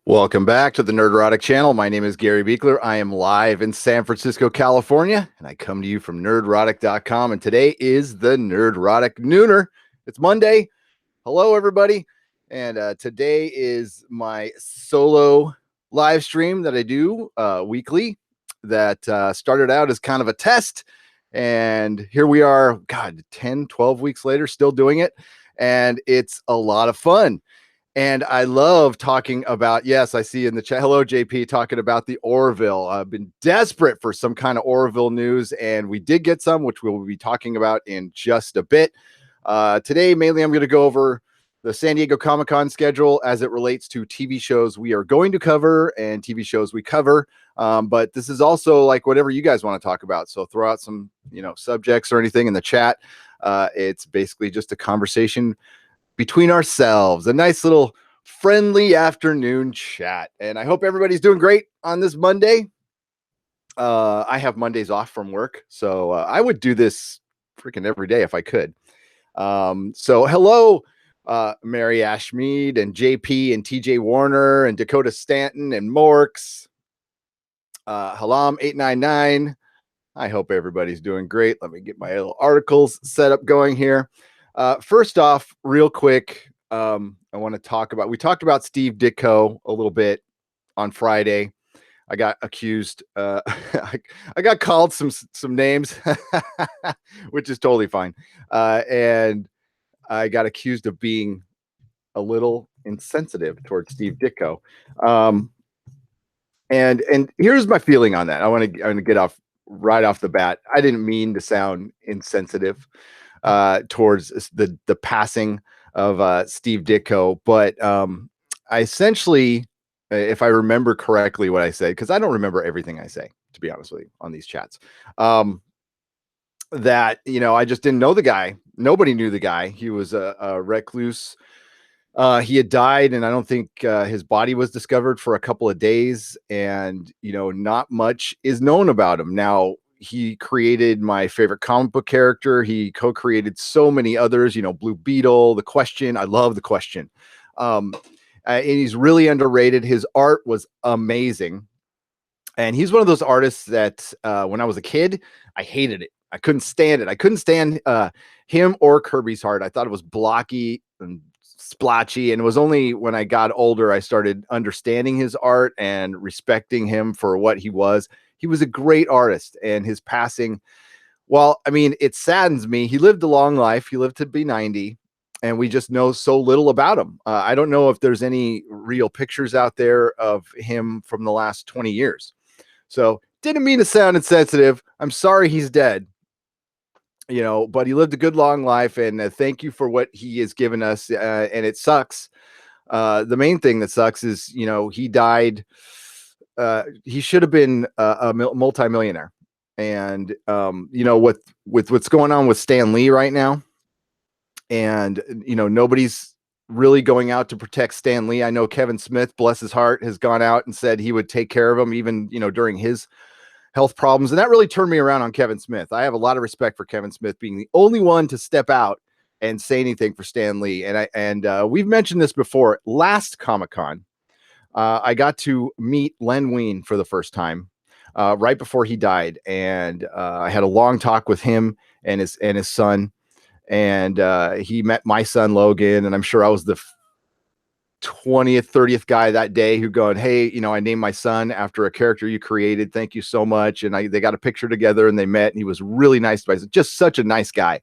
Welcome back to the Nerdrotic channel. My name is Gary Beekler. I am live in San Francisco, California, and I come to you from nerdrotic.com. And today is the Nerdrotic Nooner. It's Monday. Hello, everybody. And today is my solo live stream that I do weekly that started out as kind of a test. And here we are, God, 10, 12 weeks later, still doing it. And it's a lot of fun. And I love talking about, yes, I see in the chat, hello, JP, talking about the Orville. I've been desperate for some kind of Orville news, and we did get some, which we'll be talking about in just a bit. Today, mainly, I'm going to go over the San Diego Comic-Con schedule as it relates to TV shows we are going to cover and TV shows we cover. But this is also like whatever you guys want to talk about. So throw out some, subjects or anything in the chat. It's basically just a conversation between ourselves, a nice little friendly afternoon chat. And I hope everybody's doing great on this Monday. I have Mondays off from work, so I would do this freaking every day if I could. So hello, Mary Ashmead and JP and TJ Warner and Dakota Stanton and Morks. Halam899. I hope everybody's doing great. Let me get my little articles set up going here. First off, real quick, I want to talk about, we talked about Steve Ditko a little bit on Friday. I got accused, I got called some names, which is totally fine. And I got accused of being a little insensitive towards Steve Ditko. And here's my feeling on that. I want to get off right off the bat. I didn't mean to sound insensitive towards the passing of Steve Ditko, but I essentially, if I remember correctly what I said, because I don't remember everything I say, to be honest with you, on these chats, that, I just didn't know the guy. Nobody knew the guy. He was a recluse. He had died, and I don't think his body was discovered for a couple of days, and, not much is known about him. Now, he created my favorite comic book character. He co-created so many others, Blue Beetle, The Question. I love The Question. And he's really underrated. His art was amazing. And he's one of those artists that when I was a kid, I hated it. I couldn't stand it. I couldn't stand him or Kirby's art. I thought it was blocky and splotchy. And it was only when I got older, I started understanding his art and respecting him for what he was. He was a great artist, and his passing, well, I mean, it saddens me. He lived a long life. He lived to be 90, and we just know so little about him. I don't know if there's any real pictures out there of him from the last 20 years. So didn't mean to sound insensitive. I'm sorry he's dead, but he lived a good, long life, and thank you for what he has given us. And it sucks. The main thing that sucks is, he died. He should have been a multimillionaire, and with what's going on with Stan Lee right now, and nobody's really going out to protect Stan Lee. I know Kevin Smith, bless his heart, has gone out and said he would take care of him even during his health problems, and that really turned me around on Kevin Smith. I have a lot of respect for Kevin Smith being the only one to step out and say anything for Stan Lee. And we've mentioned this before. Last Comic-Con, I got to meet Len Wein for the first time right before he died, and I had a long talk with him and his son, and he met my son Logan, and I'm sure I was the 20th, 30th guy that day who going, hey, I named my son after a character you created. Thank you so much. And they got a picture together, and they met, and he was really nice. Just such a nice guy.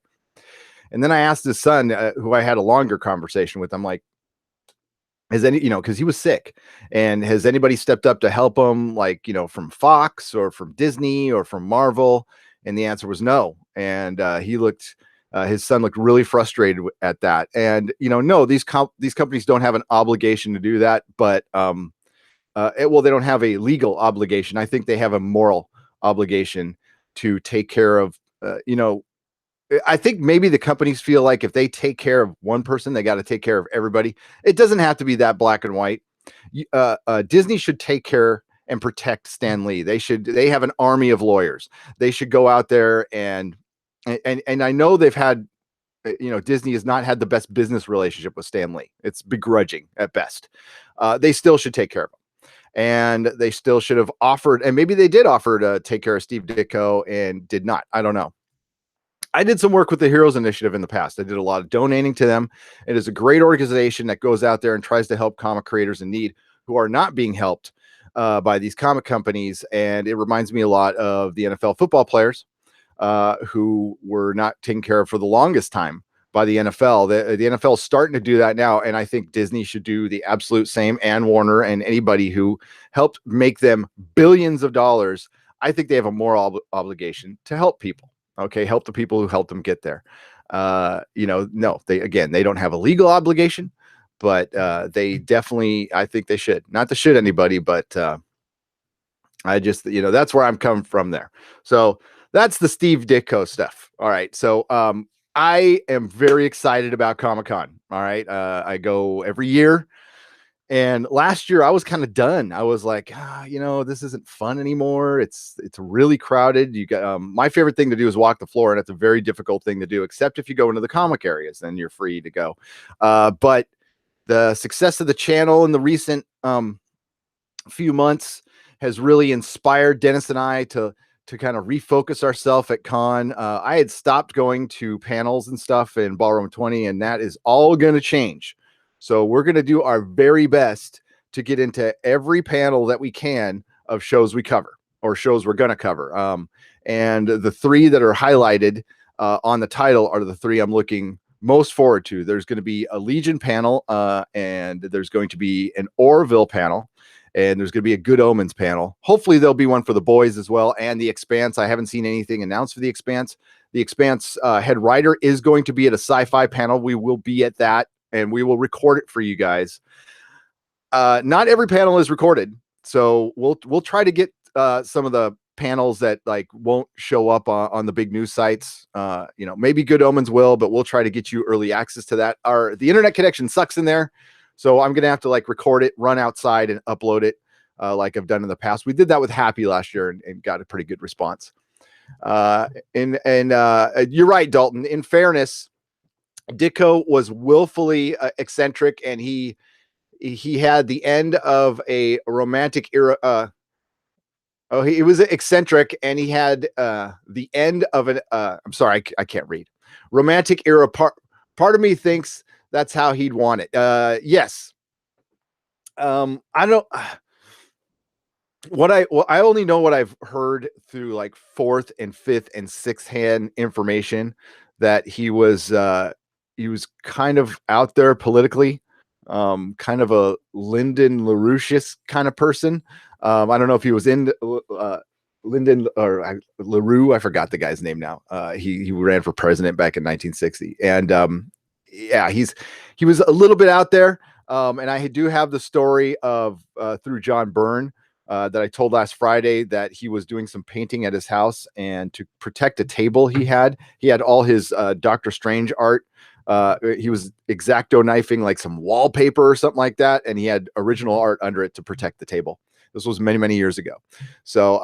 And then I asked his son, who I had a longer conversation with. I'm like, has any, because he was sick, and has anybody stepped up to help him, like, from Fox or from Disney or from Marvel? And the answer was no. And his son looked really frustrated at that. And, no, these companies don't have an obligation to do that, but they don't have a legal obligation. I think they have a moral obligation to take care of, I think maybe the companies feel like if they take care of one person, they got to take care of everybody. It doesn't have to be that black and white. Disney should take care and protect Stan Lee. They have an army of lawyers. They should go out there and I know they've had Disney has not had the best business relationship with Stan Lee. It's begrudging at best. They still should take care of him. And they still should have offered, and maybe they did offer to take care of Steve Ditko and did not. I don't know. I did some work with the Heroes Initiative in the past. I did a lot of donating to them. It is a great organization that goes out there and tries to help comic creators in need who are not being helped by these comic companies. And it reminds me a lot of the NFL football players who were not taken care of for the longest time by the NFL. The NFL is starting to do that now, and I think Disney should do the absolute same, and Warner and anybody who helped make them billions of dollars. I think they have a moral obligation to help people. Okay, help the people who helped them get there. No, they don't have a legal obligation, but they definitely, I think they should. Not to shit anybody, but I just, that's where I'm coming from there. So that's the Steve Ditko stuff. All right, so I am very excited about Comic-Con. All right. I go every year. And last year I was kind of done. I was like, this isn't fun anymore. It's really crowded. You got my favorite thing to do is walk the floor, and it's a very difficult thing to do, except if you go into the comic areas, then you're free to go. But the success of the channel in the recent few months has really inspired Dennis and I to kind of refocus ourselves at con. I had stopped going to panels and stuff in Ballroom 20, and that is all going to change. So we're going to do our very best to get into every panel that we can of shows we cover or shows we're going to cover. And the three that are highlighted on the title are the three I'm looking most forward to. There's going to be a Legion panel, and there's going to be an Orville panel, and there's going to be a Good Omens panel. Hopefully there'll be one for the boys as well, and the Expanse. I haven't seen anything announced for the Expanse. The Expanse head writer is going to be at a sci-fi panel. We will be at that, and we will record it for you guys. Not every panel is recorded, so we'll try to get some of the panels that won't show up on the big news sites. Maybe Good Omens will, but we'll try to get you early access to that. The internet connection sucks in there, so I'm gonna have to record it, run outside, and upload it like I've done in the past. We did that with Happy last year and got a pretty good response. And you're right, Dalton. In fairness, Ditko was willfully eccentric, and he had the end of a romantic era. He was eccentric, and he had the end of an. I'm sorry, I can't read. Romantic era. Part of me thinks that's how he'd want it. Yes. I don't. I only know what I've heard through fourth and fifth and sixth hand information, that he was kind of out there politically, kind of a Lyndon LaRouche kind of person. I don't know if he was in Lyndon or LaRue. I forgot the guy's name now. He ran for president back in 1960, and he was a little bit out there. And I do have the story of through John Byrne that I told last Friday, that he was doing some painting at his house, and to protect a table he had all his Doctor Strange art. He was X-Acto knifing some wallpaper or something like that, and he had original art under it to protect the table. This was many, many years ago. So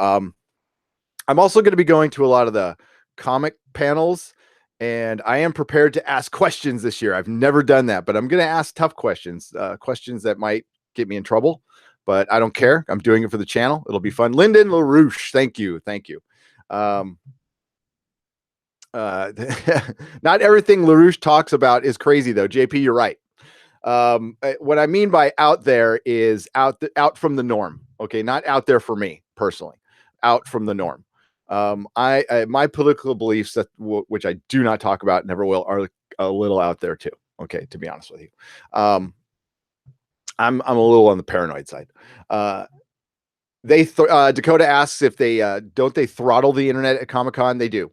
I'm also going to be going to a lot of the comic panels, and I am prepared to ask questions this year. I've never done that, but I'm going to ask tough questions, questions that might get me in trouble, but I don't care. I'm doing it for the channel. It'll be fun. Lyndon LaRouche. Thank you. Not everything LaRouche talks about is crazy, though. JP, you're right. What I mean by out there is out from the norm. Okay, not out there for me personally. Out from the norm. My political beliefs, which I do not talk about, never will, are a little out there too. Okay, to be honest with you, I'm a little on the paranoid side. Dakota asks if they don't they throttle the internet at Comic-Con. They do.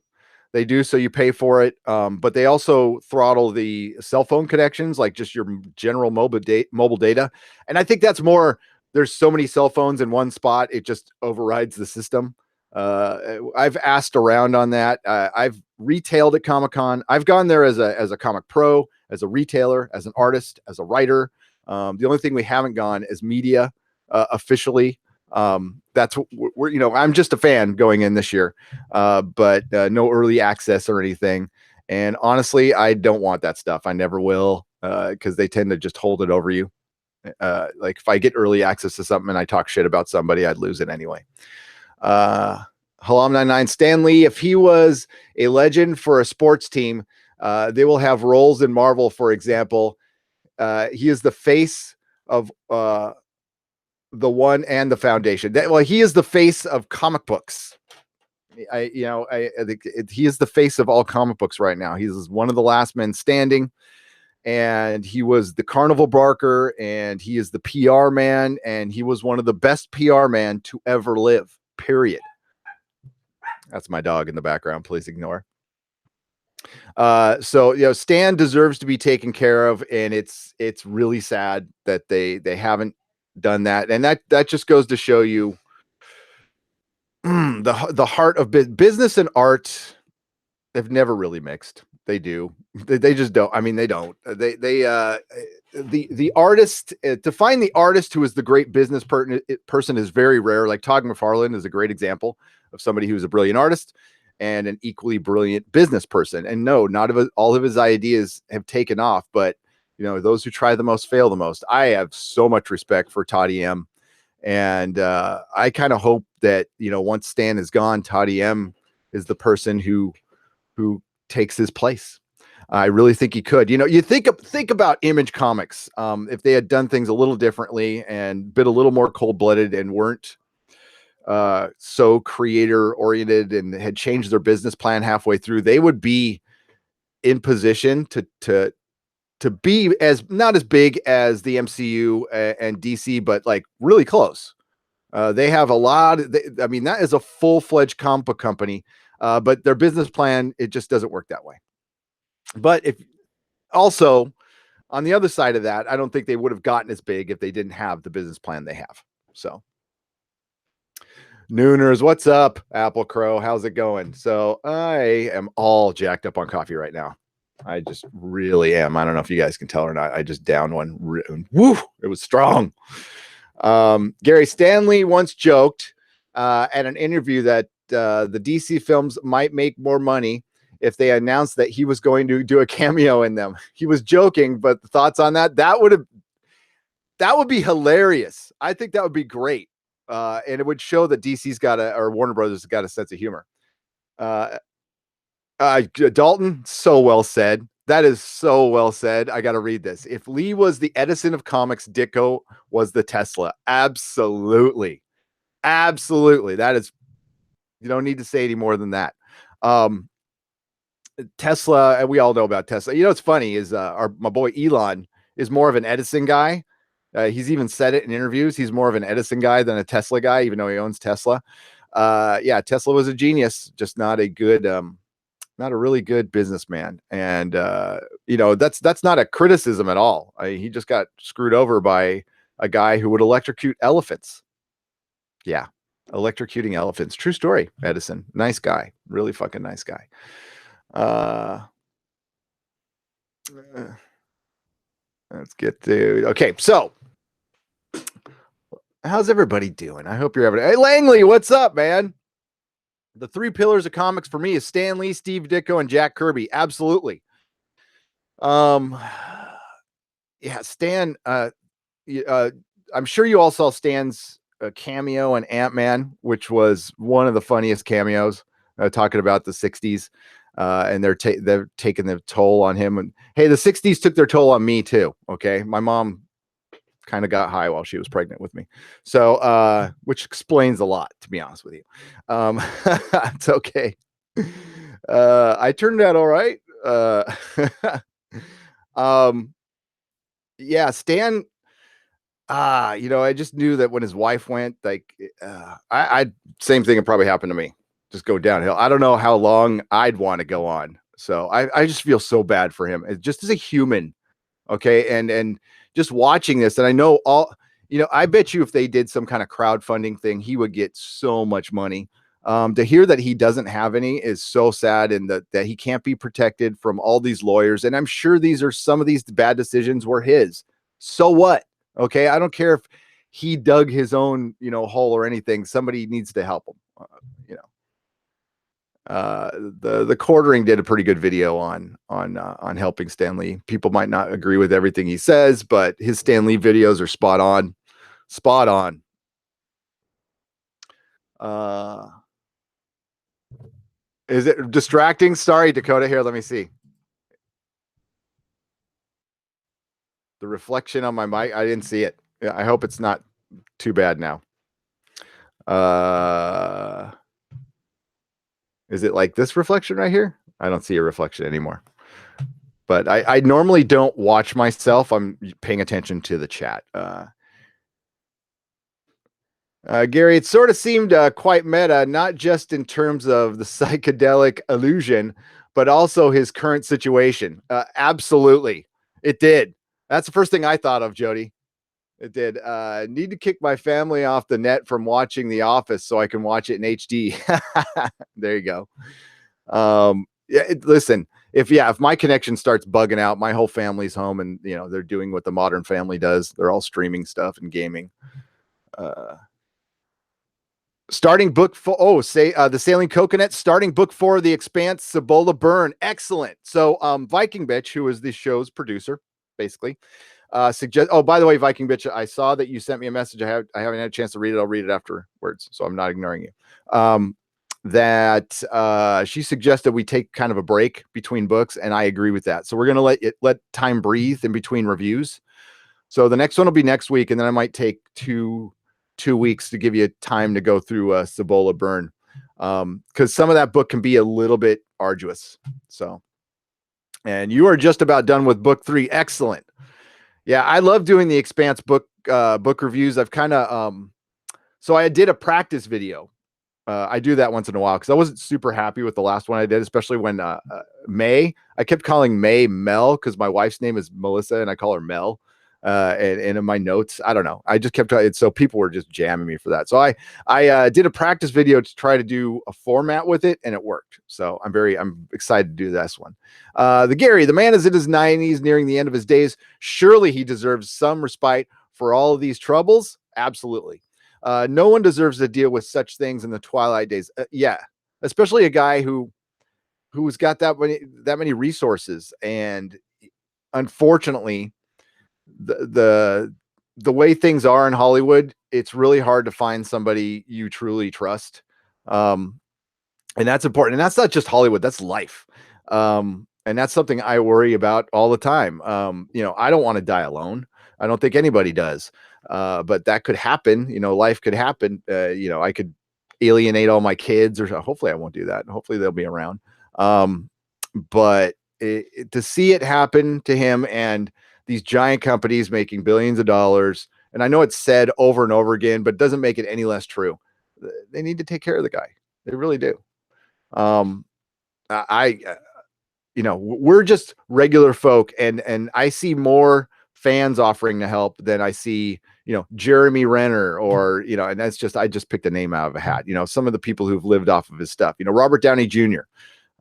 They do, so you pay for it, but they also throttle the cell phone connections, just your general mobile data. And I think that's more, there's so many cell phones in one spot, it just overrides the system. I've asked around on that. I've retailed at Comic-Con. I've gone there as a comic pro, as a retailer, as an artist, as a writer. The only thing we haven't gone is media officially. That's I'm just a fan going in this year, but no early access or anything. And honestly, I don't want that stuff. I never will, because they tend to just hold it over you. Like if I get early access to something and I talk shit about somebody, I'd lose it anyway. Halam 99 Stanley, if he was a legend for a sports team, they will have roles in Marvel, for example. He is the face of the One and the Foundation. Well, he is the face of comic books. I think he is the face of all comic books right now. He's one of the last men standing, and he was the carnival barker, and he is the PR man, and he was one of the best PR man to ever live, period. That's my dog in the background. Please ignore. So Stan deserves to be taken care of, and it's really sad that they haven't done that. And that just goes to show you the heart of business and art have never really mixed. They do. They just don't. I mean, they don't. The artist, to find the artist who is the great business person is very rare. Like Todd McFarlane is a great example of somebody who's a brilliant artist and an equally brilliant business person. And no, not all of his ideas have taken off, but those who try the most fail the most. I have so much respect for Toddy M. And I kind of hope that, once Stan is gone, Toddy M is the person who takes his place. I really think he could. You think about Image Comics. If they had done things a little differently and been a little more cold-blooded and weren't so creator oriented and had changed their business plan halfway through, they would be in position to be not as big as the MCU and DC, but like really close. They have a lot. That is a full-fledged comic book company, but their business plan, it just doesn't work that way. But if also on the other side of that, I don't think they would have gotten as big if they didn't have the business plan they have. So Nooners, what's up? Apple Crow, how's it going? So I am all jacked up on coffee right now. I just really am. I don't know if you guys can tell or not. I just downed one. Woo! It was strong. Gary Stanley once joked at an interview that the DC films might make more money if they announced that he was going to do a cameo in them. He was joking, but the thoughts on that? That would be hilarious. I think that would be great. And it would show that DC's or Warner Brothers has got a sense of humor. Dalton, so well said. That is so well said. I got to read this. If Lee was the Edison of comics, Ditko was the Tesla. Absolutely. Absolutely. That is, you don't need to say any more than that. Tesla, and we all know about Tesla. What's funny is my boy Elon is more of an Edison guy. He's even said it in interviews. He's more of an Edison guy than a Tesla guy, even though he owns Tesla. Tesla was a genius, just not a really good businessman. And that's not a criticism at all. He just got screwed over by a guy who would electrocute elephants. Yeah, electrocuting elephants. True story. Edison, nice guy, really fucking nice guy. Let's get to okay. So, how's everybody doing? I hope you're having. Hey, Langley, what's up, man? The three pillars of comics for me is Stan Lee, Steve Ditko, and Jack Kirby. Absolutely. Stan. I'm sure you all saw Stan's cameo in Ant-Man, which was one of the funniest cameos. Talking about the '60s. And they're taking the toll on him. And hey, the '60s took their toll on me too. Okay. My mom kind of got high while she was pregnant with me. So, which explains a lot, to be honest with you. It's okay. I turned out all right. Stan, I just knew that when his wife went, like, same thing would probably happen to me. Just go downhill. I don't know how long I'd want to go on. So I just feel so bad for him. Just as a human. Okay. And just watching this, and I know I bet you if they did some kind of crowdfunding thing, he would get so much money. To hear that he doesn't have any is so sad, and that he can't be protected from all these lawyers. And I'm sure some of these bad decisions were his. So what? Okay. I don't care if he dug his own, hole or anything. Somebody needs to help him, The Quartering did a pretty good video on helping Stan Lee. People might not agree with everything he says, but his Stan Lee videos are spot on. Spot on. Is it distracting? Sorry, Dakota. Here, let me see. The reflection on my mic, I didn't see it. I hope it's not too bad now. Is it like this reflection right here? I don't see a reflection anymore. But I normally don't watch myself. I'm paying attention to the chat. Gary, it sort of seemed quite meta, not just in terms of the psychedelic illusion, but also his current situation. Absolutely. It did. That's the first thing I thought of, Jody. It did. Need to kick my family off the net from watching The Office so I can watch it in HD. There you go. Listen, if my connection starts bugging out, my whole family's home and they're doing what the modern family does. They're all streaming stuff and gaming. Starting book the Sailing Coconut, starting book 4 of The Expanse, Cibola Burn. Excellent. So Viking Bitch, who is the show's producer, basically, by the way, Viking Bitch, I saw that you sent me a message. I haven't had a chance to read it. I'll read it afterwards, so I'm not ignoring you. That she suggested we take kind of a break between books, and I agree with that. So we're gonna let time breathe in between reviews. So the next one will be next week, and then I might take two weeks to give you time to go through Cibola Burn, because some of that book can be a little bit arduous. So, and you are just about done with book 3. Excellent. Yeah, I love doing the Expanse book reviews. I've kind of so I did a practice video. I do that once in a while because I wasn't super happy with the last one I did, especially when May. I kept calling May Mel because my wife's name is Melissa and I call her Mel. And in my notes, I don't know. I just kept it, so people were just jamming me for that. So I did a practice video to try to do a format with it, and it worked. So I'm excited to do this one. The Gary, the man is in his 90s, nearing the end of his days. Surely he deserves some respite for all of these troubles. Absolutely. No one deserves to deal with such things in the twilight days. Yeah, especially a guy who's got that many resources, and unfortunately, the way things are in Hollywood, it's really hard to find somebody you truly trust. And that's important. And that's not just Hollywood, that's life. And that's something I worry about all the time. I don't want to die alone. I don't think anybody does. But that could happen. Life could happen. I could alienate all my kids, or hopefully I won't do that. Hopefully they'll be around. But to see it happen to him, and these giant companies making billions of dollars, and I know it's said over and over again, but it doesn't make it any less true. They need to take care of the guy. They really do. We're just regular folk, and I see more fans offering to help than I see, Jeremy Renner or, and that's just, I just picked a name out of a hat, some of the people who've lived off of his stuff, Robert Downey Jr.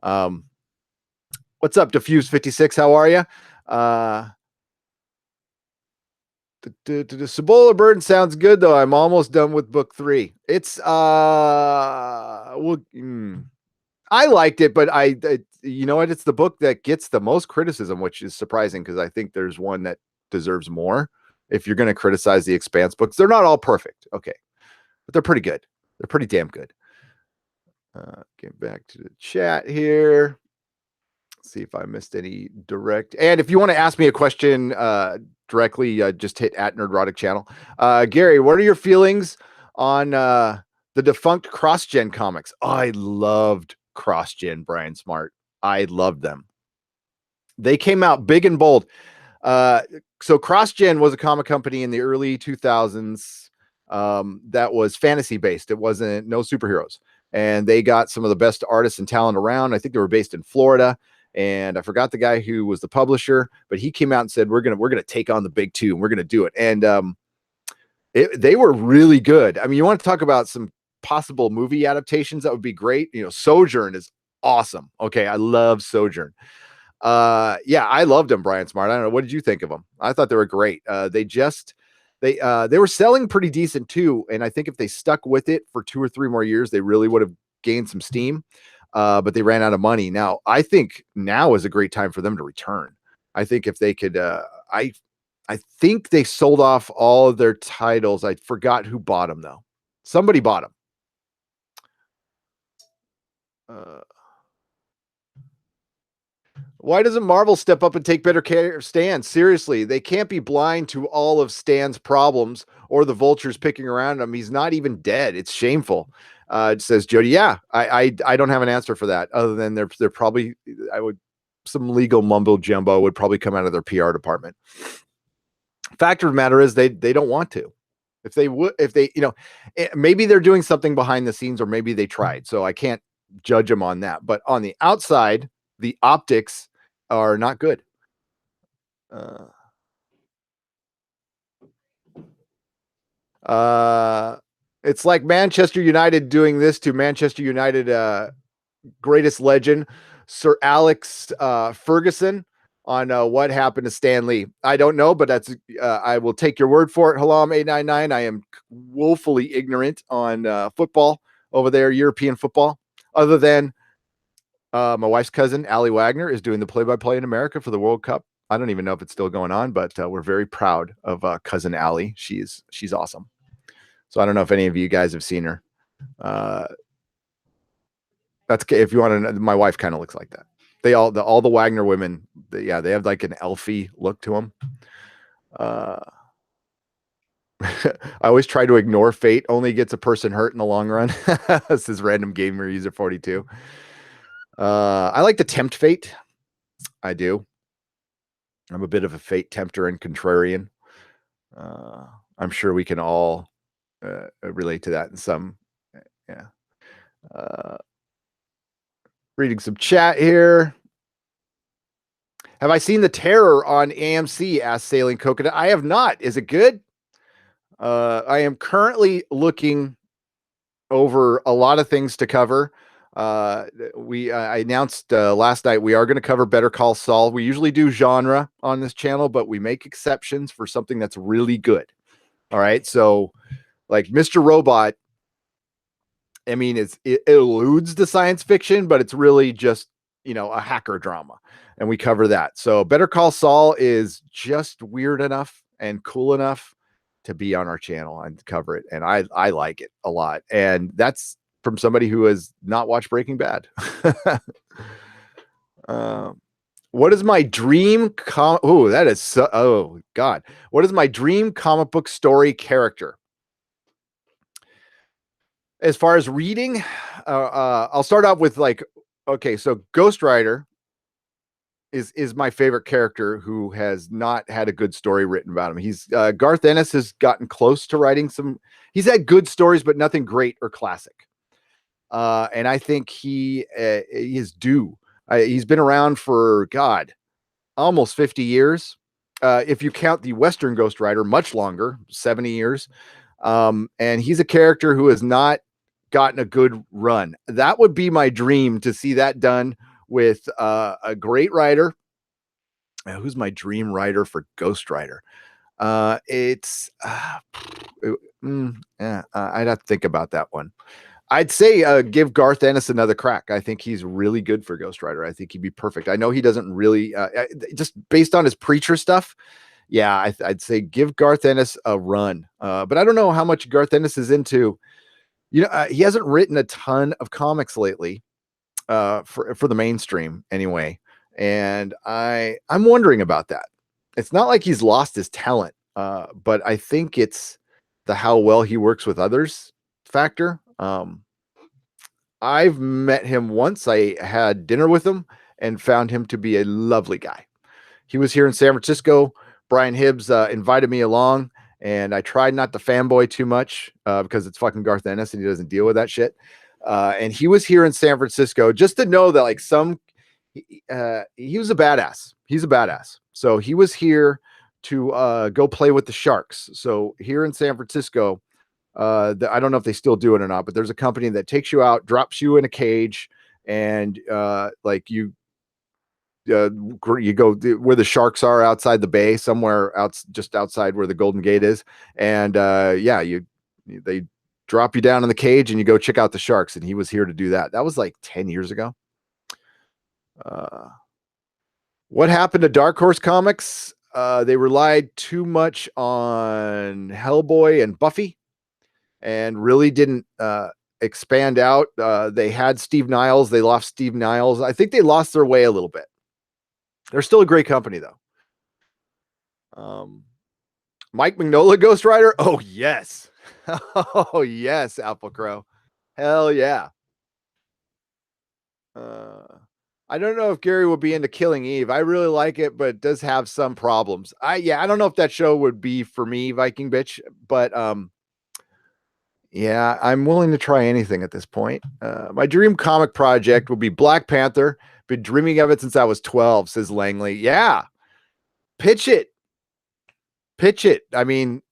What's up, Diffuse 56? How are you? The Cibola Burn sounds good, though. I'm almost done with book 3. It's I liked it, but you know what? It's the book that gets the most criticism, which is surprising because I think there's one that deserves more. If you're going to criticize the Expanse books, they're not all perfect, okay, but they're pretty good. They're pretty damn good. Get back to the chat here. See if I missed any direct. And if you want to ask me a question directly, just hit @Nerdrotic channel. Gary, what are your feelings on the defunct CrossGen comics? Oh, I loved CrossGen, Brian Smart. I loved them. They came out big and bold. So CrossGen was a comic company in the early 2000s that was fantasy based. It wasn't no superheroes. And they got some of the best artists and talent around. I think they were based in Florida. And I forgot the guy who was the publisher, but he came out and said, we're gonna take on the big two and we're gonna do it. And they were really good. I mean, you want to talk about some possible movie adaptations, that would be great. Sojourn is awesome. Okay, I love Sojourn. Yeah, I loved them, Brian Smart. I don't know, what did you think of them? I thought they were great. They were selling pretty decent too, and I think if they stuck with it for 2 or 3 more years, they really would have gained some steam. but they ran out of money. Now, I think now is a great time for them to return. I think if they could, I think they sold off all of their titles. I forgot who bought them though. Somebody bought them. Why doesn't Marvel step up and take better care of Stan? Seriously, they can't be blind to all of Stan's problems or the vultures picking around him. He's not even dead. It's shameful. It says Jody. Yeah, I don't have an answer for that other than they're probably some legal mumbo jumbo would probably come out of their PR department. Fact of the matter is they don't want to. If they maybe they're doing something behind the scenes or maybe they tried. So I can't judge them on that. But on the outside, the optics are not good. It's like Manchester United doing this to Manchester United greatest legend, Sir Alex Ferguson, on what happened to Stan Lee. I don't know, but that's I will take your word for it. Halam 899. I am woefully ignorant on football over there, European football, other than my wife's cousin, Allie Wagner, is doing the play-by-play in America for the World Cup. I don't even know if it's still going on, but we're very proud of cousin Allie. She's awesome. So I don't know if any of you guys have seen her. That's if you want to. My wife kind of looks like that. They all the Wagner women. They have like an elfie look to them. I always try to ignore fate. Only gets a person hurt in the long run. This is random gamer user 42. I like to tempt fate. I do. I'm a bit of a fate tempter and contrarian. I'm sure we can all relate to that in some. Yeah. Reading some chat here. Have I seen The Terror on AMC? Asked Sailing Coconut. I have not. Is it good? I am currently looking over a lot of things to cover. I announced last night we are going to cover Better Call Saul. We usually do genre on this channel, but we make exceptions for something that's really good. All right. So like Mr. Robot, I mean, it eludes the science fiction, but it's really just, a hacker drama. And we cover that. So Better Call Saul is just weird enough and cool enough to be on our channel and cover it. And I like it a lot. And that's from somebody who has not watched Breaking Bad. What is my dream? What is my dream comic book story character? As far as reading, I'll start out with so Ghost Rider is my favorite character who has not had a good story written about him. He's Garth Ennis has gotten close to writing he's had good stories, but nothing great or classic. And I think he is due. He's been around for almost 50 years. If you count the Western Ghost Rider, much longer, 70 years. And he's a character who has not gotten a good run. That would be my dream, to see that done with a great writer. Who's my dream writer for Ghost Rider? I'd have to think about that one. I'd say give Garth Ennis another crack. I think he's really good for Ghost Rider. I think he'd be perfect. I know he doesn't really, just based on his Preacher stuff. Yeah, I'd say give Garth Ennis a run. But I don't know how much Garth Ennis is into. He hasn't written a ton of comics lately, for the mainstream anyway. And I'm wondering about that. It's not like he's lost his talent, but I think it's the how well he works with others factor. I've met him once. I had dinner with him and found him to be a lovely guy. He was here in San Francisco. Brian Hibbs invited me along, and I tried not to fanboy too much because it's fucking Garth Ennis and he doesn't deal with that shit. And he was here in San Francisco, just to know that he was a badass. He's a badass. So he was here to go play with the Sharks. So here in San Francisco, I don't know if they still do it or not, but there's a company that takes you out, drops you in a cage, and you go where the Sharks are, outside the bay, somewhere just outside where the Golden Gate is. And they drop you down in the cage and you go check out the sharks. And he was here to do that. That was like 10 years ago. What happened to Dark Horse Comics? They relied too much on Hellboy and Buffy and really didn't expand out. They had Steve Niles. They lost Steve Niles. I think they lost their way a little bit. They're still a great company, though. Mike Mignola, Ghost Rider. Oh, yes. Oh, yes, Apple Crow. Hell yeah. I don't know if Gary will be into Killing Eve. I really like it, but it does have some problems. I don't know if that show would be for me, Viking Bitch, but yeah, I'm willing to try anything at this point. My dream comic project would be Black Panther. Been dreaming of it since I was 12, says Langley. Yeah. Pitch it. I mean,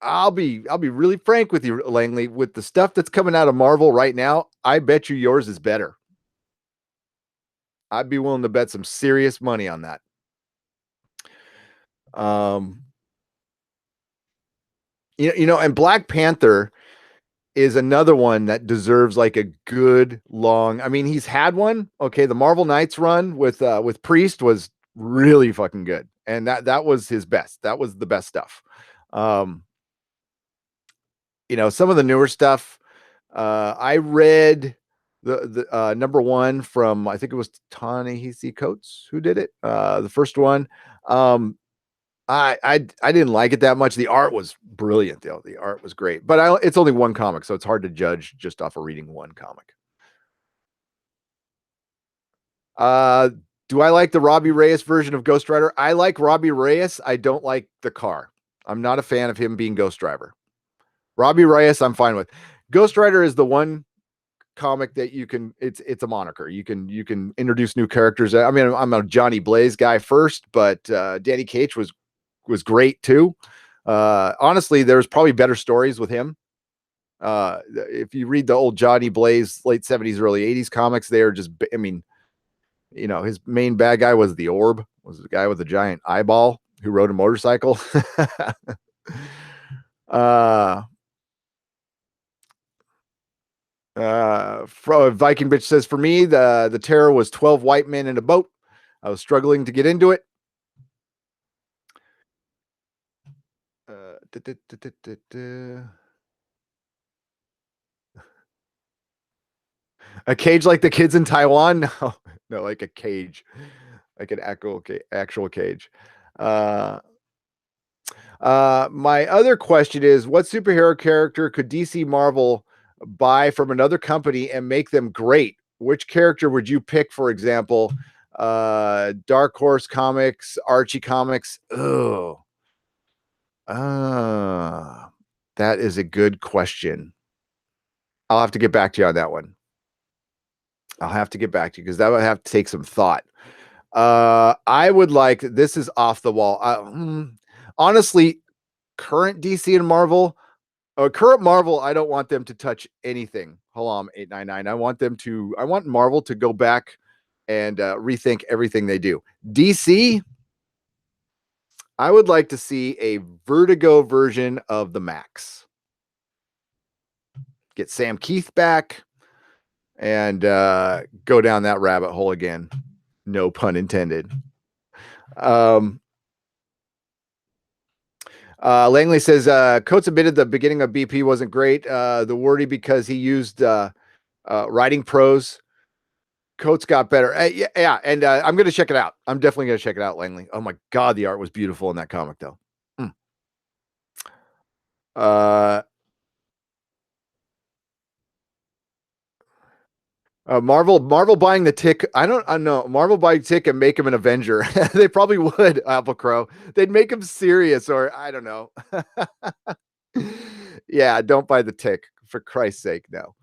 I'll be really frank with you, Langley. With the stuff that's coming out of Marvel right now, I bet you yours is better. I'd be willing to bet some serious money on that. And Black Panther is another one that deserves like a good long. I mean, he's had one. Okay, the Marvel Knights run with Priest was really fucking good, and that was his best. That was the best stuff. Some of the newer stuff. I read the number one from, I think it was Ta-Nehisi Coates who did it. The first one. I didn't like it that much. The art was brilliant, though. The art was great, but it's only one comic, so it's hard to judge just off of reading one comic. Do I like the Robbie Reyes version of Ghost Rider? I like Robbie Reyes. I don't like the car. I'm not a fan of him being Ghost Driver. Robbie Reyes, I'm fine with. Ghost Rider is the one comic that you can, it's a moniker. You can introduce new characters. I mean, I'm a Johnny Blaze guy first, but Danny Cage was great too. Honestly, there's probably better stories with him. If you read the old Johnny Blaze late 70s, early 80s comics, they are just, I mean, his main bad guy was the Orb, was the guy with the giant eyeball who rode a motorcycle. Viking Bitch says, for me, the terror was 12 white men in a boat. I was struggling to get into it. A cage like the kids in Taiwan? No, like a cage, like an actual cage. My other question is, what superhero character could DC Marvel buy from another company and make them great? Which character would you pick, for example? Dark Horse Comics, Archie Comics. That is a good question. I'll have to get back to you on that one. I'll have to get back to you because that would have to take some thought. I would like, this is off the wall. Honestly, current DC and Marvel, current Marvel, I don't want them to touch anything. Halam 899. I want Marvel to go back and rethink everything they do. DC, I would like to see a Vertigo version of the Max. Get Sam Keith back and go down that rabbit hole again. No pun intended. Langley says, Coates admitted the beginning of BP wasn't great. The wordy because he used writing prose. Coates got better. Yeah. And I'm going to check it out. I'm definitely going to check it out, Langley. Oh my God, the art was beautiful in that comic though. Marvel buying the Tick. I know. Marvel buying Tick and make him an Avenger. They probably would, Apple Crow. They'd make him serious, or I don't know. Yeah, don't buy the Tick, for Christ's sake, no.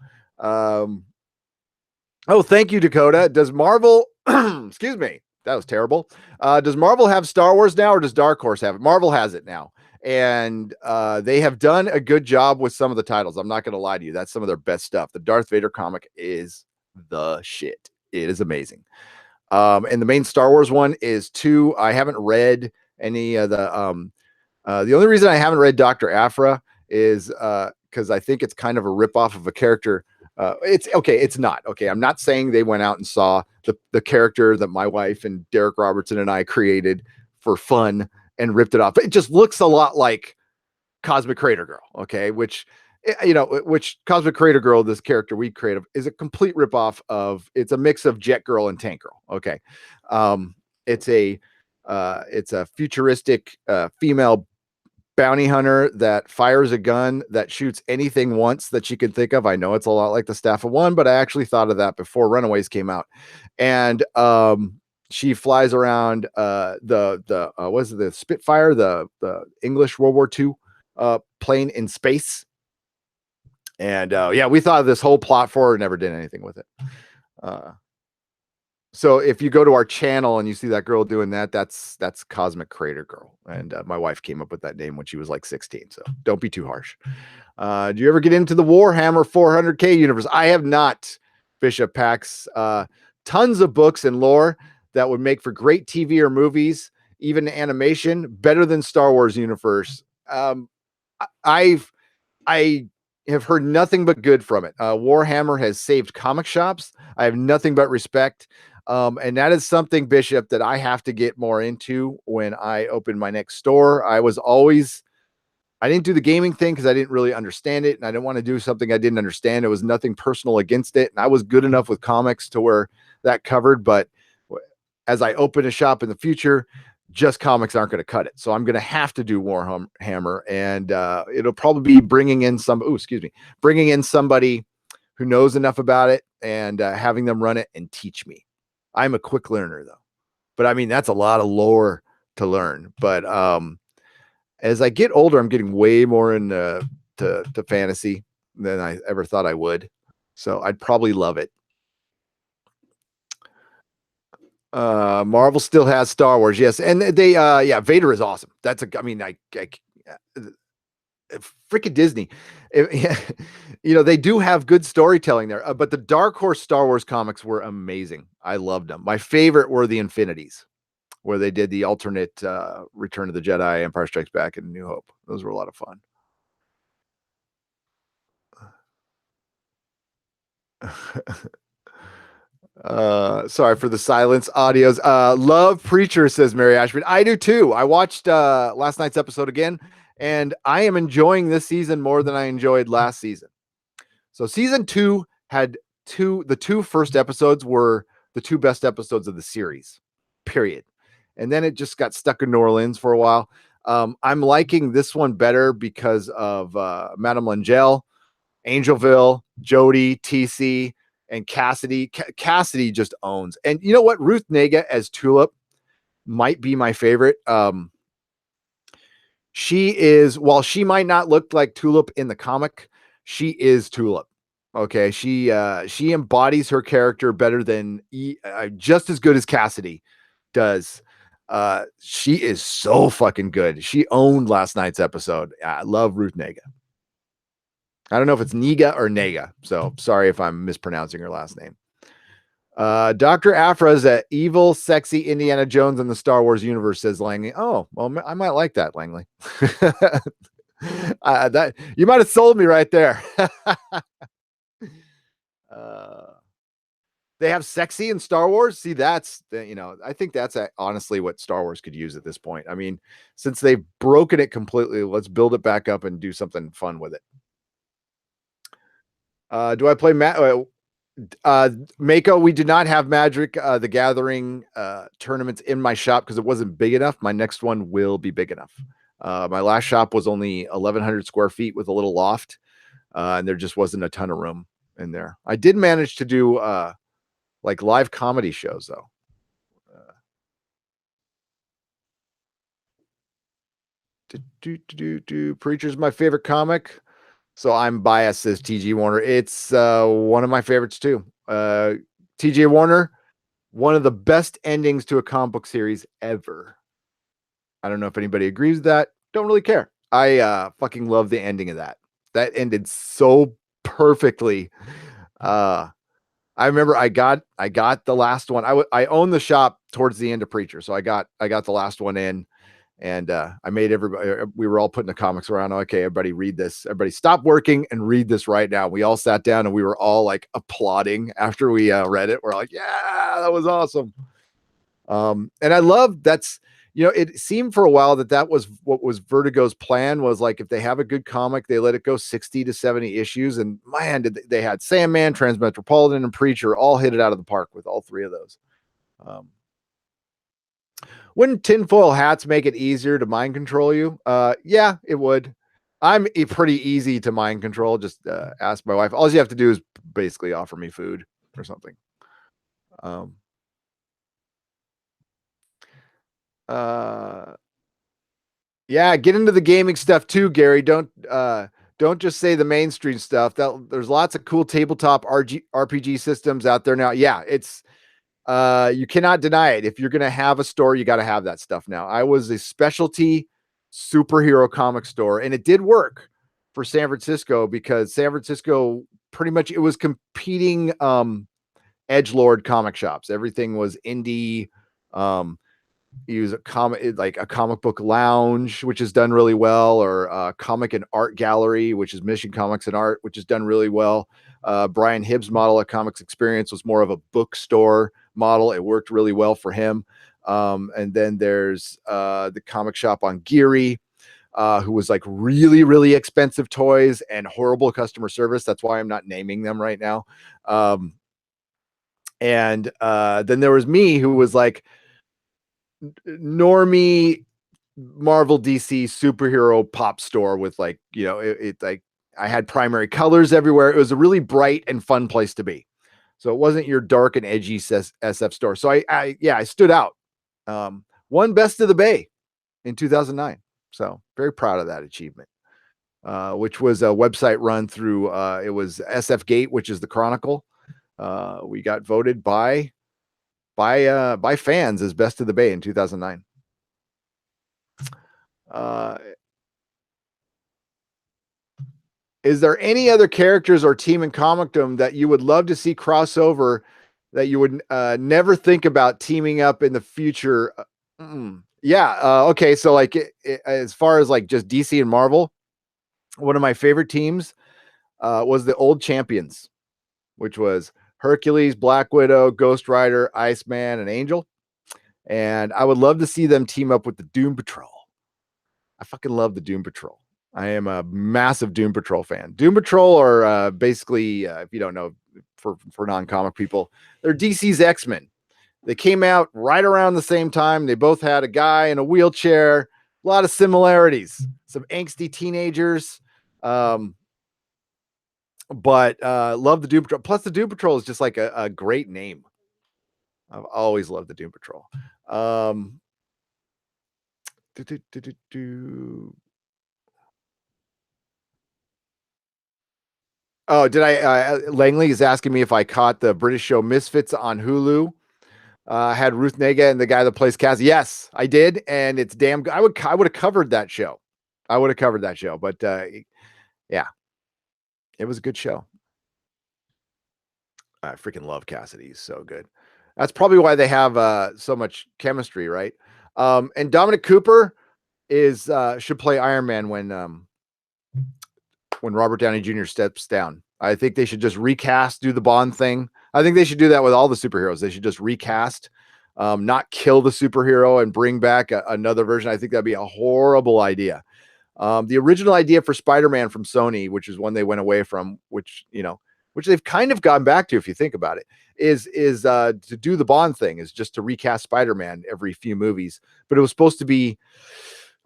Oh, thank you, Dakota. Does Marvel, excuse me, that was terrible. Does Marvel have Star Wars now, or does Dark Horse have it? Marvel has it now. And they have done a good job with some of the titles. I'm not going to lie to you. That's some of their best stuff. The Darth Vader comic is the shit. It is amazing. And the main Star Wars one is 2. I haven't read any of the only reason I haven't read Dr. Aphra is because because I think it's kind of a ripoff of a character. It's okay. It's not okay. I'm not saying they went out and saw the character that my wife and Derek Robertson and I created for fun and ripped it off. It just looks a lot like Cosmic Crater Girl. Okay, which Cosmic Crater Girl, this character we created, is a complete ripoff of. It's a mix of Jet Girl and Tank Girl. Okay, it's a futuristic female bounty hunter that fires a gun that shoots anything once that she can think of. I know it's a lot like the Staff of One, but I actually thought of that before Runaways came out. And she flies around the what is it, the Spitfire, the English World War II plane in space. And yeah, we thought of this whole plot for her, never did anything with it. So if you go to our channel and you see that girl doing that, that's Cosmic Crater Girl. And my wife came up with that name when she was like 16. So don't be too harsh. Do you ever get into the Warhammer 400K universe? I have not, Bishop Pax. Tons of books and lore that would make for great TV or movies, even animation, better than Star Wars universe. I have heard nothing but good from it. Warhammer has saved comic shops. I have nothing but respect. And that is something, Bishop, that I have to get more into when I open my next store. I didn't do the gaming thing because I didn't really understand it. And I didn't want to do something I didn't understand. It was nothing personal against it. And I was good enough with comics to where that covered. But as I open a shop in the future, just comics aren't going to cut it. So I'm going to have to do Warhammer, and it'll probably be bringing in somebody who knows enough about it and having them run it and teach me. I'm a quick learner though, but I mean, that's a lot of lore to learn. But as I get older, I'm getting way more into to fantasy than I ever thought I would. So I'd probably love it. Marvel still has Star Wars, yes, and they Vader is awesome. That's freaking Disney. They do have good storytelling there, but the Dark Horse Star Wars comics were amazing. I loved them. My favorite were the Infinities, where they did the alternate Return of the Jedi, Empire Strikes Back, and New Hope. Those were a lot of fun. Sorry for the silence audios. Love Preacher, says Mary Ashby. I do too. I watched last night's episode again, and I am enjoying this season more than I enjoyed last season. So season 2 had the two first episodes were the two best episodes of the series, period. And then it just got stuck in New Orleans for a while. I'm liking this one better because of Madame Langell, Angelville, Jody, TC, and Cassidy. Cassidy just owns. And you know what? Ruth Negga as Tulip might be my favorite. She is, while she might not look like Tulip in the comic, she is Tulip. Okay, she embodies her character better than just as good as Cassidy does. She is so fucking good. She owned last night's episode. I love Ruth Negga. I don't know if it's Niga or Nega, so sorry if I'm mispronouncing her last name. Dr. Afra is an evil, sexy Indiana Jones in the Star Wars universe, says Langley. Oh, well, I might like that, Langley. That you might have sold me right there. They have sexy in Star Wars. See, that's, I think that's honestly what Star Wars could use at this point. I mean, since they've broken it completely, let's build it back up and do something fun with it. Do I play Mako? We did not have Magic the Gathering tournaments in my shop because it wasn't big enough. My next one will be big enough. My last shop was only 1,100 square feet with a little loft, and there just wasn't a ton of room in there. I did manage to do like live comedy shows though. Preacher's my favorite comic. So I'm biased, says TG Warner. It's one of my favorites too. TJ Warner, one of the best endings to a comic book series ever. I don't know if anybody agrees with that. Don't really care. I fucking love the ending of that. That ended so perfectly. I remember I got the last one. I owned the shop towards the end of Preacher, so I got the last one in, And I made everybody, we were all putting the comics around. Okay, everybody read this. Everybody stop working and read this right now. We all sat down and we were all like applauding after we read it. We're like, yeah, that was awesome. And I love that's, it seemed for a while that was what was Vertigo's plan, was like, if they have a good comic, they let it go 60 to 70 issues. And man, they had Sandman, Transmetropolitan, and Preacher all hit it out of the park with all three of those. Wouldn't tinfoil hats make it easier to mind control you? Yeah, it would. I'm pretty easy to mind control. Just ask my wife. All you have to do is basically offer me food or something. Yeah, get into the gaming stuff too, Gary. Don't just say the mainstream stuff. There's lots of cool tabletop RPG systems out there now. Yeah, it's you cannot deny it. If you're going to have a store, you got to have that stuff now. I was a specialty superhero comic store, and it did work for San Francisco, because San Francisco pretty much, it was competing edgelord comic shops. Everything was indie. You use a comic book lounge, which has done really well, or a comic and art gallery, which is Mission Comics and Art, which has done really well. Brian Hibbs' model at Comics Experience was more of a bookstore model. It worked really well for him. And then there's the comic shop on Geary, who was like really, really expensive toys and horrible customer service. That's why I'm not naming them right now. And then there was me, who was like normie Marvel DC superhero pop store with like, it like I had primary colors everywhere. It was a really bright and fun place to be. So it wasn't your dark and edgy SF store. So I stood out. Won Best of the Bay in 2009. So very proud of that achievement, which was a website run through, it was SF Gate, which is the Chronicle. We got voted by fans as Best of the Bay in 2009. Is there any other characters or team in comicdom that you would love to see crossover that you would never think about teaming up in the future? Yeah. Okay. So like as far as like just DC and Marvel, one of my favorite teams was the old champions, which was Hercules, Black Widow, Ghost Rider, Iceman, and Angel. And I would love to see them team up with the Doom Patrol. I fucking love the Doom Patrol. I am a massive Doom Patrol fan. Doom Patrol are basically, if you don't know, for non-comic people, they're DC's X-Men. They came out right around the same time. They both had a guy in a wheelchair. A lot of similarities. Some angsty teenagers. But love the Doom Patrol. Plus, the Doom Patrol is just like a great name. I've always loved the Doom Patrol. Oh, did Langley is asking me if I caught the British show Misfits on Hulu. Had Ruth Negga and the guy that plays Cassie. Yes, I did, and it's damn good. I would have covered that show. But yeah, it was a good show. I freaking love Cassidy. He's so good. That's probably why they have so much chemistry, right? And Dominic Cooper should play Iron Man when Robert Downey Jr. steps down. I think they should just recast, do the Bond thing. I think they should do that with all the superheroes. They should just recast, not kill the superhero and bring back another version. I think that'd be a horrible idea. The original idea for Spider-Man from Sony, which is one they went away from, which they've kind of gone back to, if you think about it, is to do the Bond thing, is just to recast Spider-Man every few movies. But it was supposed to be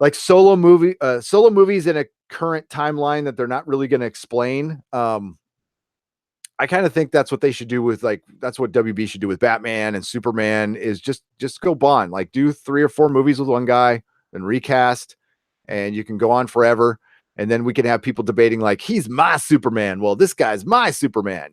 like solo movies in a current timeline that they're not really going to explain. I kind of think that's what they should do with, like, that's what WB should do with Batman and Superman, is just go Bond, like do 3 or 4 movies with one guy, then recast, and you can go on forever. And then we can have people debating like, he's my Superman. Well, this guy's my Superman,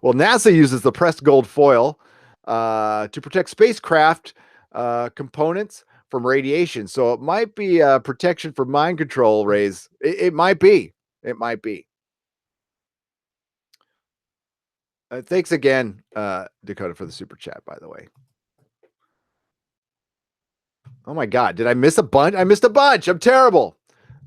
Well, NASA uses the pressed gold foil to protect spacecraft components from radiation. So it might be protection from mind control rays. It might be. Thanks again, Dakota, for the super chat, by the way. Oh my God, did I miss a bunch? I missed a bunch. I'm terrible.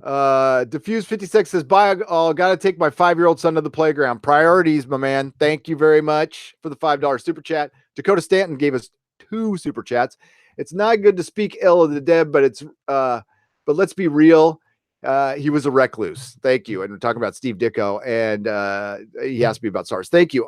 Diffuse 56 says, bye. I'll got to take my 5-year-old son to the playground. Priorities, my man. Thank you very much for the $5 super chat. Dakota Stanton gave us 2 super chats. It's not good to speak ill of the dead, but but let's be real. He was a recluse. Thank you. And we're talking about Steve Ditko, and he asked me about SARS. Thank you.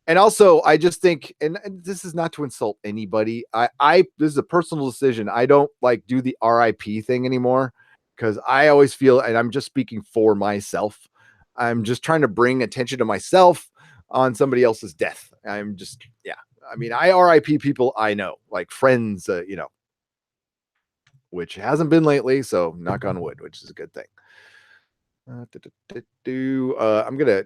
And also, I just think, and this is not to insult anybody. This is a personal decision. I don't like do the RIP thing anymore because I always feel, and I'm just speaking for myself. I'm just trying to bring attention to myself on somebody else's death. I'm just, yeah. I mean, I RIP people I know, like friends, which hasn't been lately. So knock on wood, which is a good thing. I'm gonna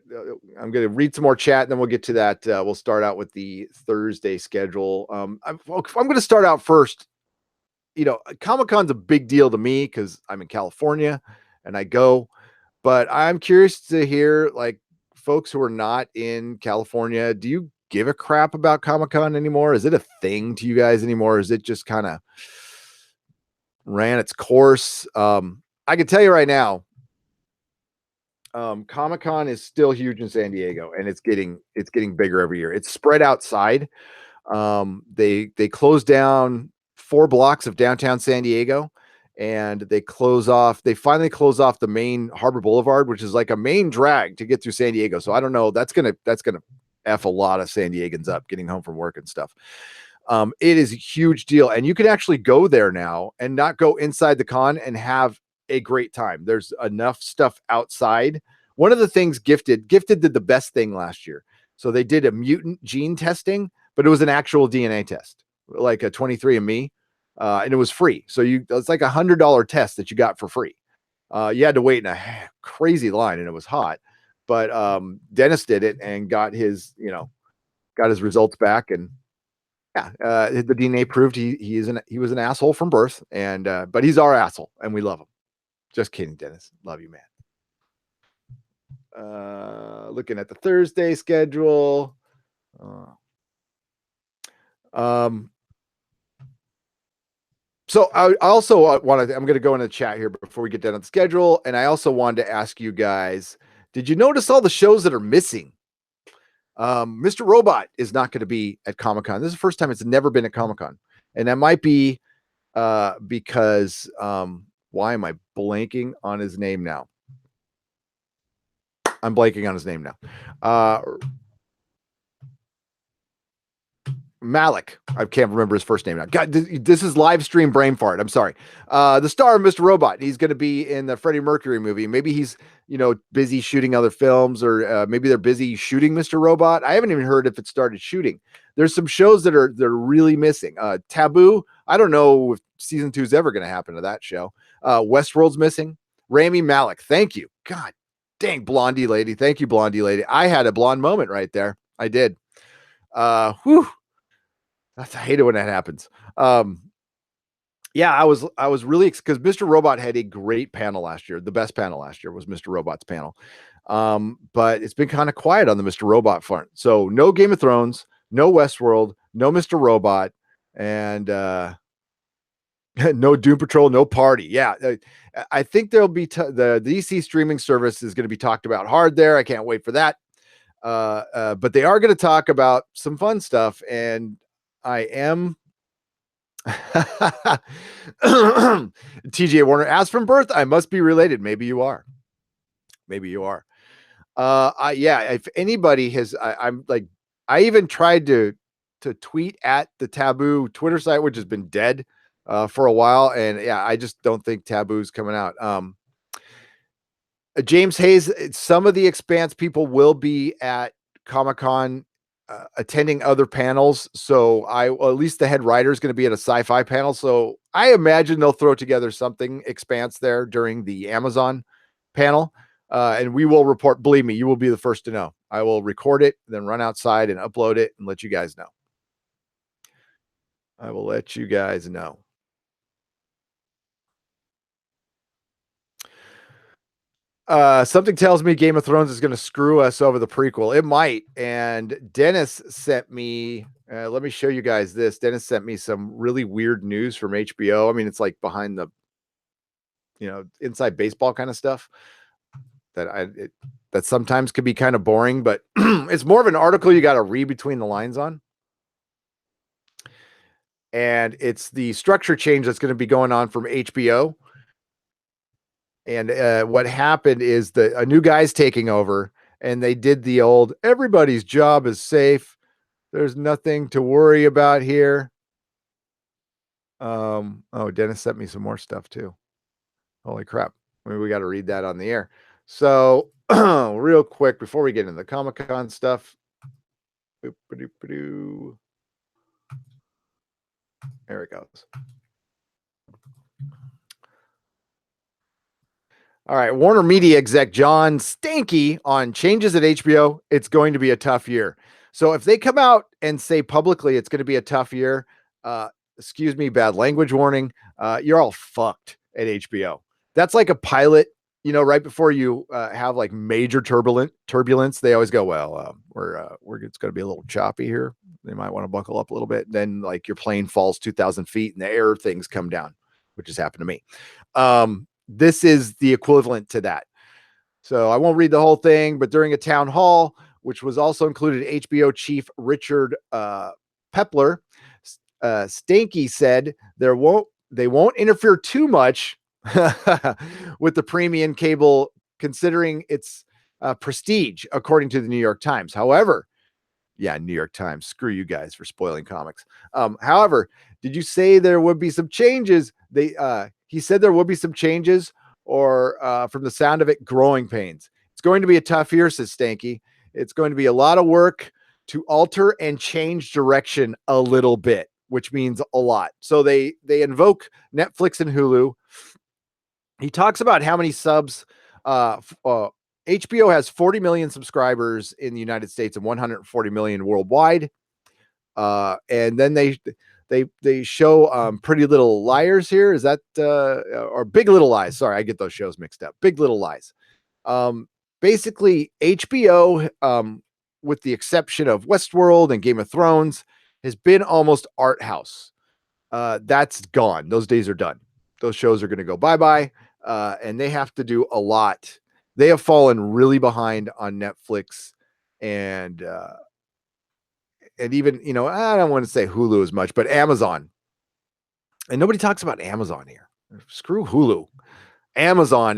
read some more chat, and then we'll get to that. We'll start out with the Thursday schedule. I'm gonna start out first. Comic-Con's a big deal to me because I'm in California and I go, but I'm curious to hear like folks who are not in California. Do you give a crap about Comic-Con anymore? Is it a thing to you guys anymore? Is it just kind of ran its course? I can tell you right now, Comic-Con is still huge in San Diego, and it's getting bigger every year. It's spread outside. They closed down 4 blocks of downtown San Diego, and they finally close off the main Harbor Boulevard, which is like a main drag to get through San Diego. So I don't know. That's gonna F a lot of San Diegans up getting home from work and stuff. It is a huge deal, and you can actually go there now and not go inside the con and have a great time. There's enough stuff outside. One of the things Gifted did the best thing last year. So they did a mutant gene testing, but it was an actual DNA test, like a 23andMe, and it was free. So it's like $100 test that you got for free. You had to wait in a crazy line, and it was hot. But Dennis did it and got his results back, and yeah, the DNA proved he was an asshole from birth, and but he's our asshole, and we love him. Just kidding, Dennis. Love you, man. Looking at the Thursday schedule. So I also I'm going to go into the chat here before we get down on the schedule, and I also wanted to ask you guys: did you notice all the shows that are missing? Mr. Robot is not going to be at Comic-Con. This is the first time it's never been at Comic-Con, and that might be because why am I blanking on his name now? I'm blanking on his name now. Malik. I can't remember his first name now. God, this is live stream brain fart. I'm sorry. The star of Mr. Robot. He's going to be in the Freddie Mercury movie. Maybe he's busy shooting other films, or maybe they're busy shooting Mr. Robot. I haven't even heard if it started shooting. There's some shows that are really missing. Taboo. I don't know if season 2 is ever going to happen to that show. Westworld's missing. Rami Malek. Thank you. God dang, Blondie Lady. Thank you, Blondie Lady. I had a blonde moment right there. I did. Whew. I hate it when that happens. Yeah, I was really, because Mr. Robot had a great panel last year. The best panel last year was Mr. Robot's panel. But it's been kind of quiet on the Mr. Robot front. So no Game of Thrones, no Westworld, no Mr. Robot, and no Doom Patrol, no party. Yeah, I think there'll be the DC streaming service is going to be talked about hard there. I can't wait for that. But they are going to talk about some fun stuff, and I am TJ Warner. As from birth, I must be related. Maybe you are. Yeah, if anybody has, I'm like, I even tried to tweet at the Taboo Twitter site, which has been dead for a while, and yeah, I just don't think Taboo's coming out. James Hayes, some of the Expanse people will be at Comic-Con attending other panels. So at least the head writer is going to be at a sci-fi panel. So I imagine they'll throw together something Expanse there during the Amazon panel. And we will report. Believe me, you will be the first to know. I will record it, then run outside and upload it and let you guys know. I will let you guys know. Something tells me Game of Thrones is going to screw us over the prequel. It might. And Dennis sent me, let me show you guys this. Dennis sent me some really weird news from HBO. I mean, it's like behind the, inside baseball kind of stuff that sometimes could be kind of boring, but it's more of an article you got to read between the lines on. And it's the structure change that's going to be going on from HBO. And what happened is that a new guy's taking over, and they did the old, everybody's job is safe. There's nothing to worry about here. Oh, Dennis sent me some more stuff too. Holy crap. Maybe we got to read that on the air. So real quick, before we get into the Comic-Con stuff. There it goes. All right, Warner Media exec John Stanky on changes at HBO. It's going to be a tough year. So if they come out and say publicly it's going to be a tough year, excuse me, bad language warning, you're all fucked at HBO. That's like a pilot, right before you have like major turbulence, they always go, well, it's going to be a little choppy here. They might want to buckle up a little bit. Then like your plane falls 2,000 feet and the air things come down, which has happened to me. This is the equivalent to that. So I won't read the whole thing, but during a town hall, which was also included HBO chief Richard Pepler, Stanky said they won't interfere too much with the premium cable, considering its prestige, according to the New York Times. However, yeah, New York Times, screw you guys for spoiling comics. However, did you say there would be some changes? He said there would be some changes, or from the sound of it, growing pains. It's going to be a tough year, says Stanky. It's going to be a lot of work to alter and change direction a little bit, which means a lot. So they invoke Netflix and Hulu. He talks about how many subs. HBO has 40 million subscribers in the United States and 140 million worldwide. And then they show Pretty Little Liars here. Is that or Big Little Lies? Sorry, I get those shows mixed up. Big Little Lies. Basically, HBO, with the exception of Westworld and Game of Thrones, has been almost art house. That's gone. Those days are done. Those shows are going to go bye-bye, and they have to do a lot. They have fallen really behind on Netflix and even, I don't want to say Hulu as much, but Amazon. And nobody talks about Amazon here. Screw Hulu. Amazon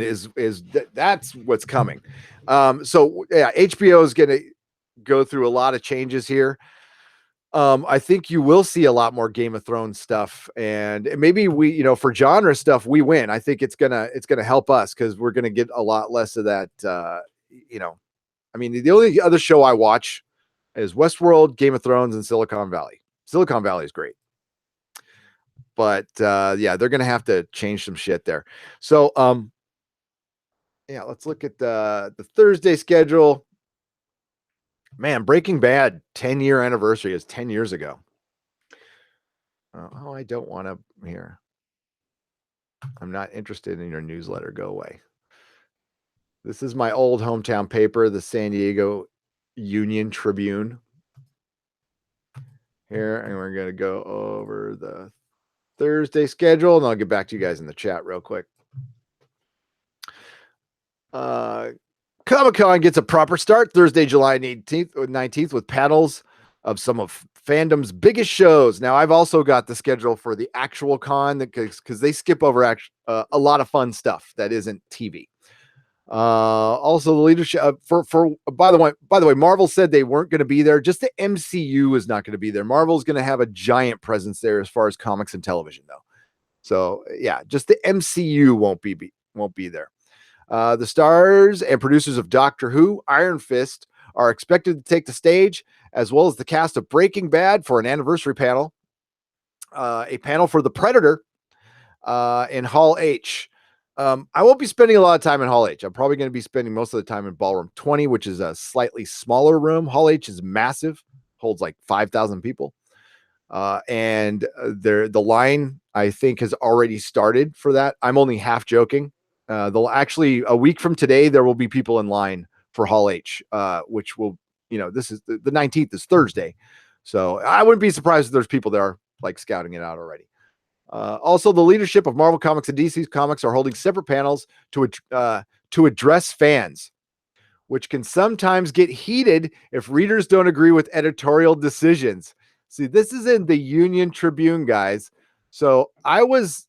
that's what's coming. So yeah, HBO is going to go through a lot of changes here. I think you will see a lot more Game of Thrones stuff, and maybe we, for genre stuff, we win. I think it's gonna help us because we're gonna get a lot less of that. I mean, the only other show I watch is Westworld, Game of Thrones, and Silicon Valley. Silicon Valley is great, but yeah, they're gonna have to change some shit there. So yeah, let's look at the Thursday schedule. Man, Breaking Bad 10-year anniversary is 10 years ago. I don't want to hear. I'm not interested in your newsletter. Go away. This is my old hometown paper, the San Diego Union Tribune. Here, and we're going to go over the Thursday schedule, and I'll get back to you guys in the chat real quick. Comic-Con gets a proper start Thursday, July 19th with panels of some of fandom's biggest shows. Now, I've also got the schedule for the actual con because they skip over a lot of fun stuff that isn't TV. Also, the leadership by the way, Marvel said they weren't going to be there. Just the MCU is not going to be there. Marvel's going to have a giant presence there as far as comics and television, though. So yeah, just the MCU won't be there. The stars and producers of Doctor Who, Iron Fist are expected to take the stage, as well as the cast of Breaking Bad for an anniversary panel, a panel for The Predator in Hall H. I won't be spending a lot of time in Hall H. I'm probably going to be spending most of the time in Ballroom 20, which is a slightly smaller room. Hall H is massive, holds like 5,000 people. And the line, I think, has already started for that. I'm only half joking. They'll actually, a week from today, there will be people in line for Hall H, which will, this is the 19th is Thursday. So I wouldn't be surprised if there's people there like scouting it out already. Also, the leadership of Marvel Comics and DC Comics are holding separate panels to address fans, which can sometimes get heated if readers don't agree with editorial decisions. See, this is in the Union Tribune, guys. So I was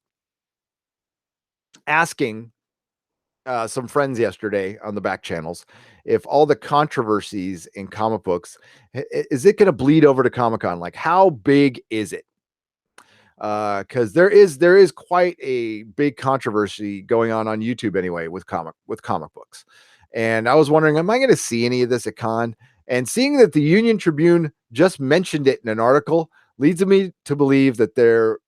asking some friends yesterday on the back channels if all the controversies in comic books, is it going to bleed over to Comic-Con? Like, how big is it? Because there is quite a big controversy going on YouTube anyway with comic books, and I was wondering, am I going to see any of this at con? And seeing that the Union Tribune just mentioned it in an article leads me to believe that there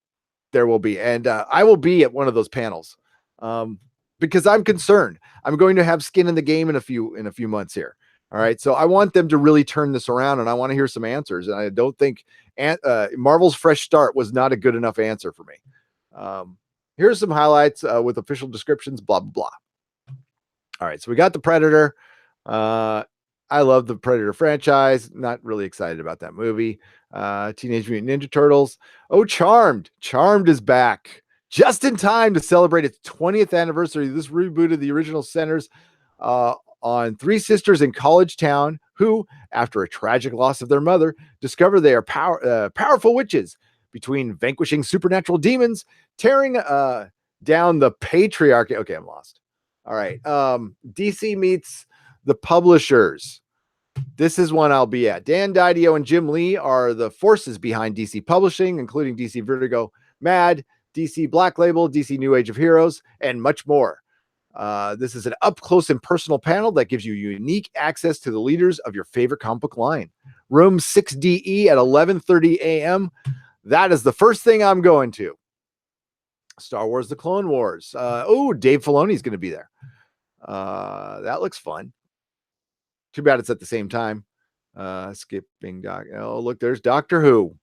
will be, and I will be at one of those panels, because I'm concerned. I'm going to have skin in the game in a few months here. All right, so I want them to really turn this around, and I want to hear some answers. And I don't think Marvel's fresh start was not a good enough answer for me. Here's some highlights with official descriptions, blah, blah, blah. All right, so we got the Predator. I love the Predator franchise. Not really excited about that movie. Teenage Mutant Ninja Turtles. Oh, Charmed. Charmed is back just in time to celebrate its 20th anniversary. This rebooted the original centers on three sisters in College Town who, after a tragic loss of their mother, discover they are powerful witches. Between vanquishing supernatural demons, tearing down the patriarchy. Okay, I'm lost. All right. DC meets the publishers. This is one I'll be at. Dan Didio and Jim Lee are the forces behind DC Publishing, including DC Vertigo Mad, DC Black Label, DC New Age of Heroes, and much more. This is an up-close and personal panel that gives you unique access to the leaders of your favorite comic book line. Room 6DE at 11:30 a.m. That is the first thing I'm going to. Star Wars The Clone Wars. Dave Filoni's going to be there. That looks fun. Too bad it's at the same time. Skipping Doc. Oh, look, there's Doctor Who.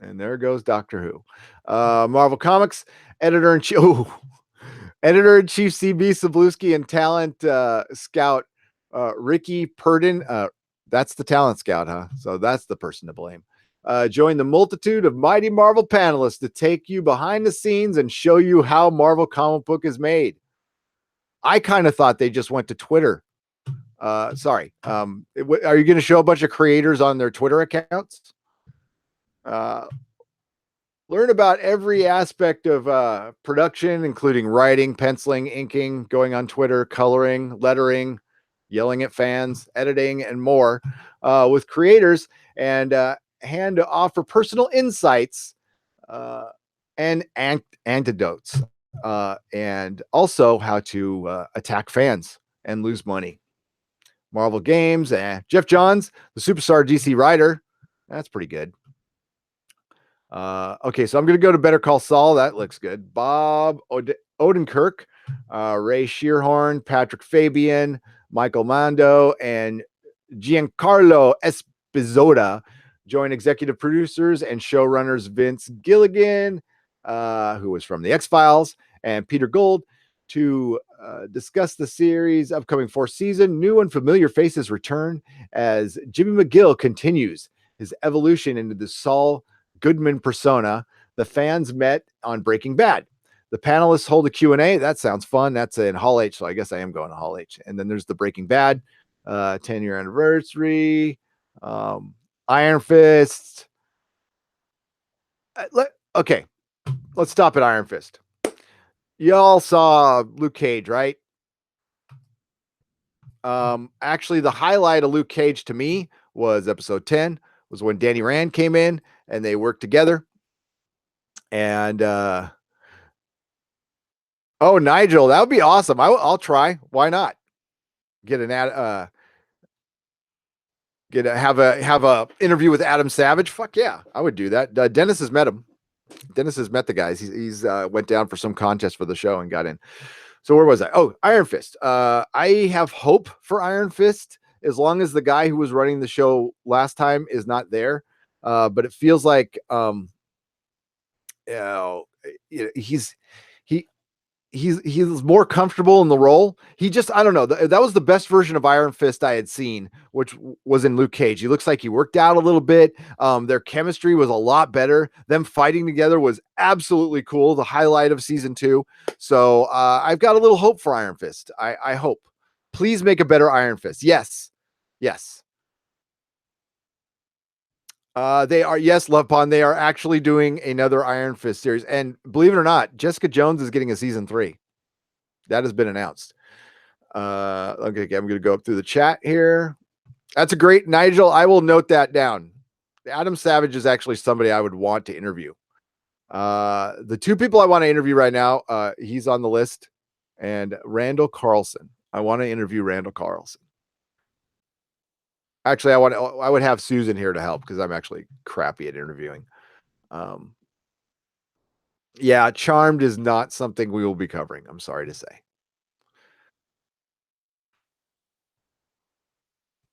And there goes Doctor Who. Marvel Comics editor-in-chief. Editor-in-chief CB Cebulski and talent scout Ricky Purdon. That's the talent scout, huh? So that's the person to blame. Join the multitude of mighty Marvel panelists to take you behind the scenes and show you how Marvel comic book is made. I kind of thought they just went to Twitter. Sorry. Are you going to show a bunch of creators on their Twitter accounts? Learn about every aspect of production, including writing, penciling, inking, going on Twitter, coloring, lettering, yelling at fans, editing, and more with creators, and hand to offer personal insights and antidotes, and also how to attack fans and lose money. Marvel Games, Jeff Johns, the superstar DC writer. That's pretty good. Okay, so I'm going to go to Better Call Saul. That looks good. Bob Odenkirk, Ray Shearhorn, Patrick Fabian, Michael Mando, and Giancarlo Esposito join executive producers and showrunners Vince Gilligan, who was from The X-Files, and Peter Gould to discuss the series' upcoming fourth season. New and familiar faces return as Jimmy McGill continues his evolution into the Saul Goodman persona the fans met on Breaking Bad. The panelists hold a Q&A. That sounds fun. That's in Hall H, so I guess I am going to Hall H. And then there's the Breaking Bad 10-year anniversary, Iron Fist. Okay, let's stop at Iron Fist. Y'all saw Luke Cage, right? Actually, the highlight of Luke Cage to me was episode 10, was when Danny Rand came in and they worked together. And Nigel, that would be awesome. I'll try. Why not? Have a interview with Adam Savage. Fuck yeah, I would do that. Dennis has met him. Dennis has met the guys. He's went down for some contest for the show and got in. So where was I? Oh, Iron Fist. I have hope for Iron Fist as long as the guy who was running the show last time is not there. But it feels like he he's more comfortable in the role. He just, I don't know. That was the best version of Iron Fist I had seen, which was in Luke Cage. He looks like he worked out a little bit. Their chemistry was a lot better. Them fighting together was absolutely cool. The highlight of season 2. So I've got a little hope for Iron Fist. I hope. Please make a better Iron Fist. Yes. Yes. They are, yes, Love Pond. They are actually doing another Iron Fist series. And believe it or not, Jessica Jones is getting a season 3. That has been announced. Okay, I'm going to go up through the chat here. That's a great, Nigel. I will note that down. Adam Savage is actually somebody I would want to interview. The 2 people I want to interview right now, he's on the list, and Randall Carlson. I want to interview Randall Carlson. Actually, I would have Susan here to help because I'm actually crappy at interviewing. Yeah, Charmed is not something we will be covering. I'm sorry to say.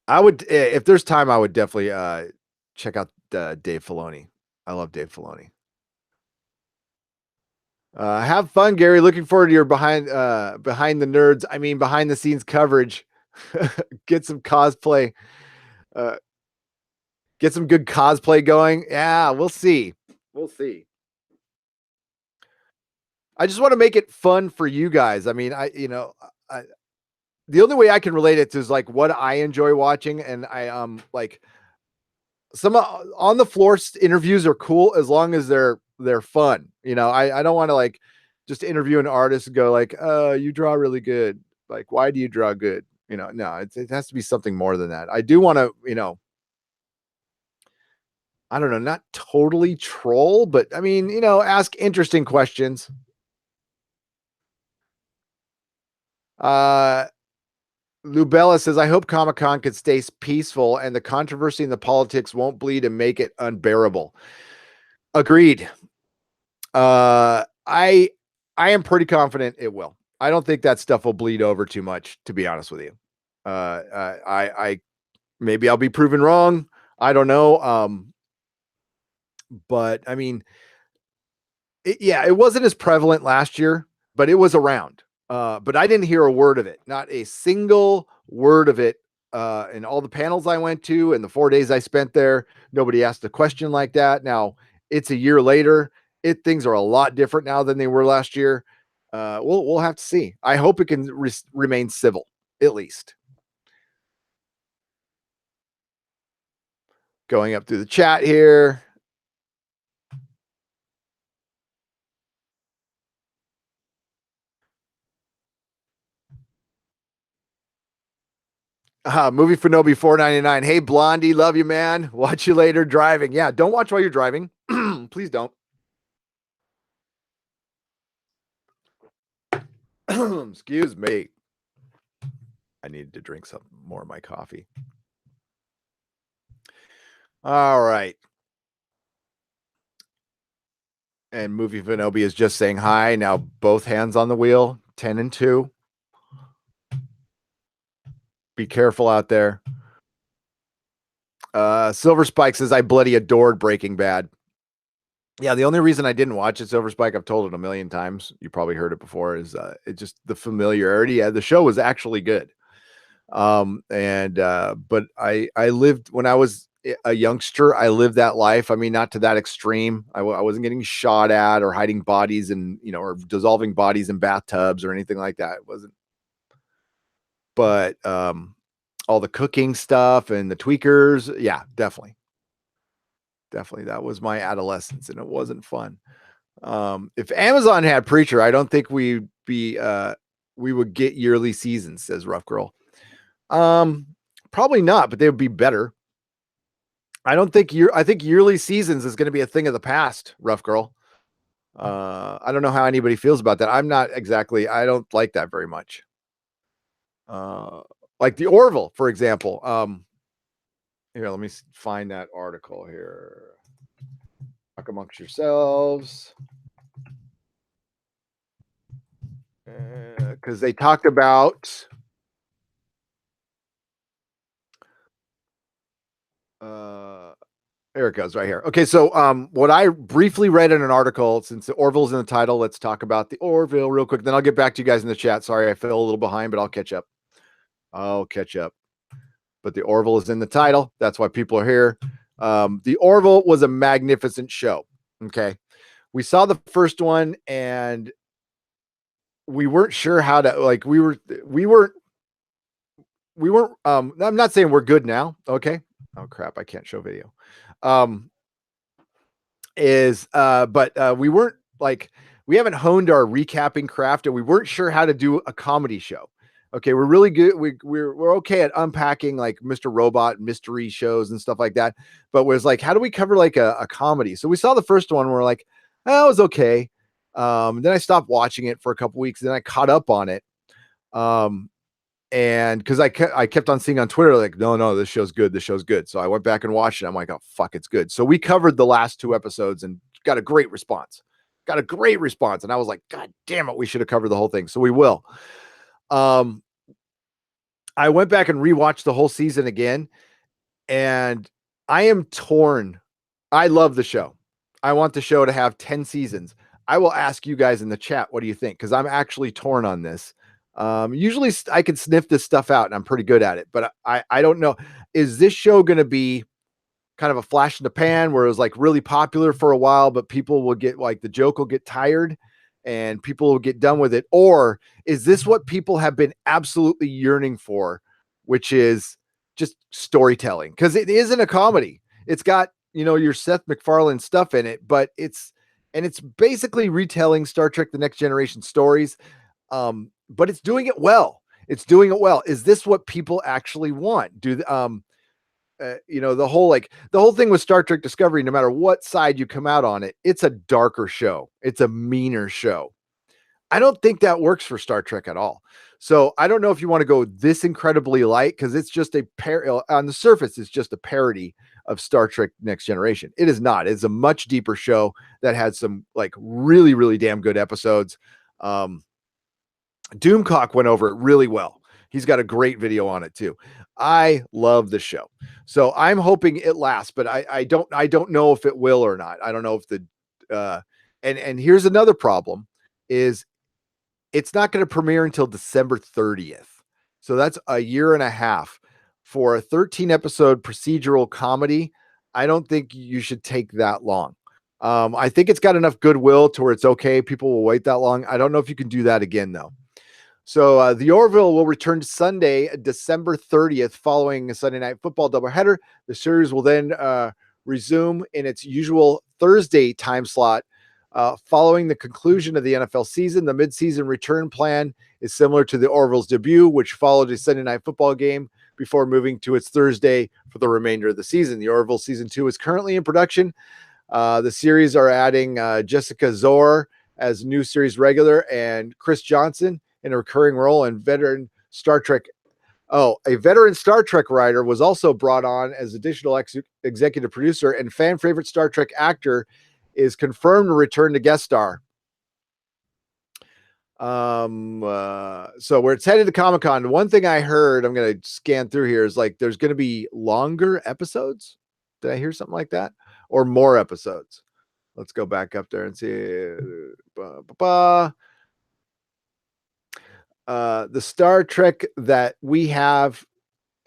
I would, if there's time, I would definitely check out Dave Filoni. I love Dave Filoni. Have fun, Gary. Looking forward to your behind the nerds. I mean, behind the scenes coverage. Get some cosplay. Get some good cosplay going. Yeah, we'll see. We'll see. I just want to make it fun for you guys. I mean, the only way I can relate it to is like what I enjoy watching, and I like some on the floor interviews are cool as long as they're fun. I don't want to like just interview an artist and go like, you draw really good. Like, why do you draw good? No, it has to be something more than that. I do want to, I don't know, not totally troll, but I mean, ask interesting questions. Lubella says, I hope Comic-Con could stay peaceful and the controversy and the politics won't bleed and make it unbearable. Agreed. I am pretty confident it will. I don't think that stuff will bleed over too much, to be honest with you. I maybe I'll be proven wrong. I don't know. But I mean, it wasn't as prevalent last year, but it was around. But I didn't hear a word of it, not a single word of it. In all the panels I went to and the 4 days I spent there, nobody asked a question like that. Now it's a year later. Things are a lot different now than they were last year. We'll have to see. I hope it can remain civil, at least. Going up through the chat here. Movie for Nobi $4.99. Hey Blondie, love you, man. Watch you later driving. Yeah, don't watch while you're driving. Please don't. Excuse me. I needed to drink some more of my coffee. All right. And Movie Venobi is just saying hi. Now both hands on the wheel, 10 and 2. Be careful out there. Silver Spike says, I bloody adored Breaking Bad. Yeah, the only reason I didn't watch it, Silver Spike, I've told it a million times. You probably heard it before, is it just the familiarity. The show was actually good. But I lived when I was a youngster, I lived that life. I mean, not to that extreme. I wasn't getting shot at or hiding bodies and, or dissolving bodies in bathtubs or anything like that. It wasn't, but, all the cooking stuff and the tweakers. Yeah, definitely. That was my adolescence and it wasn't fun. If Amazon had Preacher, I don't think we would get yearly seasons, says Rough Girl. Probably not, but they would be better. I think yearly seasons is going to be a thing of the past, Rough Girl. I don't know how anybody feels about that. I don't like that very much. Like the Orville, for example. Here, let me find that article here. Talk amongst yourselves. Because they talked about There it goes right here. Okay, so what I briefly read in an article, since the Orville's in the title, let's talk about the Orville real quick. Then I'll get back to you guys in the chat. Sorry, I fell a little behind, but I'll catch up. But the Orville is in the title. That's why people are here. The Orville was a magnificent show. Okay, we saw the first one and we weren't sure how to we weren't I'm not saying we're good now. Okay. Oh crap, I can't show video. But we weren't we haven't honed our recapping craft and we weren't sure how to do a comedy show. Okay, we're really good. We're okay at unpacking like Mr. Robot mystery shows and stuff like that. But was like, how do we cover like a comedy? So we saw the first one. We're like, oh, it was okay. Then I stopped watching it for a couple weeks. Then I caught up on it. And because I kept on seeing on Twitter, like, no, this show's good. This show's good. So I went back and watched it. I'm like, oh, fuck, it's good. So we covered the last 2 episodes and got a great response. And I was like, God damn it, we should have covered the whole thing. So we will. I went back and rewatched the whole season again, and I am torn. I love the show. I want the show to have 10 seasons. I will ask you guys in the chat, what do you think? Because I'm actually torn on this. Usually I can sniff this stuff out and I'm pretty good at it, but I don't know. Is this show going to be kind of a flash in the pan where it was like really popular for a while, but people will get like the joke will get tired and people will get done with it? Or is this what people have been absolutely yearning for, which is just storytelling? Because it isn't a comedy. It's got, your Seth MacFarlane stuff in it, but it's basically retelling Star Trek The Next Generation stories. But it's doing it well. Is this what people actually want? The whole thing with Star Trek Discovery, no matter what side you come out on it, it's a darker show. It's a meaner show. I don't think that works for Star Trek at all. So I don't know if you want to go this incredibly light, because it's just on the surface, it's just a parody of Star Trek Next Generation. It is not. It's a much deeper show that had some like really, really damn good episodes. Doomcock went over it really well. He's got a great video on it too. I love the show. So I'm hoping it lasts, but I don't know if it will or not. I don't know if and here's another problem is it's not going to premiere until December 30th. So that's a year and a half for a 13 episode procedural comedy. I don't think you should take that long. I think it's got enough goodwill to where it's okay. People will wait that long. I don't know if you can do that again though. So the Orville will return Sunday, December 30th, following a Sunday Night Football doubleheader. The series will then resume in its usual Thursday time slot. Following the conclusion of the NFL season, the midseason return plan is similar to the Orville's debut, which followed a Sunday Night Football game before moving to its Thursday for the remainder of the season. The Orville Season 2 is currently in production. The series are adding Jessica Zor as new series regular and Chris Johnson in a recurring role, and veteran Star Trek. A veteran Star Trek writer was also brought on as additional executive producer, and fan favorite Star Trek actor is confirmed to return to guest star. So where it's headed to Comic-Con, the one thing I heard, I'm going to scan through here, is like there's going to be longer episodes. Did I hear something like that? Or more episodes? Let's go back up there and see. The Star Trek that we have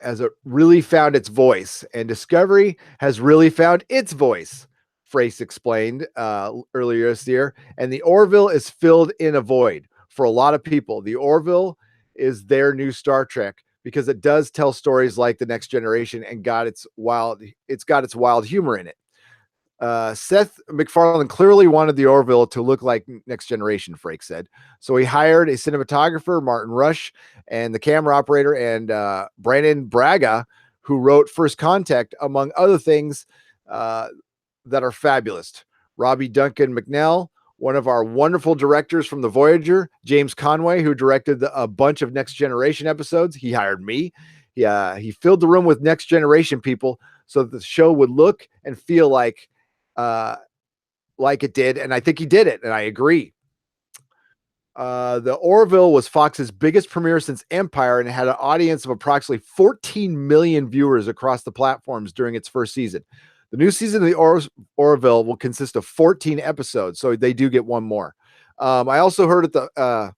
has really found its voice, and Discovery has really found its voice, Frace explained earlier this year. And the Orville is filled in a void for a lot of people. The Orville is their new Star Trek because it does tell stories like The Next Generation and it's got its wild humor in it. Seth MacFarlane clearly wanted the Orville to look like Next Generation, Frake said. So he hired a cinematographer, Martin Rush, and the camera operator, and Brandon Braga, who wrote First Contact, among other things that are fabulous. Robbie Duncan McNell, one of our wonderful directors from the Voyager, James Conway, who directed a bunch of Next Generation episodes. He hired me. He filled the room with Next Generation people so that the show would look and feel like it did, and I think he did it, and I agree. The Orville was Fox's biggest premiere since Empire, and it had an audience of approximately 14 million viewers across the platforms during its first season. The new season of the Orville will consist of 14 episodes, so they do get one more. I also heard at the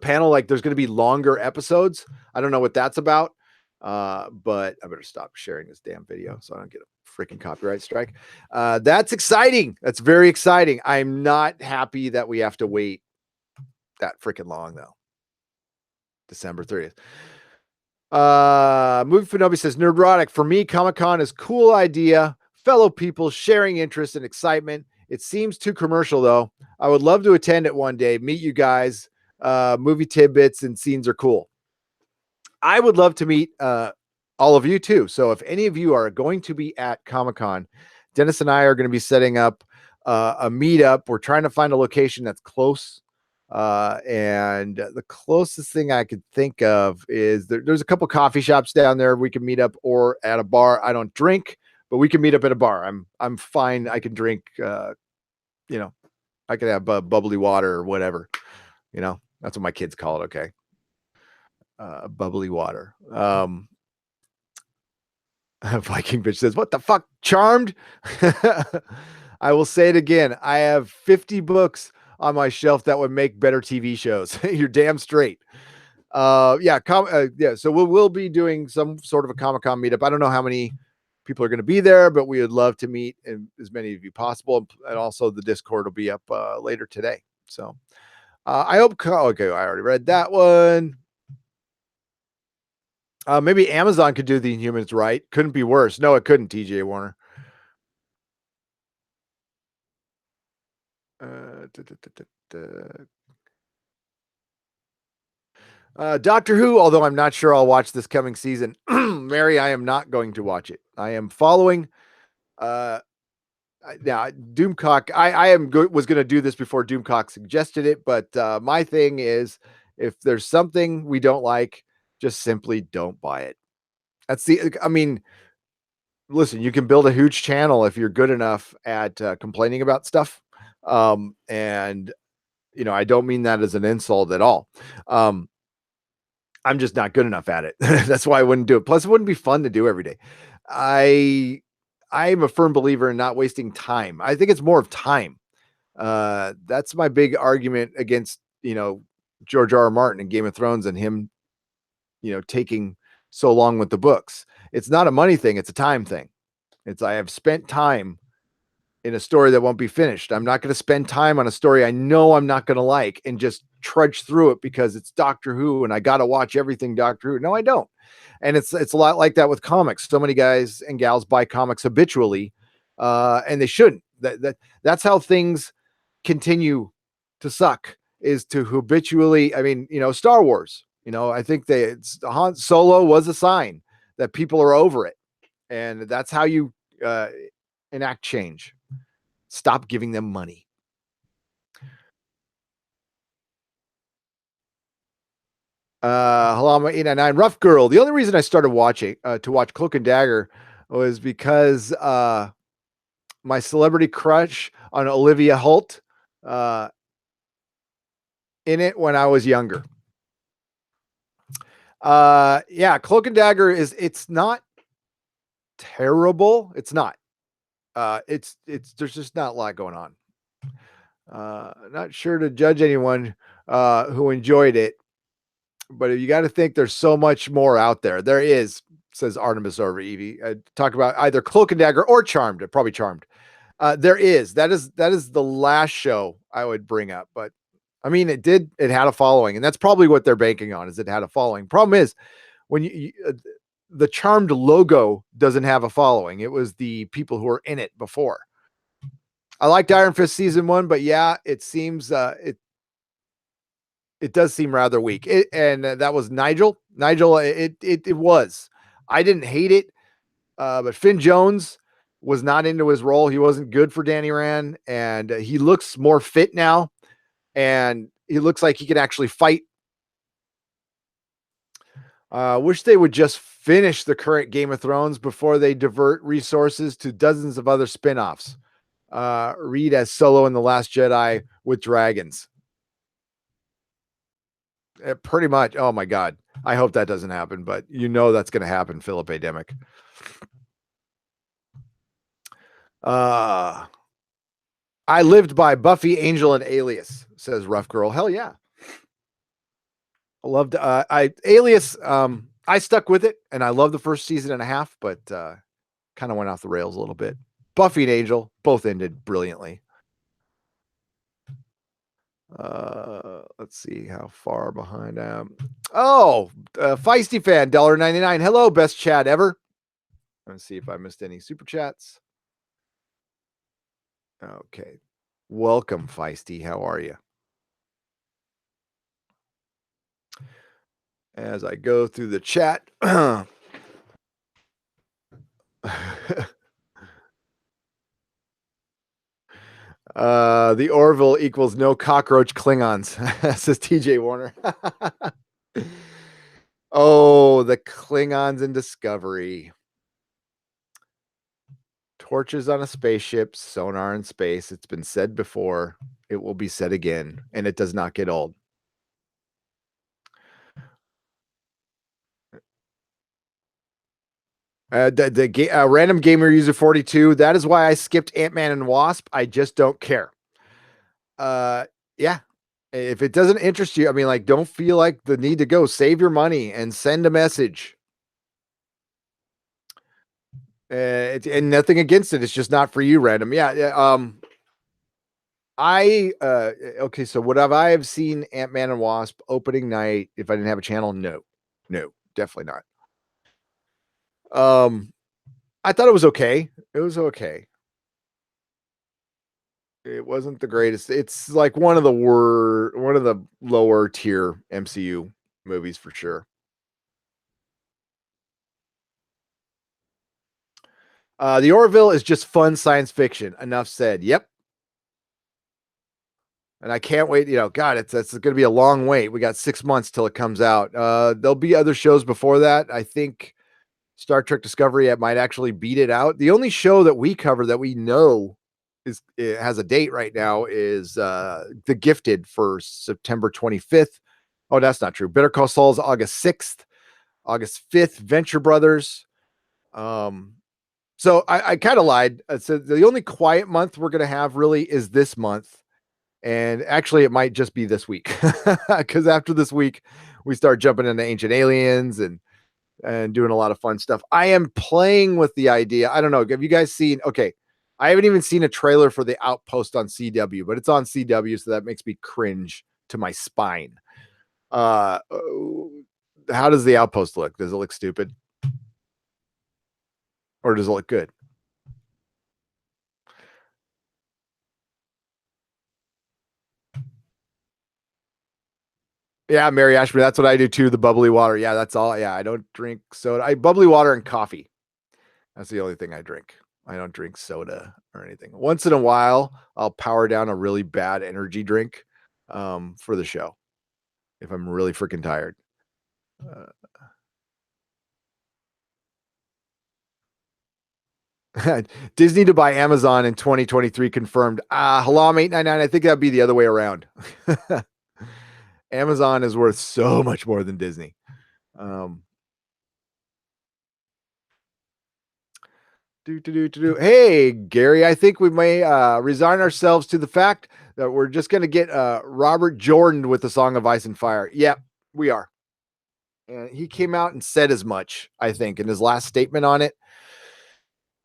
panel, like there's going to be longer episodes. I don't know what that's about, but I better stop sharing this damn video so I don't get a freaking copyright strike. That's exciting. That's very exciting. I'm not happy that we have to wait that freaking long though. December 30th. Movie Fanobi says Nerdrotic. For me, Comic-Con is cool idea. Fellow people sharing interest and excitement. It seems too commercial though. I would love to attend it one day. Meet you guys. Movie tidbits and scenes are cool. I would love to meet all of you too. So if any of you are going to be at Comic-Con, Dennis and I are going to be setting up a meetup. We're trying to find a location that's close. And the closest thing I could think of is there's a couple coffee shops down there we can meet up, or at a bar. I don't drink, but we can meet up at a bar. I'm fine. I can drink, you know, I could have bubbly water or whatever, you know, that's what my kids call it. Okay. Bubbly water. Viking bitch says, what the fuck, Charmed? I will say it again. I have 50 books on my shelf that would make better TV shows. You're damn straight. Yeah. So we'll be doing some sort of a Comic-Con meetup. I don't know how many people are going to be there, but we would love to meet as many of you possible. And also the Discord will be up later today. So I hope, okay, I already read that one. Maybe Amazon could do the Inhumans right. Couldn't be worse. No, it couldn't, TJ Warner. Doctor Who, although I'm not sure I'll watch this coming season. Mary, I am not going to watch it. I am following now Doomcock. I was going to do this before Doomcock suggested it, but my thing is, if there's something we don't like, just simply don't buy it. I mean, listen, you can build a huge channel if you're good enough at complaining about stuff. And you know, I don't mean that as an insult at all. I'm just not good enough at it. That's why I wouldn't do it. Plus, it wouldn't be fun to do every day. I'm a firm believer in not wasting time. I think it's more of time. That's my big argument against, you know, George R. R. Martin and Game of Thrones and him, you know, taking so long with the books. It's not a money thing. It's a time thing. I have spent time in a story that won't be finished. I'm not going to spend time on a story I know I'm not going to like and just trudge through it because it's Doctor Who and I got to watch everything Doctor Who. No, I don't. And it's a lot like that with comics. So many guys and gals buy comics habitually, and they shouldn't. That's how things continue to suck, is to habitually. I mean, you know, Star Wars. You know, I think Han Solo was a sign that people are over it, and that's how you enact change. Stop giving them money. Hello, 899 Rough Girl. The only reason I started watching to watch Cloak and Dagger was because my celebrity crush on Olivia Holt in it when I was younger. Yeah, Cloak and Dagger it's not terrible. It's not. It's there's just not a lot going on. Not sure to judge anyone who enjoyed it, but you got to think there's so much more out there. There is, says Artemis over Evie. Talk about either Cloak and Dagger or Charmed. Probably Charmed. There is that is the last show I would bring up, but I mean, it had a following, and that's probably what they're banking on, is it had a following. Problem is, when the Charmed logo doesn't have a following. It was the people who were in it before. I liked Iron Fist season 1, but yeah, it seems it does seem rather weak. And that was Nigel. It was. I didn't hate it, but Finn Jones was not into his role. He wasn't good for Danny Rand, and he looks more fit now, and he looks like he could actually fight. Wish they would just finish the current Game of Thrones before they divert resources to dozens of other spinoffs. Read as Solo in The Last Jedi with dragons. Pretty much. Oh my God. I hope that doesn't happen, but you know that's going to happen, Philip A. Demick. I lived by Buffy, Angel, and Alias, says Rough Girl. Hell yeah. I loved Alias. I stuck with it, and I loved the first season and a half, but kind of went off the rails a little bit. Buffy and Angel both ended brilliantly. Let's see how far behind I am. Oh, Feisty fan, $1.99. Hello, best chat ever. Let's see if I missed any super chats. Okay. Welcome, Feisty. How are you? As I go through the chat. The Orville equals no cockroach Klingons, says TJ Warner. Oh, the Klingons in Discovery. Torches on a spaceship, sonar in space. It's been said before. It will be said again, and it does not get old. Random gamer user 42. That is why I skipped Ant-Man and Wasp. I just don't care. Yeah. If it doesn't interest you, I mean, like, don't feel like the need to go. Save your money and send a message. And nothing against it. It's just not for you, random. Yeah. Okay. So would I have seen Ant-Man and Wasp opening night if I didn't have a channel? No, definitely not. I thought it was okay. It was okay. It wasn't the greatest. It's like one of the lower tier MCU movies for sure. The Orville is just fun science fiction. Enough said. Yep. And I can't wait. God, it's going to be a long wait. We got 6 months till it comes out. There'll be other shows before that. I think Star Trek Discovery might actually beat it out. The only show that we cover that we know it has a date right now is The Gifted for September 25th. Oh, that's not true. Better Call Saul is August 6th, August 5th, Venture Brothers. So I kind of lied. So the only quiet month we're going to have really is this month. And actually, it might just be this week because after this week, we start jumping into Ancient Aliens and doing a lot of fun stuff. I am playing with the idea. I don't know. Have you guys seen? Okay. I haven't even seen a trailer for The Outpost on CW, but it's on CW. So that makes me cringe to my spine. How does The Outpost look? Does it look stupid? Or does it look good? Yeah, Mary Ashby. That's what I do too. The bubbly water. Yeah, that's all. Yeah, I don't drink soda. Bubbly water and coffee. That's the only thing I drink. I don't drink soda or anything. Once in a while, I'll power down a really bad energy drink for the show if I'm really freaking tired. Disney to buy Amazon in 2023 confirmed. Halam 899. I think that'd be the other way around. Amazon is worth so much more than Disney. Hey, Gary, I think we may resign ourselves to the fact that we're just going to get Robert Jordan with the Song of Ice and Fire. Yep, we are. And he came out and said as much, I think, in his last statement on it.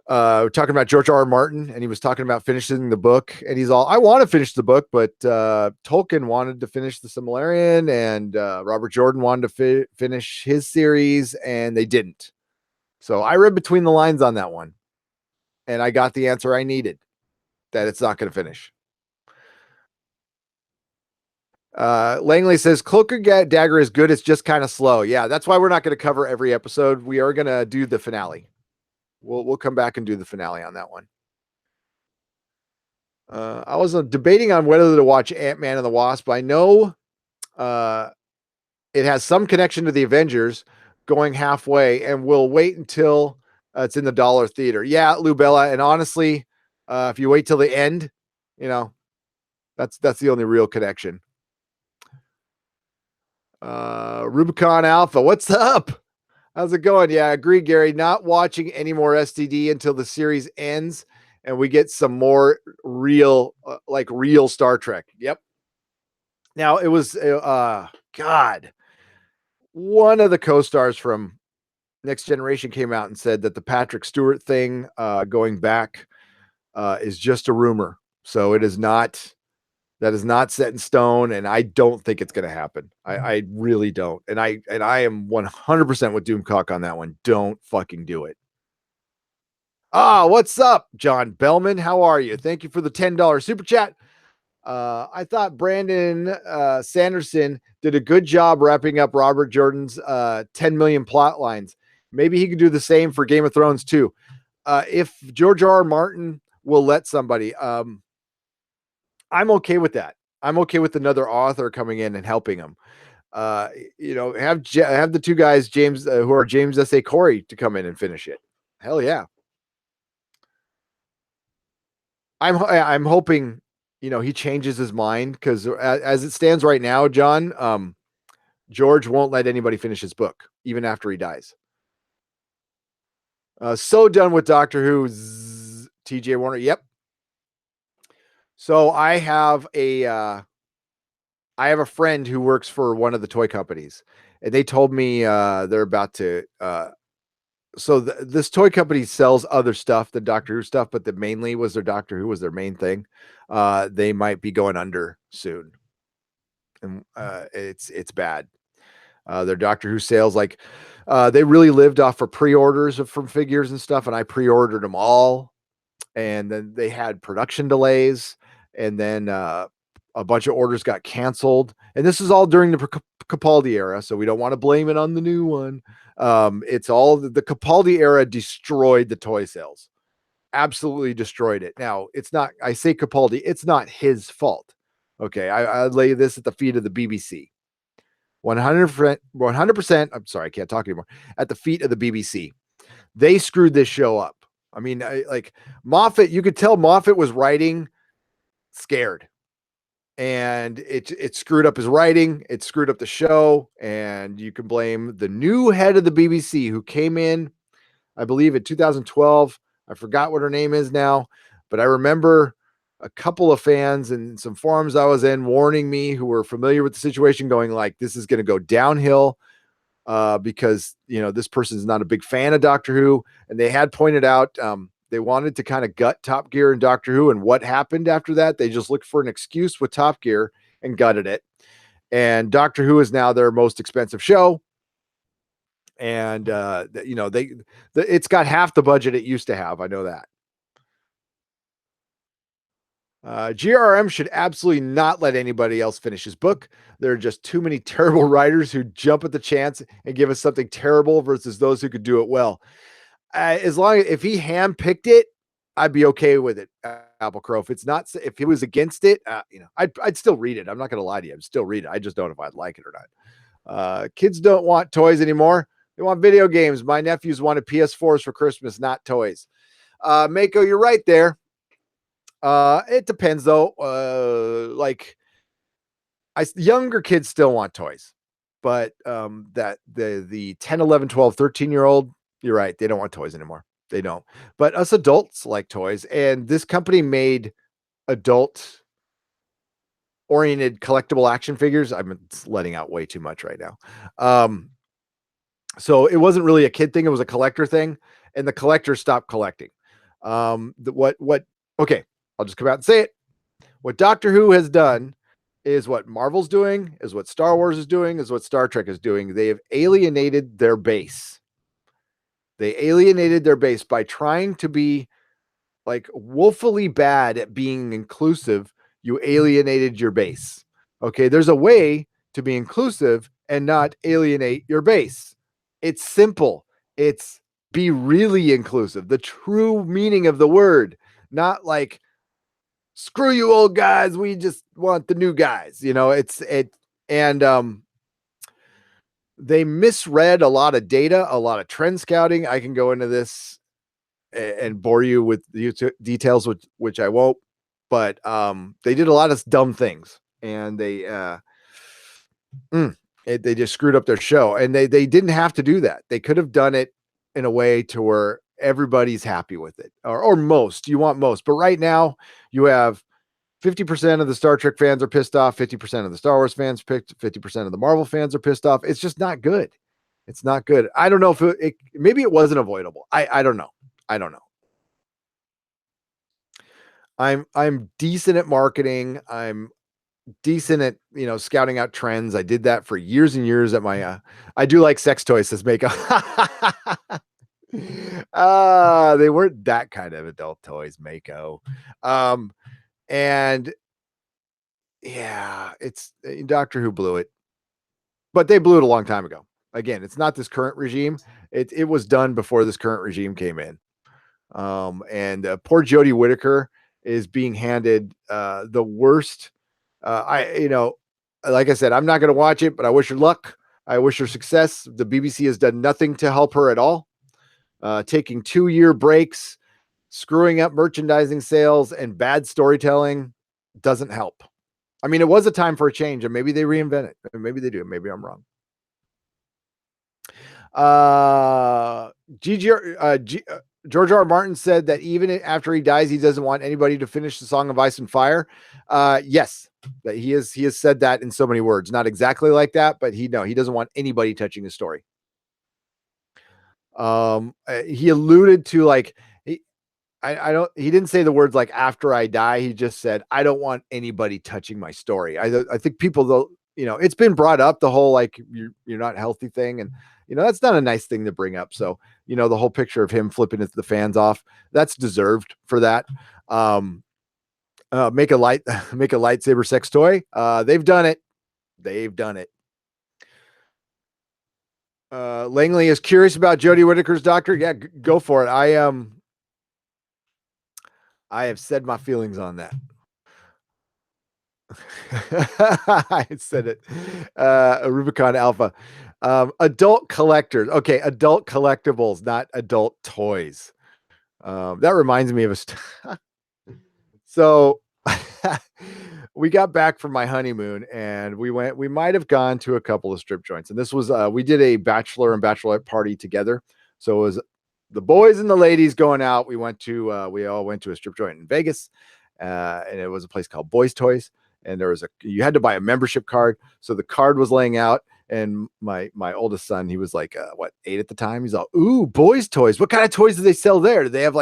We're talking about George R. R. Martin, and he was talking about finishing the book. And he's all, I want to finish the book, but Tolkien wanted to finish the Silmarillion, and Robert Jordan wanted to finish his series, and they didn't. So I read between the lines on that one, and I got the answer I needed, that it's not going to finish. Langley says Cloak and Dagger is good. It's just kind of slow. Yeah, that's why we're not going to cover every episode. We are going to do the finale. We'll come back and do the finale on that one. I was debating on whether to watch Ant-Man and the Wasp. I know it has some connection to the Avengers going halfway, and we'll wait until it's in the dollar theater. Yeah, Lubella. And honestly, if you wait till the end, that's the only real connection. Rubicon Alpha, what's up? How's it going? Yeah, I agree, Gary. Not watching any more STD until the series ends and we get some more real, like real Star Trek. Yep. Now it was, God, one of the co-stars from Next Generation came out and said that the Patrick Stewart thing, going back, is just a rumor. So it is not, that is not set in stone, and I don't think it's going to happen. I really don't. And I am 100% with Doomcock on that one. Don't fucking do it. Ah, what's up, John Bellman? How are you? Thank you for the $10 super chat. I thought Brandon Sanderson did a good job wrapping up Robert Jordan's 10 million plot lines. Maybe he could do the same for Game of Thrones too. If George R. R. Martin will let somebody, I'm okay with that. I'm okay with another author coming in and helping him. Have the two guys, James, who are James S.A. Corey, to come in and finish it. Hell yeah. I'm hoping, he changes his mind, because as it stands right now, John, George won't let anybody finish his book, even after he dies. So done with Doctor Who. TJ Warner. Yep. So I have a friend who works for one of the toy companies, and they told me they're about to. This toy company sells other stuff than Doctor Who stuff, but mainly was their Doctor Who was their main thing. They might be going under soon, and it's bad. Their Doctor Who sales, like, they really lived off of pre-orders from figures and stuff, and I pre-ordered them all, and then they had production delays, and then a bunch of orders got canceled, and this is all during the Capaldi era, so we don't want to blame it on the new one. It's all the Capaldi era destroyed the toy sales, absolutely destroyed it. Now, it's not, I say Capaldi, it's not his fault. Okay, I lay this at the feet of the BBC. 100%. I'm sorry, I can't talk anymore. At the feet of the BBC, they screwed this show up. I mean, like Moffat, you could tell Moffat was writing scared, and it screwed up his writing. It screwed up the show, and you can blame the new head of the BBC who came in, I believe, in 2012. I forgot what her name is now, but I remember a couple of fans and some forums I was in warning me, who were familiar with the situation, going like, this is going to go downhill, because, this person's not a big fan of Doctor Who. And they had pointed out, they wanted to kind of gut Top Gear and Doctor Who. And what happened after that? They just looked for an excuse with Top Gear and gutted it. And Doctor Who is now their most expensive show. And, it's got half the budget it used to have. I know that. GRM should absolutely not let anybody else finish his book. There are just too many terrible writers who jump at the chance and give us something terrible versus those who could do it well. As long as, if he handpicked it, I'd be okay with it. Apple Crow. If he was against it, I'd still read it. I'm not going to lie to you. I'd still read it. I just don't know if I'd like it or not. Kids don't want toys anymore. They want video games. My nephews wanted PS4s for Christmas, not toys. Mako, you're right there. It depends though. Younger kids still want toys, but that the 10, 11, 12, 13-year-old, you're right. They don't want toys anymore. They don't. But us adults like toys, and this company made adult oriented collectible action figures. I'm letting out way too much right now. So it wasn't really a kid thing. It was a collector thing, and the collector stopped collecting. Okay. I'll just come out and say it. What Doctor Who has done is what Marvel's doing, is what Star Wars is doing, is what Star Trek is doing. They have alienated their base. They alienated their base by trying to be like woefully bad at being inclusive. You alienated your base. Okay, there's a way to be inclusive and not alienate your base. It's simple. It's be really inclusive. The true meaning of the word, not like, screw you old guys, we just want the new guys. They misread a lot of data, a lot of trend scouting. I can go into this and bore you with the details, which I won't, but they did a lot of dumb things, and they just screwed up their show, and they didn't have to do that. They could have done it in a way to where everybody's happy with it, or most. You want most, but right now you have 50% of the Star Trek fans are pissed off. 50% of the Star Wars fans picked. 50% of the Marvel fans are pissed off. It's just not good. It's not good. I don't know if maybe it wasn't avoidable. I don't know. I don't know. I'm decent at marketing. I'm decent at scouting out trends. I did that for years and years at my I do like sex toys, says Mako. They weren't that kind of adult toys, Mako. And yeah, it's Doctor Who blew it, but they blew it a long time ago. Again, it's not this current regime. It was done before this current regime came in. And poor Jodie Whittaker is being handed the worst. Like I said, I'm not going to watch it, but I wish her luck. I wish her success. The BBC has done nothing to help her at all. Taking 2-year breaks, screwing up merchandising sales, and bad storytelling doesn't help. I mean, it was a time for a change, and maybe they reinvent it. Maybe they do. Maybe I'm wrong. George R. R. Martin said that even after he dies, he doesn't want anybody to finish the Song of Ice and Fire. Yes, that he has said that in so many words. Not exactly like that, but he doesn't want anybody touching the story. He alluded to like he didn't say the words like after I die. He just said, I don't want anybody touching my story. I think people though, it's been brought up, the whole like you're not healthy thing, and that's not a nice thing to bring up. So the whole picture of him flipping the fans off, that's deserved for that. Make a lightsaber sex toy. They've done it. Langley is curious about Jodie Whittaker's doctor. Yeah, go for it. I have said my feelings on that. I said it. Rubicon Alpha. Adult collectors. Okay, adult collectibles, not adult toys. That reminds me of so we got back from my honeymoon and we might have gone to a couple of strip joints. And this was, we did a bachelor and bachelorette party together. So it was the boys and the ladies going out. We all went to a strip joint in Vegas. And it was a place called Boys Toys. And you had to buy a membership card. So the card was laying out. And my oldest son, he was like, 8 at the time. He's all, ooh, Boys Toys. What kind of toys do they sell there? Do they have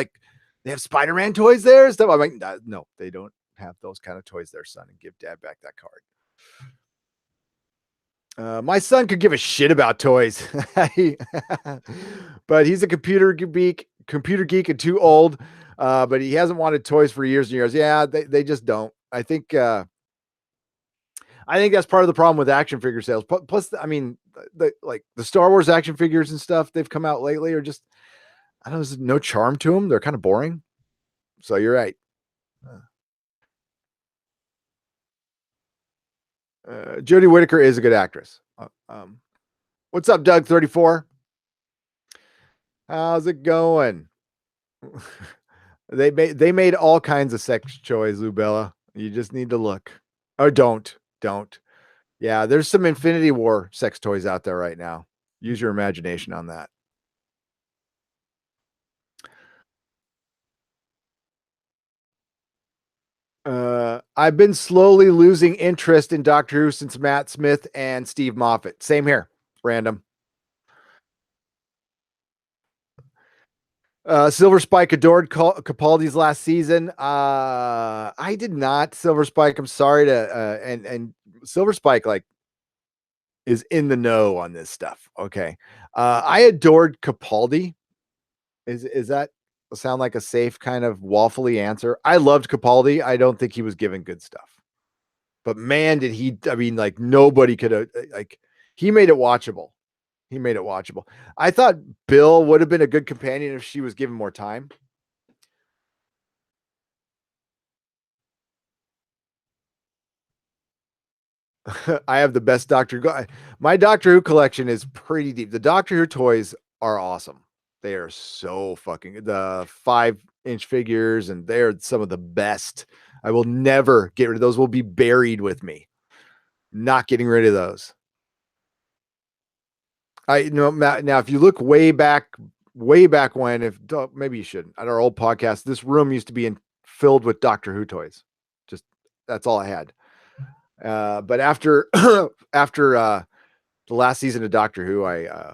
Spider-Man toys there and stuff? I'm like, no, they don't have those kind of toys there, son. And give dad back that card. My son could give a shit about toys, but he's a computer geek and too old. But he hasn't wanted toys for years and years. Yeah, they just don't. I think that's part of the problem with action figure sales. Plus, I mean, the Star Wars action figures and stuff they've come out lately are just, I don't know, there's no charm to them. They're kind of boring. So you're right. Jodie Whittaker is a good actress. What's up, Doug 34? How's it going? They made all kinds of sex toys, Lubella. You just need to look. Oh, don't. Yeah, there's some Infinity War sex toys out there right now. Use your imagination on that. I've been slowly losing interest in Doctor Who since Matt Smith and Steve Moffat. Same here. Random. Silver Spike adored Capaldi's last season. I did not. Silver Spike, I'm sorry to and Silver Spike is in the know on this stuff. Okay. I adored Capaldi. Is that sound like a safe kind of waffly answer? I loved Capaldi. I don't think he was given good stuff. But man, did he, I mean, nobody could have, he made it watchable. I thought Bill would have been a good companion if she was given more time. I have the best my Doctor Who collection is pretty deep. The Doctor Who toys are awesome. They are so fucking, the 5-inch figures, and they're some of the best. I will never get rid of those. Will be buried with me. Not getting rid of those. Now if you look way back way back when, if maybe you shouldn't, at our old podcast, this room used to be filled with Doctor Who toys. Just that's all I had. But after the last season of Doctor Who, I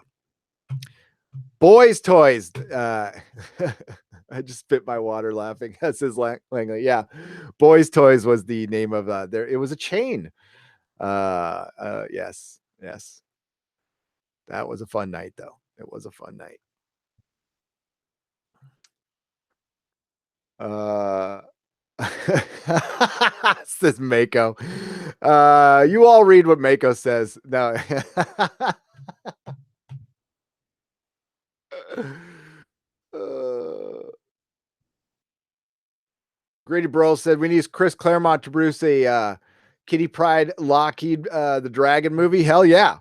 boys toys. I just spit my water laughing. That's his Langley. Yeah, Boys Toys was the name of there. It was a chain. Yes. That was a fun night, though. It was a fun night. Says Mako. You all read what Mako says. No. Grady Burrow said we need Chris Claremont to produce a Kitty Pryde Lockheed the Dragon movie. Hell yeah.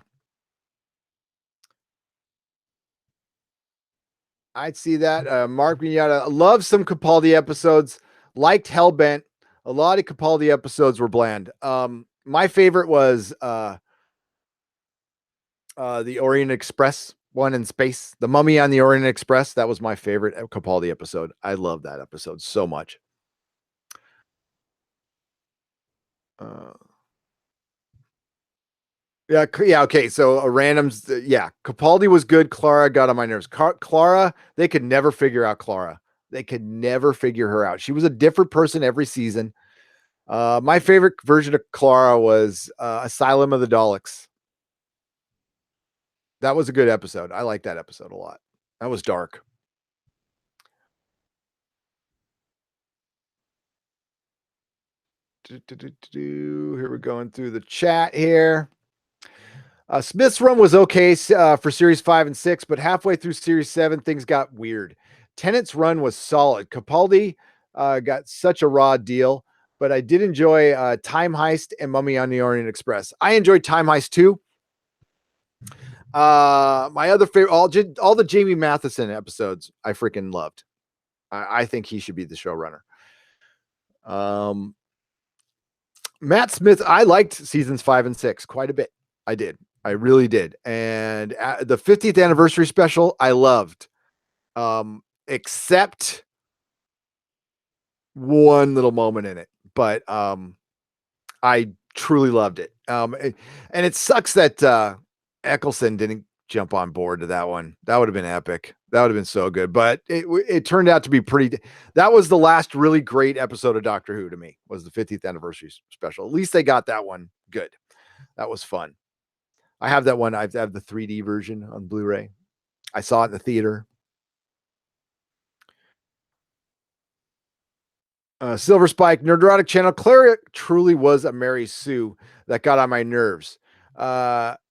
I'd see that. Mark Mignata loves some Capaldi episodes. Liked Hellbent. A lot of Capaldi episodes were bland. My favorite was the Orient Express one in space. The Mummy on the Orient Express. That was my favorite Capaldi episode. I love that episode so much. Yeah. Okay. So a random's, Capaldi was good. Clara got on my nerves. Clara, they could never figure out Clara. They could never figure her out. She was a different person every season. My favorite version of Clara was Asylum of the Daleks. That was a good episode. I like that episode a lot. That was dark. Here we're going through the chat here. Smith's run was okay for series 5 and 6, but halfway through series 7, things got weird. Tennant's run was solid. Capaldi got such a raw deal, but I did enjoy Time Heist and Mummy on the Orient Express. I enjoyed Time Heist too. My other favorite, all the Jamie Matheson episodes, I freaking loved. I think he should be the showrunner. Matt Smith, I liked seasons 5 and 6 quite a bit. I did. I really did. And the 50th anniversary special, I loved. Except one little moment in it. But I truly loved it. And it sucks that Eccleston didn't jump on board to that one. That would have been epic. That would have been so good. But it turned out to be pretty. That was the last really great episode of Doctor Who to me, was the 50th anniversary special. At least they got that one good. That was fun. I have that one. I have the 3D version on Blu-ray. I saw it in the theater. Silver Spike, Nerdrotic channel. Clara truly was a Mary Sue that got on my nerves.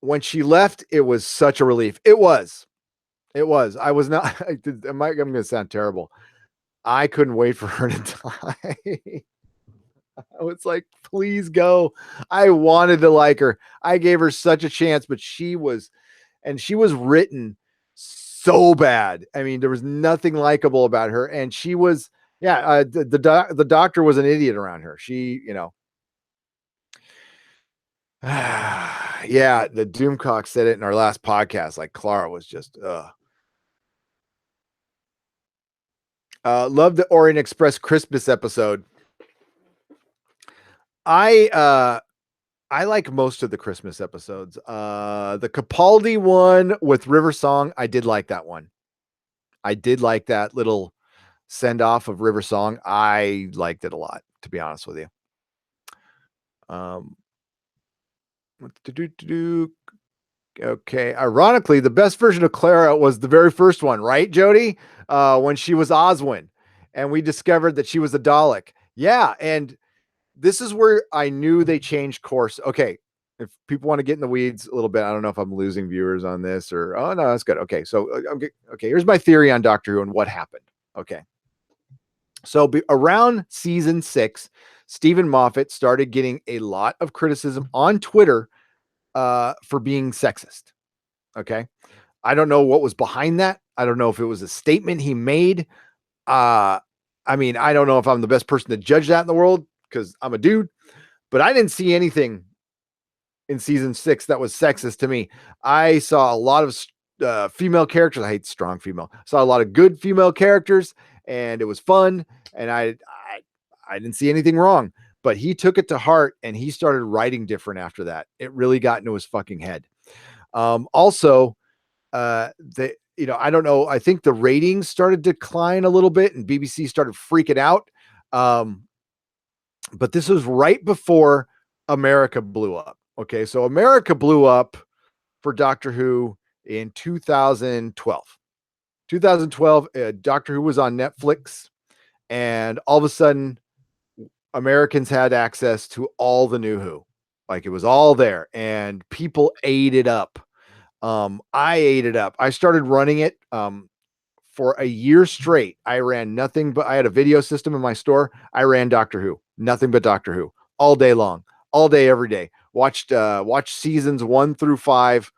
When she left, it was such a relief. It was. I was not. I'm going to sound terrible. I couldn't wait for her to die. I was like, please go. I wanted to like her. I gave her such a chance, but she was written so bad. I mean, there was nothing likable about her. And she was, the doctor was an idiot around her. She, the Doomcock said it in our last podcast. Like, Clara was just, love the Orient Express Christmas episode. I like most of the Christmas episodes. The Capaldi one with River Song, I did like that one. I did like that little send off of River Song. I liked it a lot, to be honest with you. Okay. Ironically, the best version of Clara was the very first one, right, Jody? When she was Oswin, and we discovered that she was a Dalek. Yeah, and this is where I knew they changed course. Okay, if people want to get in the weeds a little bit, I don't know if I'm losing viewers on this or, oh no, that's good. Okay, so here's my theory on Doctor Who and what happened. Okay, so around season 6, Stephen Moffat started getting a lot of criticism on Twitter for being sexist. Okay, I don't know what was behind that. I don't know if it was a statement he made. I mean, I don't know if I'm the best person to judge that in the world, because I'm a dude, but I didn't see anything in season 6 that was sexist to me. I saw a lot of female characters. I hate strong female. Saw a lot of good female characters, and it was fun. And I didn't see anything wrong. But he took it to heart, and he started writing different after that. It really got into his fucking head. Also, I don't know. I think the ratings started to decline a little bit, and BBC started freaking out. But this was right before America blew up. Okay, so America blew up for Doctor Who in 2012. 2012, Doctor Who was on Netflix, and all of a sudden, Americans had access to all the new Who. Like, it was all there, and people ate it up. I ate it up. I started running it for a year straight. I ran nothing but, I had a video system in my store. I ran Doctor Who, nothing but Doctor Who all day long, all day, every day. Watched seasons 1 through 5.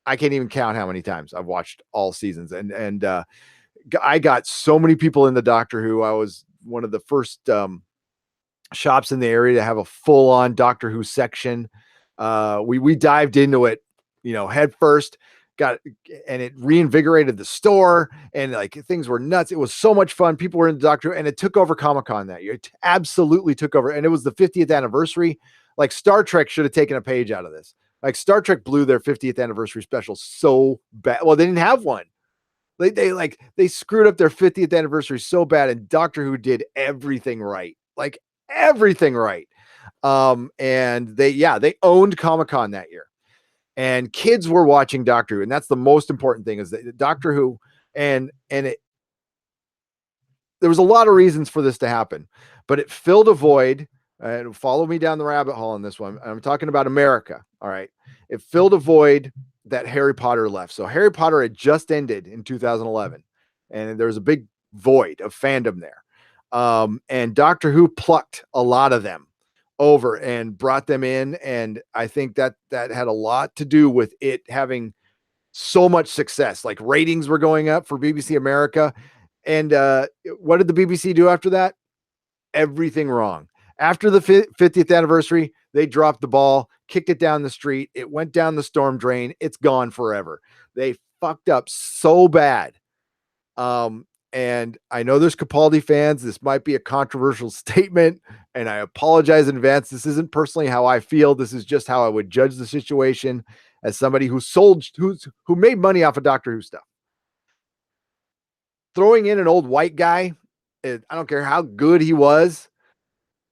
I can't even count how many times I've watched all seasons. And I got so many people in the Doctor Who. I was one of the first shops in the area to have a full on Doctor Who section. We dived into it, head first. And it reinvigorated the store, and like, things were nuts. It was so much fun. People were in the Doctor Who, and it took over Comic-Con that year. It absolutely took over. And it was the 50th anniversary. Like, Star Trek should have taken a page out of this. Like, Star Trek blew their 50th anniversary special so bad. Well, they didn't have one. They screwed up their 50th anniversary so bad, and Doctor Who did everything right. Like, everything right. And they owned Comic-Con that year. And kids were watching Doctor Who, and that's the most important thing, is that Doctor Who, and there was a lot of reasons for this to happen, but it filled a void. And follow me down the rabbit hole on this one. I'm talking about America. All right. It filled a void that Harry Potter left. So Harry Potter had just ended in 2011, and there was a big void of fandom there. And Doctor Who plucked a lot of them over and brought them in. And I think that had a lot to do with it having so much success. Like, ratings were going up for BBC America. And what did the BBC do after that? Everything wrong. After the 50th anniversary, they dropped the ball, kicked it down the street. It went down the storm drain. It's gone forever. They fucked up so bad. And I know there's Capaldi fans. This might be a controversial statement, and I apologize in advance. This isn't personally how I feel. This is just how I would judge the situation as somebody who made money off of Doctor Who stuff. Throwing in an old white guy, I don't care how good he was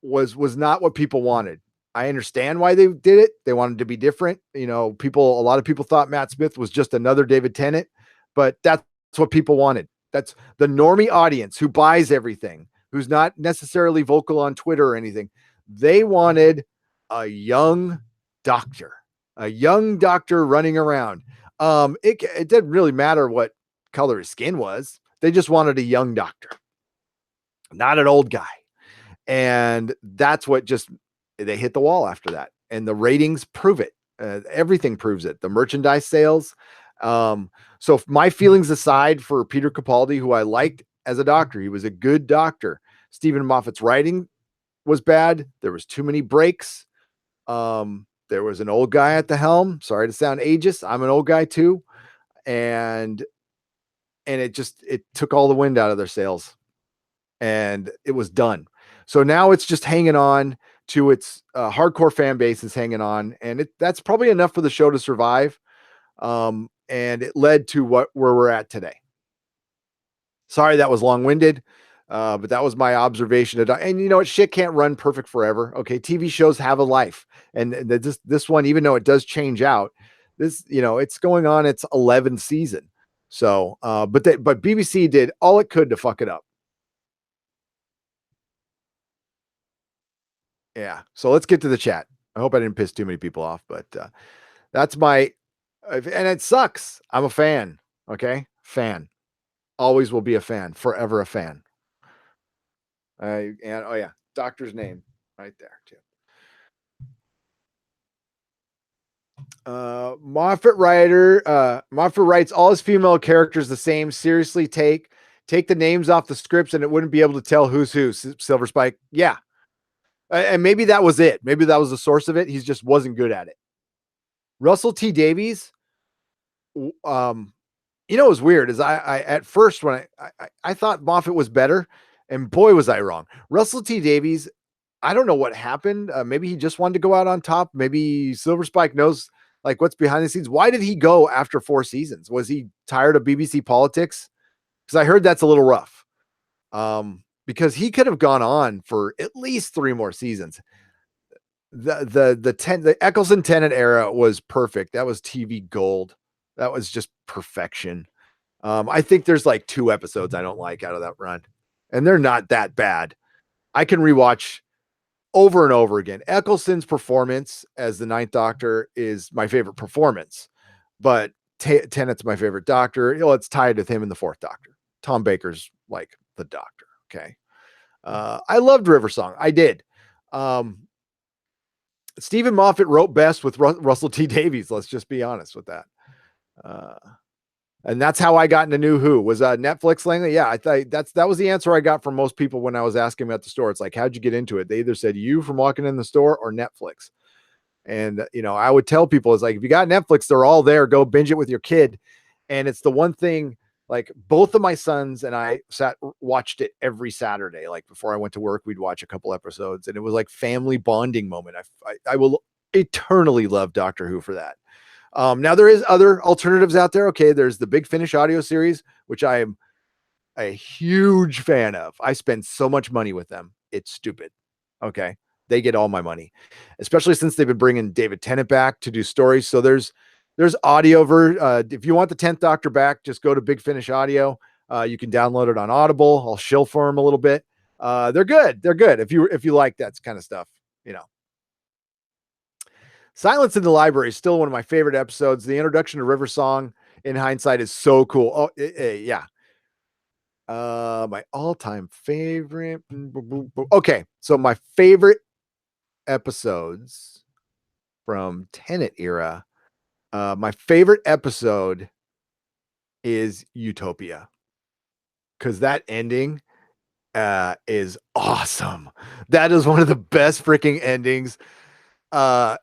not what people wanted. I understand why they did it. They wanted to be different. A lot of people thought Matt Smith was just another David Tennant, but that's what people wanted. That's the normie audience who buys everything, who's not necessarily vocal on Twitter or anything. They wanted a young doctor running around. It didn't really matter what color his skin was. They just wanted a young doctor, not an old guy. And that's what they hit the wall after that. And the ratings prove it. Everything proves it. The merchandise sales. So my feelings aside for Peter Capaldi, who I liked as a doctor, he was a good doctor. Stephen Moffat's writing was bad. There was too many breaks. There was an old guy at the helm. Sorry to sound ageist. I'm an old guy too. And it took all the wind out of their sails, and it was done. So now it's just hanging on to its hardcore fan base is hanging on, and that's probably enough for the show to survive. And it led to where we're at today. Sorry, that was long-winded, but that was my observation. And shit can't run perfect forever. Okay, TV shows have a life, and this one, even though it does change out, it's going on its 11th season. So, but BBC did all it could to fuck it up. Yeah. So let's get to the chat. I hope I didn't piss too many people off, but that's and it sucks. I'm a fan. Okay. Fan. Always will be a fan. Forever a fan. And oh yeah, doctor's name right there too. Moffat writes all his female characters the same. Seriously, take the names off the scripts and it wouldn't be able to tell who's who. Silver Spike. Yeah. And maybe that was it. Maybe that was the source of it. He just wasn't good at it. Russell T. Davies You know, what's weird is I at first when I thought Moffat was better, and boy was I wrong. Russell T Davies, I don't know what happened. Maybe he just wanted to go out on top. Maybe Silver Spike knows like what's behind the scenes. Why did he go after 4 seasons? Was he tired of BBC politics? Because I heard that's a little rough. Because he could have gone on for at least 3 more seasons. The Eccleston Tennant era was perfect. That was TV gold. That was just perfection. I think there's like 2 episodes I don't like out of that run, and they're not that bad. I can rewatch over and over again. Eccleston's performance as the Ninth Doctor is my favorite performance, but Tennant's my favorite Doctor. You know, it's tied with him in the Fourth Doctor. Tom Baker's like the Doctor. Okay. I loved River Song. I did. Stephen Moffat wrote best with Russell T Davies. Let's just be honest with that. And that's how I got into New Who. Was Netflix, Langley? Yeah, I thought that was the answer I got from most people when I was asking them at the store. It's like, how'd you get into it? They either said you from walking in the store or Netflix. And you know, I would tell people, it's like, if you got Netflix, they're all there. Go binge it with your kid. And it's the one thing, like both of my sons and I watched it every Saturday. Like before I went to work, we'd watch a couple episodes, and it was like family bonding moment. I will eternally love Doctor Who for that. Now there is other alternatives out there. Okay. There's the Big Finish audio series, which I am a huge fan of. I spend so much money with them. It's stupid. Okay. They get all my money, especially since they've been bringing David Tennant back to do stories. So there's audio if you want the 10th Doctor back, just go to Big Finish audio. You can download it on Audible. I'll shill for them a little bit. They're good. They're good. If you like that kind of stuff, you know. Silence in the Library is still one of my favorite episodes. The introduction to River Song in hindsight is so cool. Oh, yeah. My all-time favorite. Okay. So my favorite episodes from Tenet era. My favorite episode is Utopia. Because that ending is awesome. That is one of the best freaking endings. I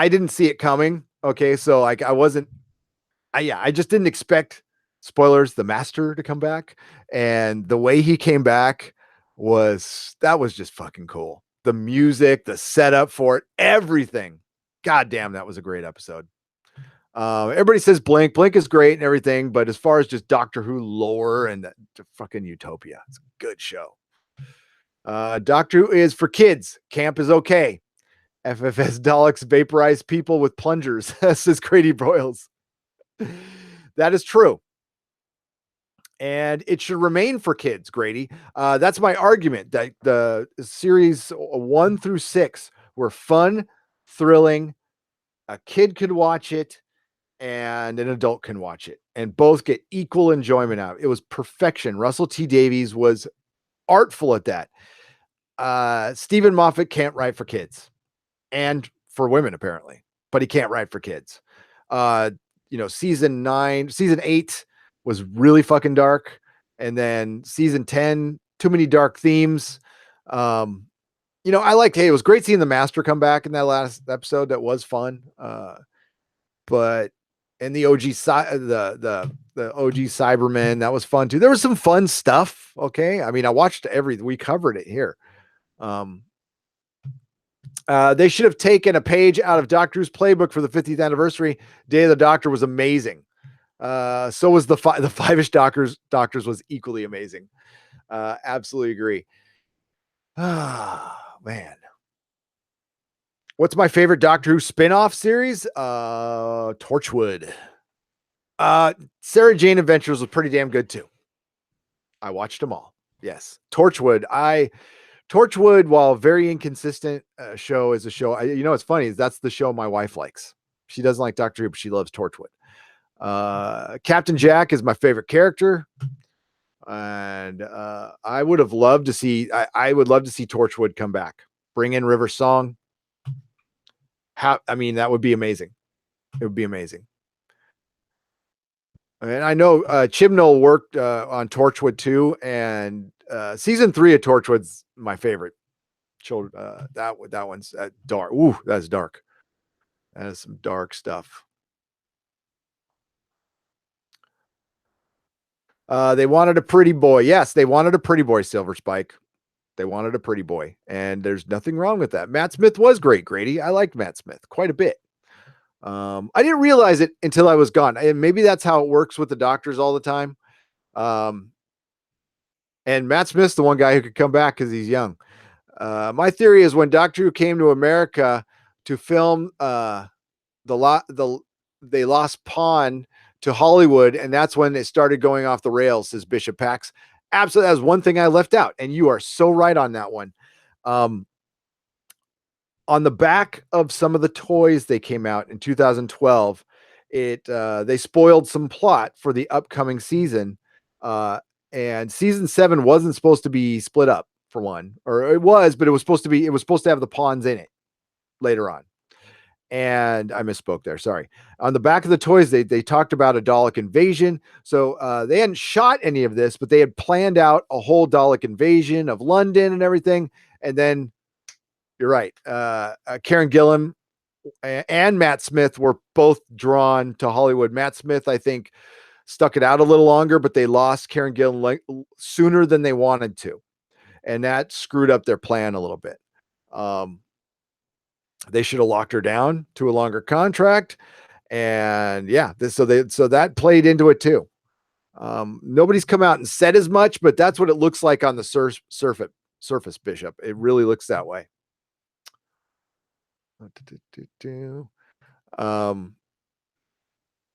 didn't see it coming. Okay. So like I just didn't expect, spoilers, the master to come back. And the way he came back was just fucking cool. The music, the setup for it, everything. God damn, that was a great episode. Everybody says Blink. Blink is great and everything, but as far as just Doctor Who lore and the fucking Utopia, it's a good show. Doctor Who is for kids. Camp is okay. FFS Daleks vaporize people with plungers, says Grady Broyles. That is true. And it should remain for kids, Grady. That's my argument, that the series 1 through 6 were fun, thrilling. A kid could watch it and an adult can watch it, and both get equal enjoyment out of it. It was perfection. Russell T Davies was artful at that. Stephen Moffat can't write for kids and for women, apparently, but he can't write for kids. Season 8 was really fucking dark. And then season 10, too many dark themes. I liked, it was great seeing the master come back in that last episode. That was fun. But and the OG the OG Cybermen, that was fun too. There was some fun stuff. Okay. I mean, I watched we covered it here. They should have taken a page out of Doctor Who's playbook for the 50th anniversary. Day of the Doctor was amazing. So was the 5-ish Doctors was equally amazing. Absolutely agree. Man. What's my favorite Doctor Who spin-off series? Torchwood. Sarah Jane Adventures was pretty damn good too. I watched them all. Yes. Torchwood, while very inconsistent show, is a show. What's funny is that's the show my wife likes. She doesn't like Doctor Who, but she loves Torchwood. Captain Jack is my favorite character, and I would love to see Torchwood come back, bring in River Song. That would be amazing. It would be amazing. And I know Chibnall worked on Torchwood too, and season 3 of Torchwood's my favorite. That one's dark. Ooh, that's dark. That is some dark stuff. They wanted a pretty boy. Yes, they wanted a pretty boy, Silver Spike. They wanted a pretty boy, and there's nothing wrong with that. Matt Smith was great, Grady. I liked Matt Smith quite a bit. I didn't realize it until I was gone, and maybe that's how it works with the doctors all the time. And Matt Smith's the one guy who could come back because he's young. My theory is when Doctor Who came to America to film they lost Pawn to Hollywood, and that's when it started going off the rails, says Bishop Pax. Absolutely, that was one thing I left out, and you are so right on that one. On the back of some of the toys they came out in 2012, they spoiled some plot for the upcoming season, and season 7 wasn't supposed to be split up for one, or it was, but it was supposed to have the pawns in it later on. And I misspoke there. Sorry. On the back of the toys, they talked about a Dalek invasion. So they hadn't shot any of this, but they had planned out a whole Dalek invasion of London and everything. And then you're right. Karen Gillan and Matt Smith were both drawn to Hollywood. Matt Smith, I think, stuck it out a little longer, but they lost Karen Gillan sooner than they wanted to. And that screwed up their plan a little bit. They should have locked her down to a longer contract. And yeah, so that played into it too. Nobody's come out and said as much, but that's what it looks like on the surface, Bishop. It really looks that way. I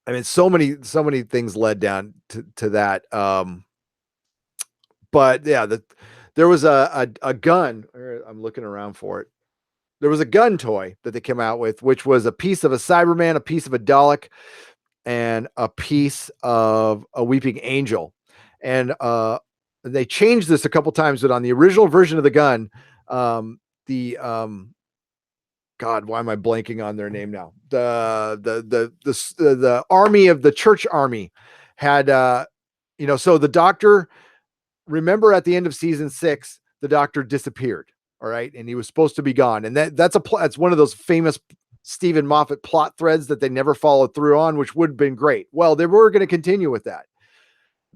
mean, so many things led down to that. But yeah, there was a gun. I'm looking around for it. There was a gun toy that they came out with, which was a piece of a Cyberman, a piece of a Dalek, and a piece of a Weeping Angel. And they changed this a couple times, but on the original version of the gun, God, why am I blanking on their name now? The army of the church army had, so the Doctor, remember at the end of season 6, the Doctor disappeared. All right. And he was supposed to be gone. And that's one of those famous Stephen Moffat plot threads that they never followed through on, which would have been great. Well, they were going to continue with that.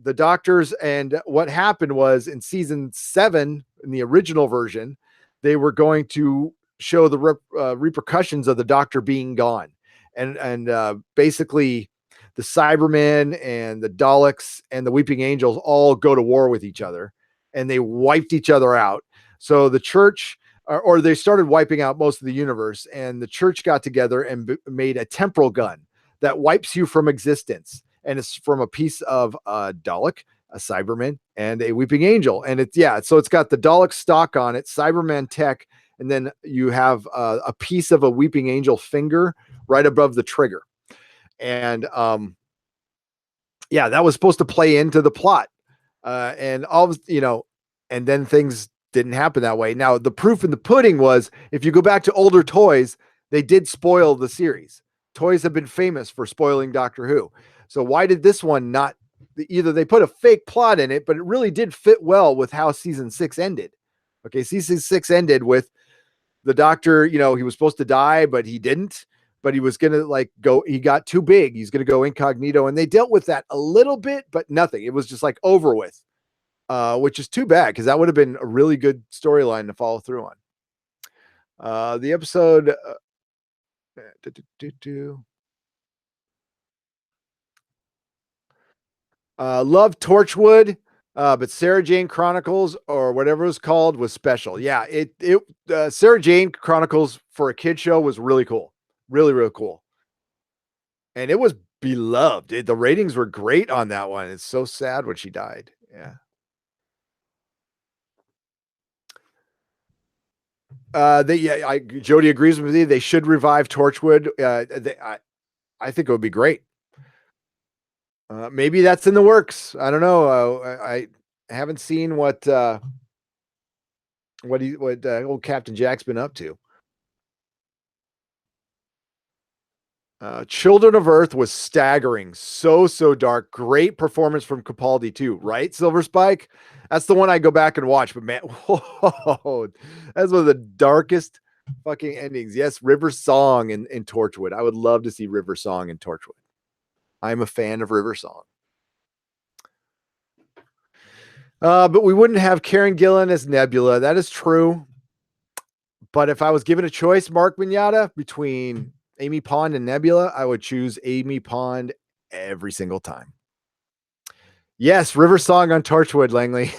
The Doctors, and what happened was in season 7, in the original version, they were going to show the repercussions of the Doctor being gone. And basically the Cybermen and the Daleks and the Weeping Angels all go to war with each other, and they wiped each other out. So the church, or they started wiping out most of the universe, and the church got together and made a temporal gun that wipes you from existence. And it's from a piece of a Dalek, a Cyberman, and a Weeping Angel. And so it's got the Dalek stock on it, Cyberman tech, and then you have a piece of a Weeping Angel finger right above the trigger. And that was supposed to play into the plot. And then things didn't happen that way. Now, the proof in the pudding was, if you go back to older toys, they did spoil the series. Toys have been famous for spoiling Doctor Who. So why did this one not? Either they put a fake plot in it, but it really did fit well with how season 6 ended. Okay, season 6 ended with the Doctor, he was supposed to die, but he didn't. But he was going to he got too big. He's going to go incognito. And they dealt with that a little bit, but nothing. It was just over with. Which is too bad, because that would have been a really good storyline to follow through on. The episode love Torchwood, but Sarah Jane Chronicles, or whatever it was called, was special. Yeah, Sarah Jane Chronicles for a kid show was really cool. Really, really cool. And it was beloved. The ratings were great on that one. It's so sad when she died. Yeah. Jody agrees with me. They should revive Torchwood. I think it would be great. Maybe that's in the works. I don't know. I haven't seen what old Captain Jack's been up to. Children of Earth was staggering. So dark. Great performance from Capaldi too, right? Silver Spike. That's the one I go back and watch. But man, whoa, that's one of the darkest fucking endings. Yes, River Song in Torchwood. I would love to see River Song in Torchwood. I'm a fan of River Song. But we wouldn't have Karen Gillan as Nebula. That is true. But if I was given a choice, Mark Mignata, between Amy Pond and Nebula, I would choose Amy Pond every single time. Yes, River Song on Torchwood, Langley.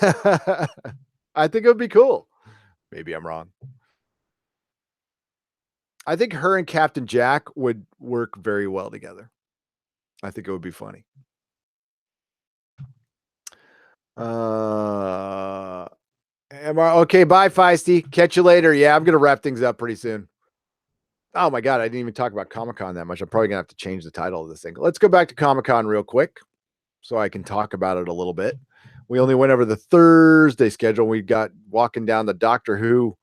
I think it would be cool. Maybe I'm wrong. I think her and Captain Jack would work very well together. I think it would be funny. Okay? Bye, Feisty. Catch you later. Yeah, I'm gonna wrap things up pretty soon. Oh my god, I didn't even talk about Comic-Con that much. I'm probably gonna have to change the title of this thing. Let's go back to Comic-Con real quick so I can talk about it a little bit. We only went over the Thursday schedule. We got walking down the Doctor Who.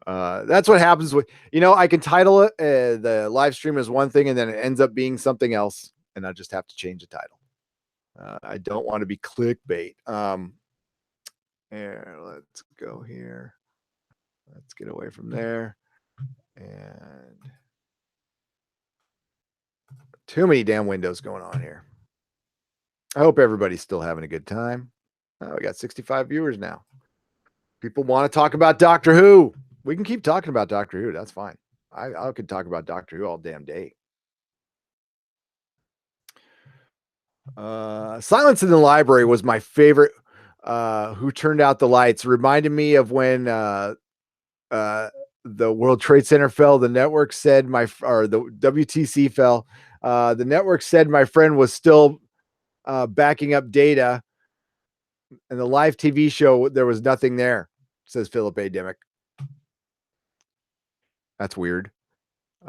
That's what happens with, I can title it the live stream as one thing and then it ends up being something else, and I just have to change the title. I don't want to be clickbait. Here, let's go here. Let's get away from there. And too many damn windows going on here. I hope everybody's still having a good time. We got 65 viewers now. People want to talk about Doctor Who. We can keep talking about Doctor Who. That's fine. I could talk about Doctor Who all damn day. Silence in the Library was my favorite. Who Turned Out the Lights reminded me of when the World Trade Center fell. The network said the WTC fell. The network said my friend was still backing up data, and the live TV show there was nothing there. Says Philip A. Dimmick. That's weird.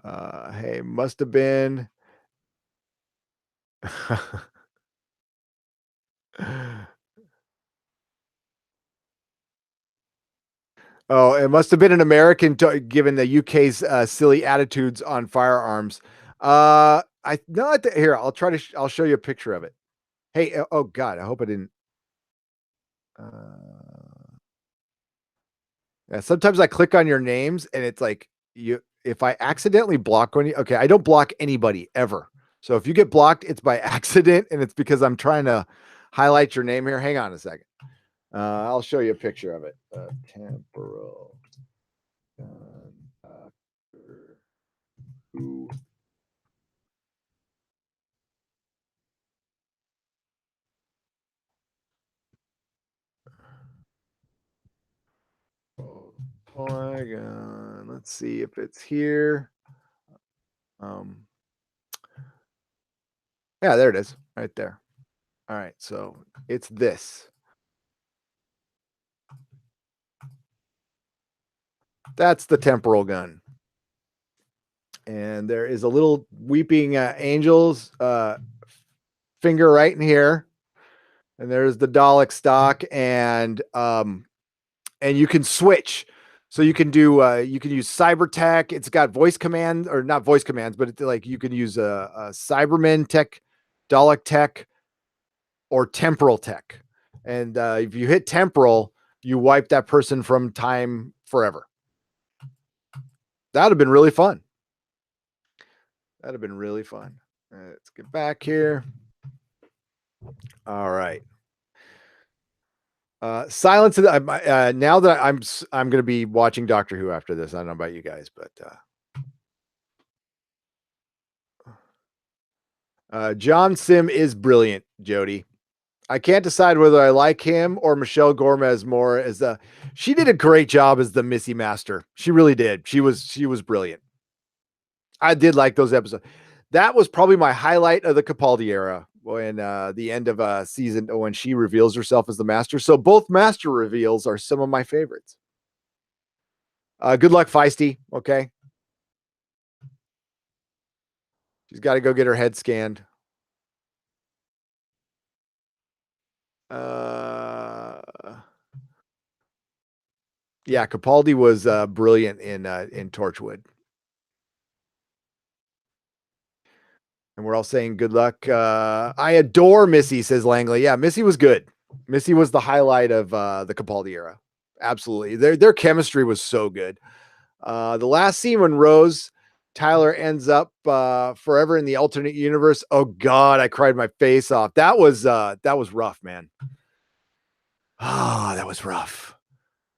Hey, must have been. Oh, it must have been an American, given the UK's silly attitudes on firearms. I no, here I'll try to. I'll show you a picture of it. Hey, oh God, I hope I didn't. Yeah, sometimes I click on your names and it's like you. If I accidentally block one, okay, I don't block anybody ever. So if you get blocked, it's by accident, and it's because I'm trying to highlight your name here. Hang on a second. I'll show you a picture of it. Temporal. Who. Polygon. Let's see if it's here. Yeah, there it is, right there. All right, so it's this. That's the temporal gun. And there is a little weeping angel's finger right in here. And there's the Dalek stock, and you can switch. So you can do you can use cyber tech. It's got voice command, or not voice commands, but it's like you can use a Cyberman tech, Dalek tech, or temporal tech. And if you hit temporal, you wipe that person from time forever. That would have been really fun. That'd have been really fun. Let's get back here. All right. Silence. Now that I'm going to be watching Doctor Who after this. I don't know about you guys, but John Sim is brilliant, Jody. I can't decide whether I like him or Michelle Gomez more as she did a great job as the Missy Master. She really did. She was brilliant. I did like those episodes. That was probably my highlight of the Capaldi era, when the end of a season, when she reveals herself as the Master. So both Master reveals are some of my favorites. Good luck, Feisty. Okay. She's got to go get her head scanned. Yeah, Capaldi was brilliant in Torchwood. And we're all saying good luck. I adore Missy, says Langley. Yeah, Missy was good. Missy was the highlight of the Capaldi era. Absolutely. Their chemistry was so good. The last scene when Rose Tyler ends up forever in the alternate universe. Oh God, I cried my face off. That was rough, man. Ah, that was rough.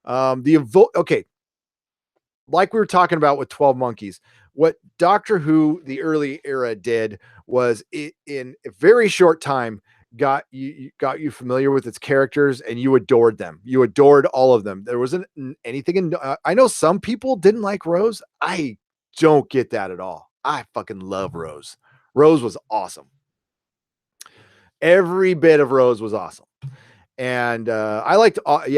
Okay, like we were talking about with 12 Monkeys, what Doctor Who, the early era, did was in a very short time got you familiar with its characters and you adored them. You adored all of them. There wasn't anything in I know some people didn't like Rose. I don't get that at all. I fucking love Rose. Rose was awesome. Every bit of Rose was awesome. And I liked, I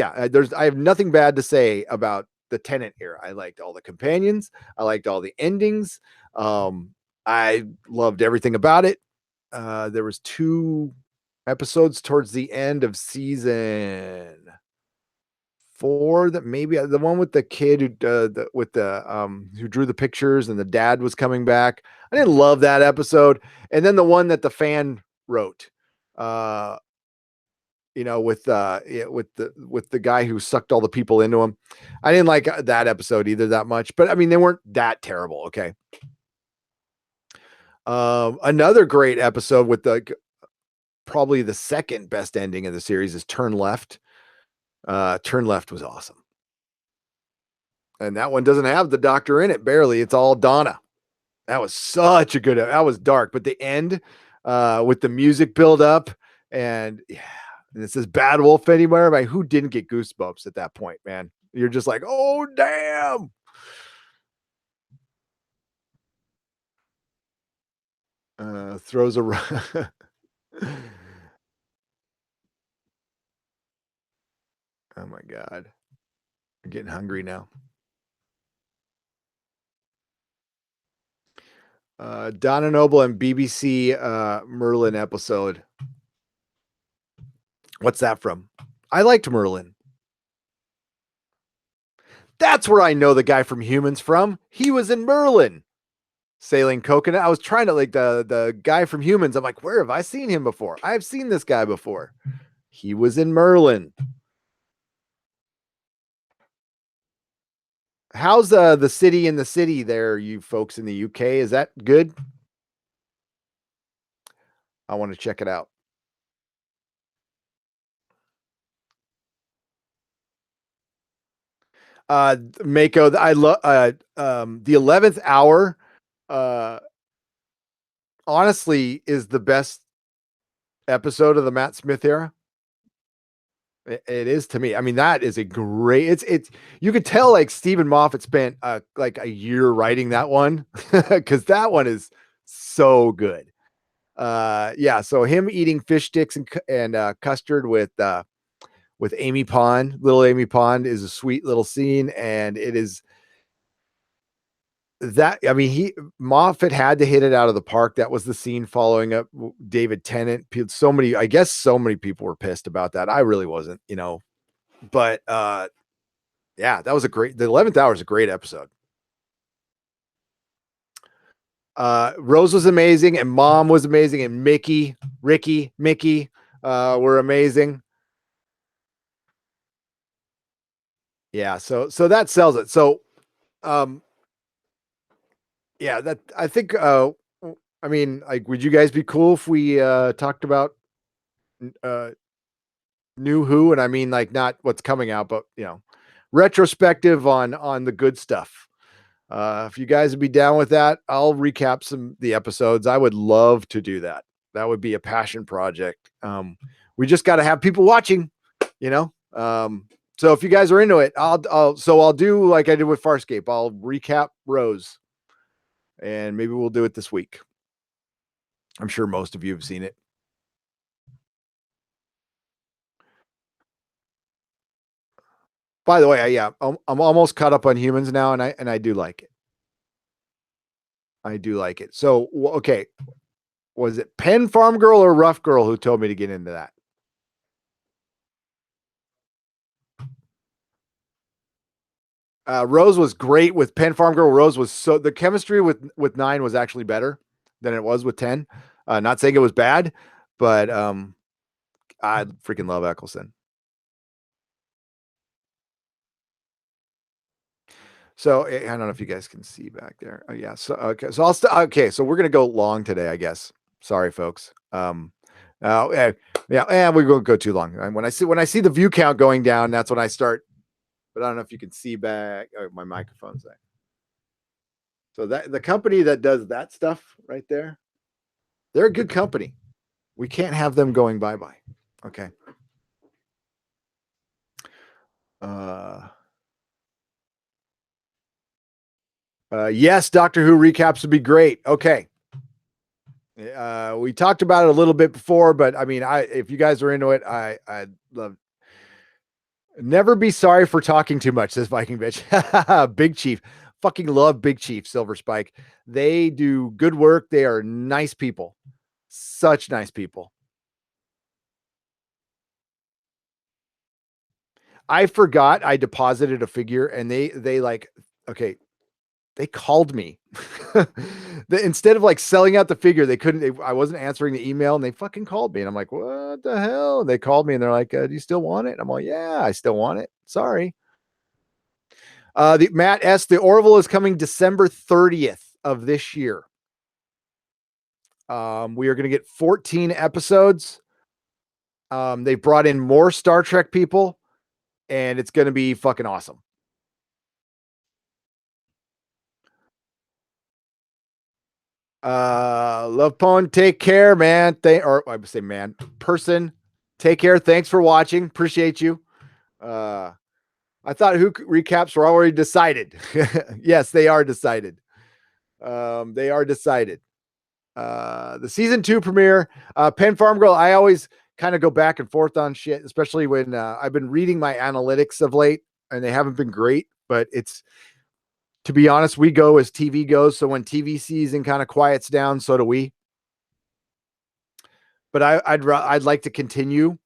have nothing bad to say about the Tenant era. I liked all the companions. I liked all the endings. I loved everything about it. There was 2 episodes towards the end of season 4 that maybe the one with the kid who drew the pictures and the dad was coming back. I didn't love that episode. And then the one that the fan wrote. Uh, with the guy who sucked all the people into him. I didn't like that episode either that much, but I mean, they weren't that terrible. Okay. Another great episode with probably the second best ending of the series is Turn Left. Turn Left was awesome. And that one doesn't have the doctor in it, barely. It's all Donna. That was such a good, that was dark, but the end, with the music build up and yeah, and it says Bad Wolf anywhere. Like, who didn't get goosebumps at that point, man? You're just like, oh damn. Throws a oh my god. I'm getting hungry now. Donna Noble and BBC Merlin episode. What's that from? I liked Merlin. That's where I know the guy from Humans from. He was in Merlin. Sailing Coconut. I was trying to like the guy from Humans. I'm like, where have I seen him before? I've seen this guy before. He was in Merlin. How's the city in the city there, you folks in the UK? Is that good? I want to check it out. Mako, I love the 11th hour. Uh, honestly, is the best episode of the Matt Smith era. It is to me. I mean, that is a great. It's. You could tell like Stephen Moffat spent like a year writing that one because that one is so good. Yeah. So him eating fish sticks and custard with Amy Pond, little Amy Pond, is a sweet little scene, and it is that. I mean, Moffat had to hit it out of the park. That was the scene following up David Tennant. So many, I guess, so many people were pissed about that. I really wasn't, but yeah, that was the 11th hour is a great episode. Rose was amazing, and Mom was amazing, and Mickey, Ricky, Mickey were amazing. Yeah, so that sells it. So yeah, that I think I mean, like, would you guys be cool if we talked about uh new Who? And I mean, like, not what's coming out, but retrospective on the good stuff. If you guys would be down with that, I'll recap the episodes. I would love to do that. That would be a passion project. We just got to have people watching, you know. So if you guys are into it, I'll do like I did with Farscape. I'll recap Rose, and maybe we'll do it this week. I'm sure most of you have seen it. By the way, I'm almost caught up on Humans now, and I do like it. I do like it. So okay, was it Pen Farm Girl or Rough Girl who told me to get into that? Rose was great with Pen Farm Girl. Rose was the chemistry with 9 was actually better than it was with 10. Not saying it was bad, but I freaking love Eccleston. So I don't know if you guys can see back there. Oh yeah. So okay. So okay. So we're gonna go long today, I guess. Sorry, folks. Yeah, and we won't go too long. And when I see the view count going down, that's when I start. But I don't know if you can see back. Oh, my microphone's there. So that the company that does that stuff right there, they're a good company. We can't have them going bye-bye. Okay. Yes, Doctor Who recaps would be great. Okay. We talked about it a little bit before, but I mean, if you guys are into it, I'd love. Never be sorry for talking too much, says Viking bitch. Big Chief. Fucking love Big Chief, Silver Spike. They do good work. They are nice people. Such nice people. I forgot I deposited a figure and they like, okay, they called me. Instead of like selling out the figure, I wasn't answering the email and they fucking called me. And I'm like, what the hell? They called me and they're like, do you still want it? I'm like, yeah, I still want it. Sorry. The Matt S. The Orville is coming December 30th of this year. We are going to get 14 episodes. They brought in more Star Trek people, and it's going to be fucking awesome. Love Pone, take care, man. Or I would say, man, person, take care. Thanks for watching. Appreciate you. I thought who recaps were already decided. Yes, they are decided. They are decided. The season 2 premiere, Penn Farm Girl. I always kind of go back and forth on shit, especially when I've been reading my analytics of late, and they haven't been great. But it's, to be honest, we go as TV goes. So when TV season kind of quiets down, so do we. But I'd like to continue.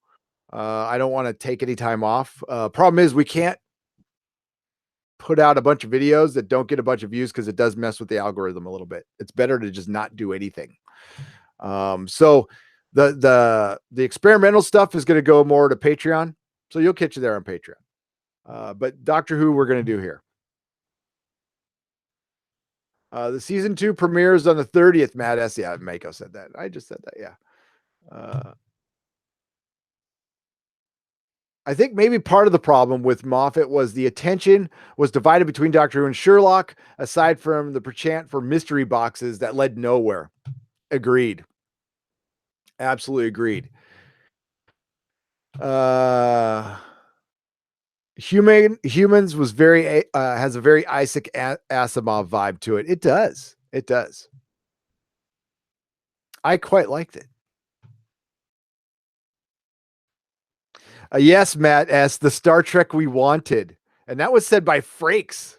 I don't want to take any time off. Problem is we can't put out a bunch of videos that don't get a bunch of views because it does mess with the algorithm a little bit. It's better to just not do anything. So the experimental stuff is going to go more to Patreon. So you'll catch you there on Patreon. But Doctor Who we're going to do here. The season 2 premieres on the 30th. Matt S. Yeah, Mako said that. I just said that. Yeah. I think maybe part of the problem with Moffat was the attention was divided between Doctor Who and Sherlock, aside from the perchant for mystery boxes that led nowhere. Agreed. Absolutely agreed. Humans was very has a very Isaac Asimov vibe to it. It does. It does. I quite liked it. Yes, Matt S. The Star Trek we wanted, and that was said by Frakes.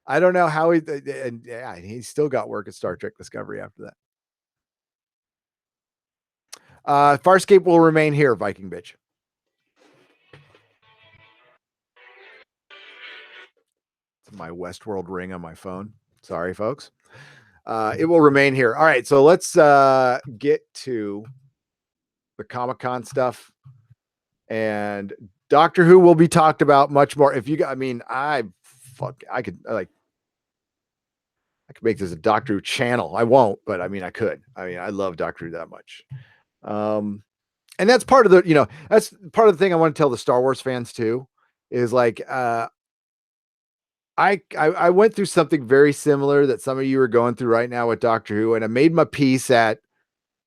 I don't know how and yeah, he still got work at Star Trek Discovery after that. Farscape will remain here, Viking bitch. It's my Westworld ring on my phone. Sorry, folks. It will remain here. All right, so let's get to the Comic-Con stuff, and Doctor Who will be talked about much more. If you got, I mean, I could make this a Doctor Who channel. I won't, but I mean, I could. I mean, I love Doctor Who that much. And that's part of the, that's part of the thing I want to tell the Star Wars fans too, is like, I went through something very similar that some of you are going through right now with Doctor Who, and I made my peace at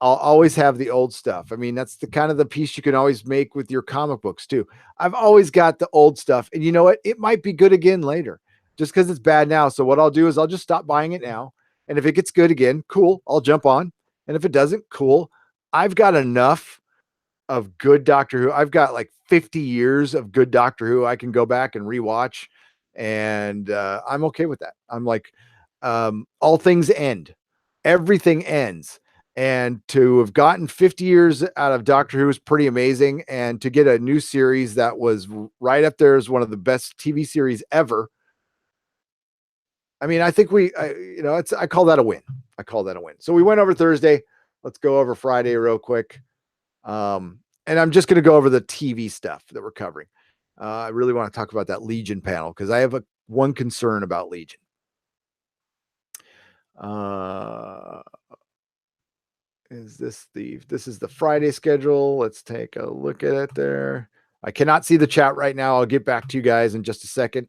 I'll always have the old stuff. I mean, that's the kind of the piece you can always make with your comic books too. I've always got the old stuff, and you know what? It might be good again later, just because it's bad now. So what I'll do is I'll just stop buying it now, and if it gets good again, cool, I'll jump on. And if it doesn't, cool. I've got enough of good Doctor Who. I've got like 50 years of good Doctor Who I can go back and rewatch, and I'm okay with that. I'm like, all things end, everything ends, and to have gotten 50 years out of Doctor Who is pretty amazing, and to get a new series that was right up there as one of the best TV series ever. I mean, I think I call that a win. I call that a win. So we went over Thursday. Let's go over Friday real quick. And I'm just going to go over the TV stuff that we're covering. I really want to talk about that Legion panel because I have one concern about Legion. this is the Friday schedule. Let's take a look at it there. I cannot see the chat right now. I'll get back to you guys in just a second.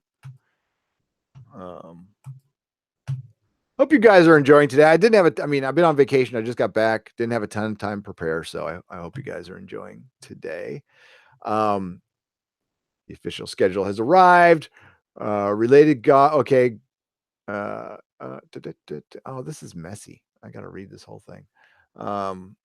Hope you guys are enjoying today. I didn't have I mean, I've been on vacation. I just got back. Didn't have a ton of time to prepare. So I hope you guys are enjoying today. The official schedule has arrived. Related God. Okay. Oh, this is messy. I got to read this whole thing. I'm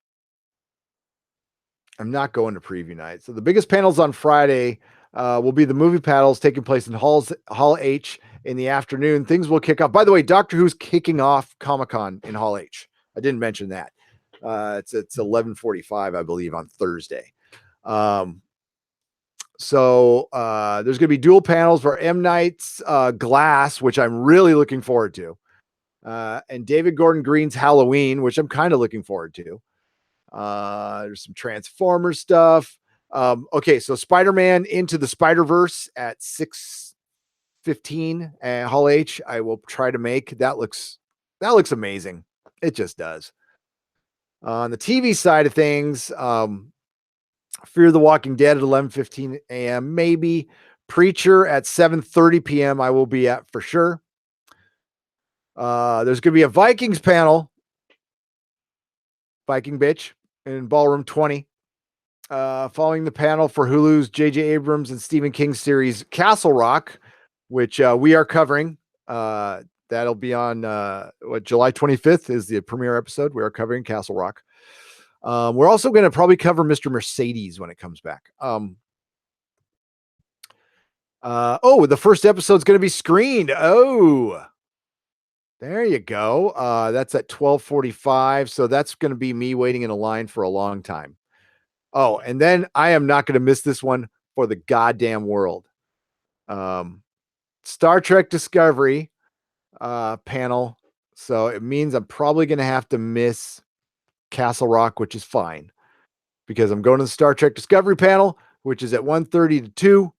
not going to preview night. So the biggest panels on Friday will be the movie panels taking place in Hall H in the afternoon. Things will kick off. By the way, Doctor Who's kicking off Comic-Con in Hall H. I didn't mention that. It's 11:45, I believe, on Thursday. So there's going to be dual panels for M. Night's Glass, which I'm really looking forward to. And David Gordon Green's Halloween, which I'm kind of looking forward to. There's some Transformers stuff. Okay, so Spider-Man Into the Spider-Verse at 6:15 at Hall H. I will try to make that. Looks amazing. It just does. On the TV side of things, Fear the Walking Dead at 11:15 a.m. maybe. Preacher at 7:30 p.m. I will be at for sure. There's going to be a Vikings panel. Viking bitch in Ballroom 20. Following the panel for Hulu's J.J. Abrams and Stephen King series Castle Rock, which we are covering. That'll be on July 25th is the premiere episode. We are covering Castle Rock. We're also going to probably cover Mr. Mercedes when it comes back. The first episode's going to be screened. Oh, there you go. That's at 12:45. So that's going to be me waiting in a line for a long time. Oh, and then I am not going to miss this one for the goddamn world. Star Trek Discovery panel. So it means I'm probably going to have to miss Castle Rock, which is fine because I'm going to the Star Trek Discovery panel, which is at 1:30 to 2.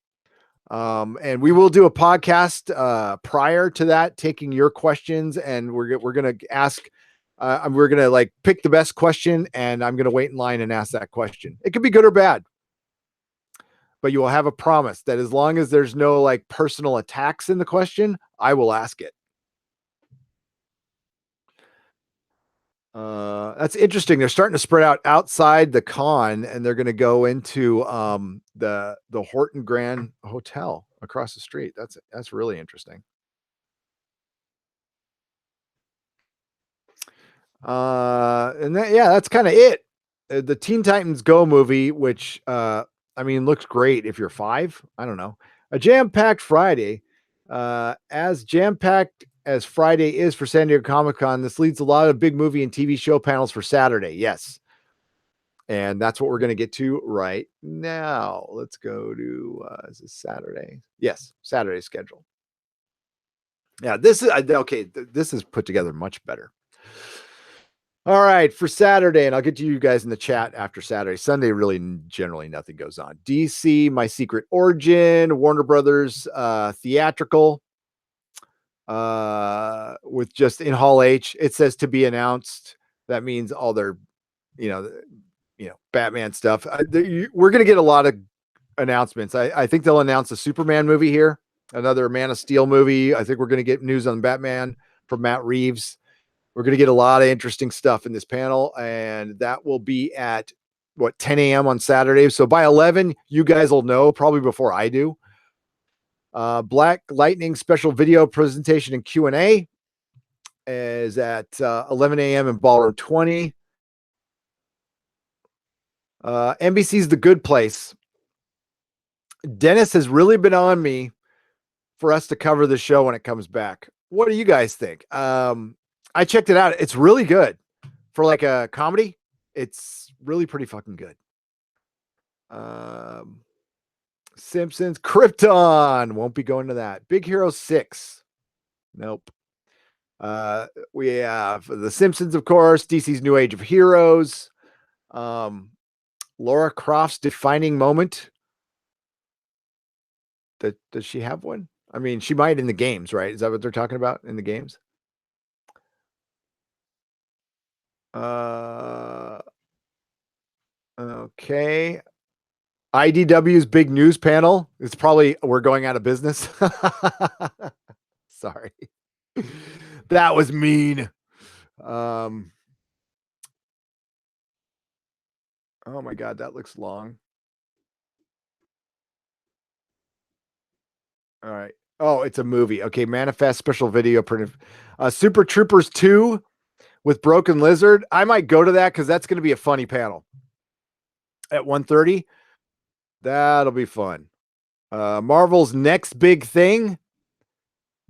And we will do a podcast prior to that, taking your questions, and we're going to ask. We're going to like pick the best question, and I'm going to wait in line and ask that question. It could be good or bad, but you will have a promise that as long as there's no like personal attacks in the question, I will ask it. That's interesting. They're starting to spread out outside the con, and they're going to go into the Horton Grand Hotel across the street. That's really interesting. And that's kind of it. The Teen Titans Go movie, which looks great if you're 5. I don't know. A jam-packed Friday. As jam-packed as Friday is for San Diego Comic-Con, this leads a lot of big movie and TV show panels for Saturday. Yes. And that's what we're going to get to right now. Let's go to, is this Saturday? Yes, Saturday schedule. Yeah, this is, okay, this is put together much better. All right, for Saturday, and I'll get to you guys in the chat after Saturday. Sunday, really, generally nothing goes on. DC, My Secret Origin, Warner Brothers, theatrical, with just in Hall H. It says to be announced. That means all their, Batman stuff. We're going to get a lot of announcements. I think they'll announce a Superman movie here, another Man of Steel movie. I think we're going to get news on Batman from Matt Reeves. We're going to get a lot of interesting stuff in this panel, and that will be at 10 a.m. on Saturday. So by 11, you guys will know, probably before I do. Black Lightning special video presentation and Q&A is at 11 a.m. in Ballroom 20. NBC's The Good Place. Dennis has really been on me for us to cover the show when it comes back. What do you guys think? I checked it out. It's really good for like a comedy. It's really pretty fucking good. Simpsons, Krypton. Won't be going to that. Big Hero 6. Nope. We have The Simpsons, of course. DC's New Age of Heroes. Laura Croft's defining moment. Does she have one? I mean, she might in the games, right? Is that what they're talking about in the games? Okay. IDW's big news panel. It's probably we're going out of business. Sorry. That was mean. Oh my God, that looks long. All right. Oh, it's a movie. Okay, Manifest special video printed. Super Troopers 2 with Broken Lizard. I might go to that because that's going to be a funny panel at 1:30. That'll be fun. Marvel's next big thing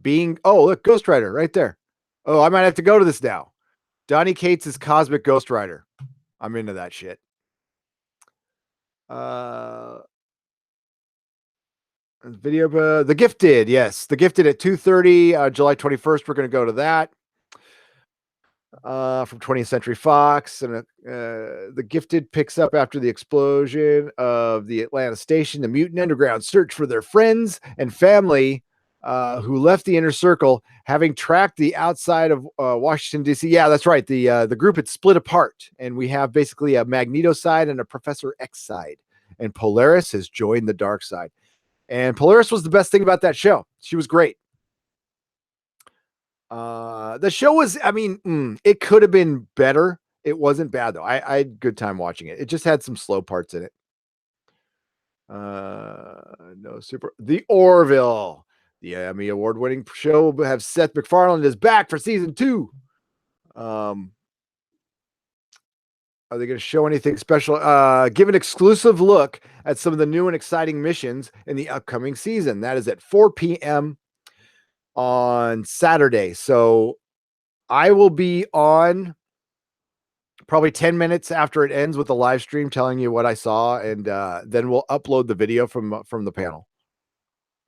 being, oh, look, Ghost Rider right there. Oh, I might have to go to this now. Donny Cates' Cosmic Ghost Rider. I'm into that shit. Video, The Gifted, yes. The Gifted at 2:30, July 21st. We're going to go to that. From 20th Century Fox. And The Gifted picks up after the explosion of the Atlanta station. The mutant underground search for their friends and family who left the inner circle, having tracked the outside of Washington, D.C. Yeah, that's right. The group had split apart, and we have basically a Magneto side and a Professor X side. And Polaris has joined the dark side. And Polaris was the best thing about that show. She was great. The show was, I mean, it could have been better. It wasn't bad though. I had a good time watching it. It just had some slow parts in it. No super. The Orville, the Emmy award-winning show, will have Seth MacFarlane is back for season 2. Are they going to show anything special? Give an exclusive look at some of the new and exciting missions in the upcoming season. That is at 4 p.m. on Saturday. So I will be on probably 10 minutes after it ends with the live stream telling you what I saw, and then we'll upload the video from the panel.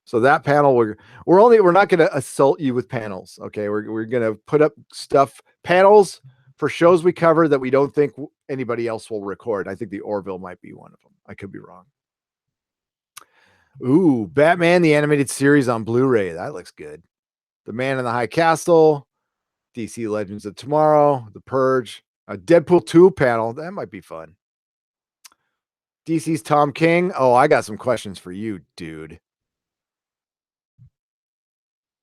So that panel, we're not going to assault you with panels. Okay. We're going to put up panels for shows we cover that we don't think anybody else will record. I think the Orville might be one of them. I could be wrong. Ooh, Batman, the animated series on Blu-ray. That looks good. The Man in the High Castle, DC Legends of Tomorrow, The Purge, a Deadpool 2 panel. That might be fun. DC's Tom King. Oh, I got some questions for you, dude.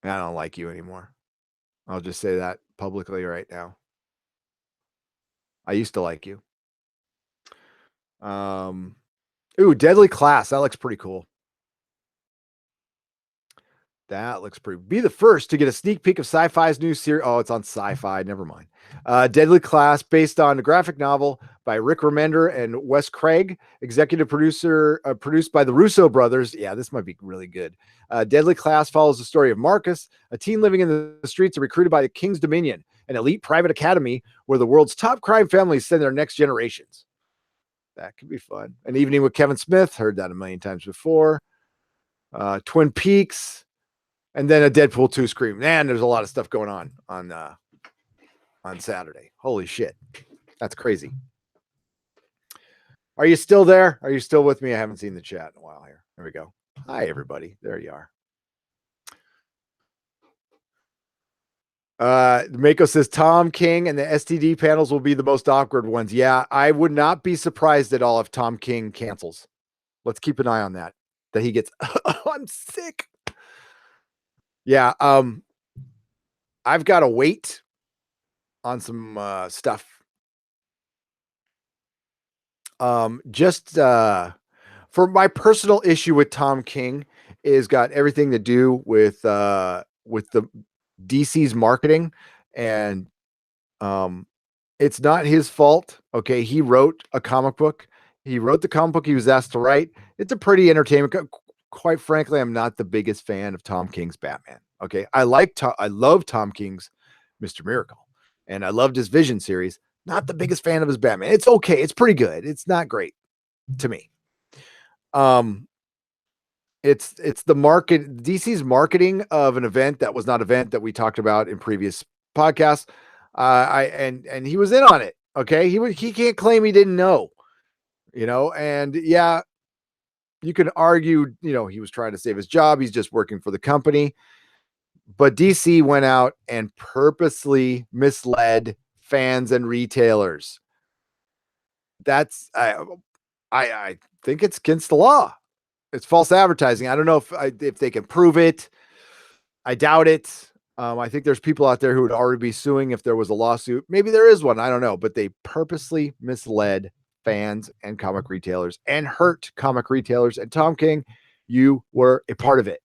I don't like you anymore. I'll just say that publicly right now. I used to like you. Ooh, Deadly Class. That looks pretty cool. That looks pretty. Be the first to get a sneak peek of Sci-Fi's new series. Oh, it's on Sci-Fi. Never mind. Deadly Class, based on a graphic novel by Rick Remender and Wes Craig, executive producer, produced by the Russo brothers. Yeah, this might be really good. Deadly Class follows the story of Marcus, a teen living in the streets and recruited by the King's Dominion, an elite private academy where the world's top crime families send their next generations. That could be fun. An Evening with Kevin Smith. Heard that a million times before. Twin Peaks. And then a Deadpool 2 Scream. Man, there's a lot of stuff going on Saturday. Holy shit. That's crazy. Are you still there? Are you still with me? I haven't seen the chat in a while here. There we go. Hi, everybody. There you are. Mako says Tom King and the STD panels will be the most awkward ones. Yeah, I would not be surprised at all if Tom King cancels. Let's keep an eye on that he gets, I'm sick. Yeah, I've got to wait on some stuff. Just for my personal issue with Tom King is got everything to do with the DC's marketing, and it's not his fault. Okay, he wrote a comic book. He wrote the comic book he was asked to write. It's a pretty entertainment. Quite frankly, I'm not the biggest fan of Tom King's Batman. Okay. I love Tom King's Mr. Miracle, and I loved his Vision series. Not the biggest fan of his Batman. It's okay. It's pretty good. It's not great to me. It's the DC's marketing of an event that was not an event that we talked about in previous podcasts. And he was in on it. Okay. He can't claim he didn't know, and yeah, you can argue, he was trying to save his job. He's just working for the company. But DC went out and purposely misled fans and retailers. That's I think it's against the law. It's false advertising. I don't know if they can prove it. I doubt it. I think there's people out there who would already be suing if there was a lawsuit. Maybe there is one. I don't know. But they purposely misled fans and comic retailers and hurt comic retailers. And Tom King, you were a part of it.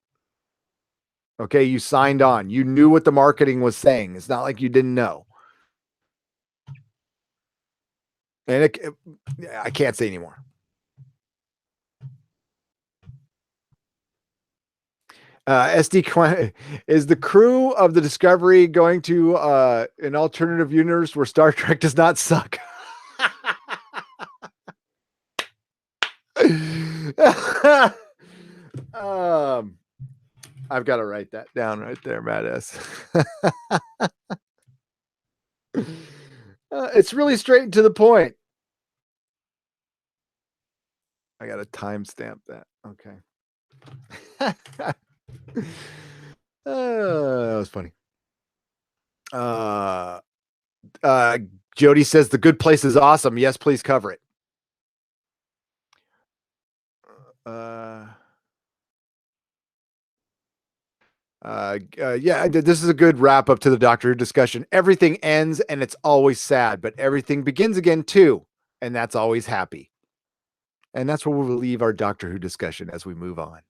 Okay. You signed on. You knew what the marketing was saying. It's not like you didn't know. And I can't say anymore. SD is the crew of the Discovery going to an alternative universe where Star Trek does not suck. I've got to write that down right there, Matt S. It's really straight and to the point. I got to timestamp that. Okay. That was funny. Jody says The Good Place is awesome. Yes, please cover it. Yeah, this is a good wrap up to the Doctor Who discussion. Everything ends and it's always sad, but everything begins again too, and that's always happy. And that's where we'll leave our Doctor Who discussion as we move on.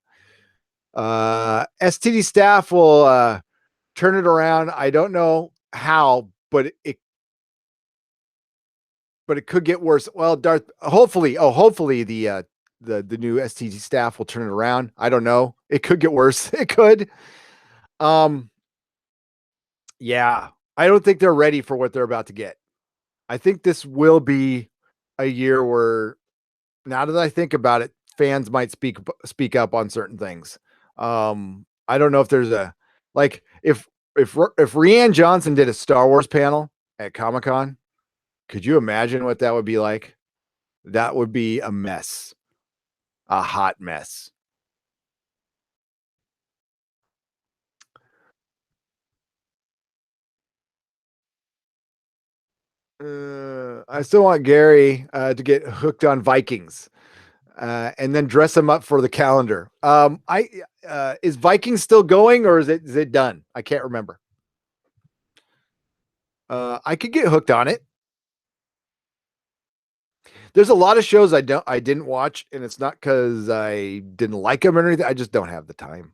STD staff will turn it around. I don't know how, but it could get worse. Well, hopefully the new STD staff will turn it around. I don't know. It could get worse. It could. Yeah, I don't think they're ready for what they're about to get. I think this will be a year where, now that I think about it, fans might speak up on certain things. I don't know if there's if Rianne Johnson did a Star Wars panel at Comic-Con, could you imagine what that would be like? That would be a mess, a hot mess. I still want Gary to get hooked on Vikings and then dress him up for the calendar. Is Vikings still going or is it done? I can't remember. I could get hooked on it. There's a lot of shows I didn't watch, and it's not because I didn't like them or anything. I just don't have the time.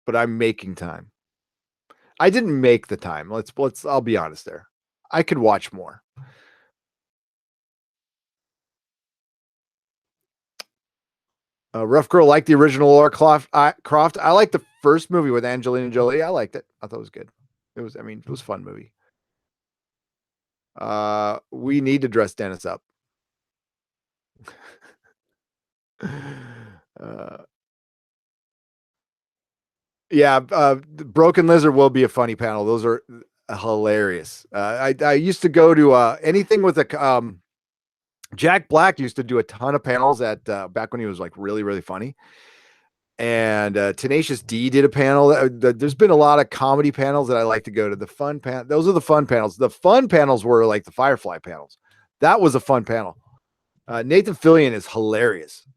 But I'm making time. I didn't make the time. I'll be honest there. I could watch more. Rough Girl liked the original Lara Croft. I liked the first movie with Angelina Jolie. I liked it. I thought it was good. It was a fun movie. We need to dress Dennis up. Yeah, Broken Lizard will be a funny panel. Those are hilarious. I used to go to anything with a Jack Black used to do a ton of panels at back when he was like really, really funny. And Tenacious D did a panel. There's been a lot of comedy panels that I like to go to. The fun panel. Those are the fun panels. The fun panels were like the Firefly panels. That was a fun panel. Nathan Fillion is hilarious.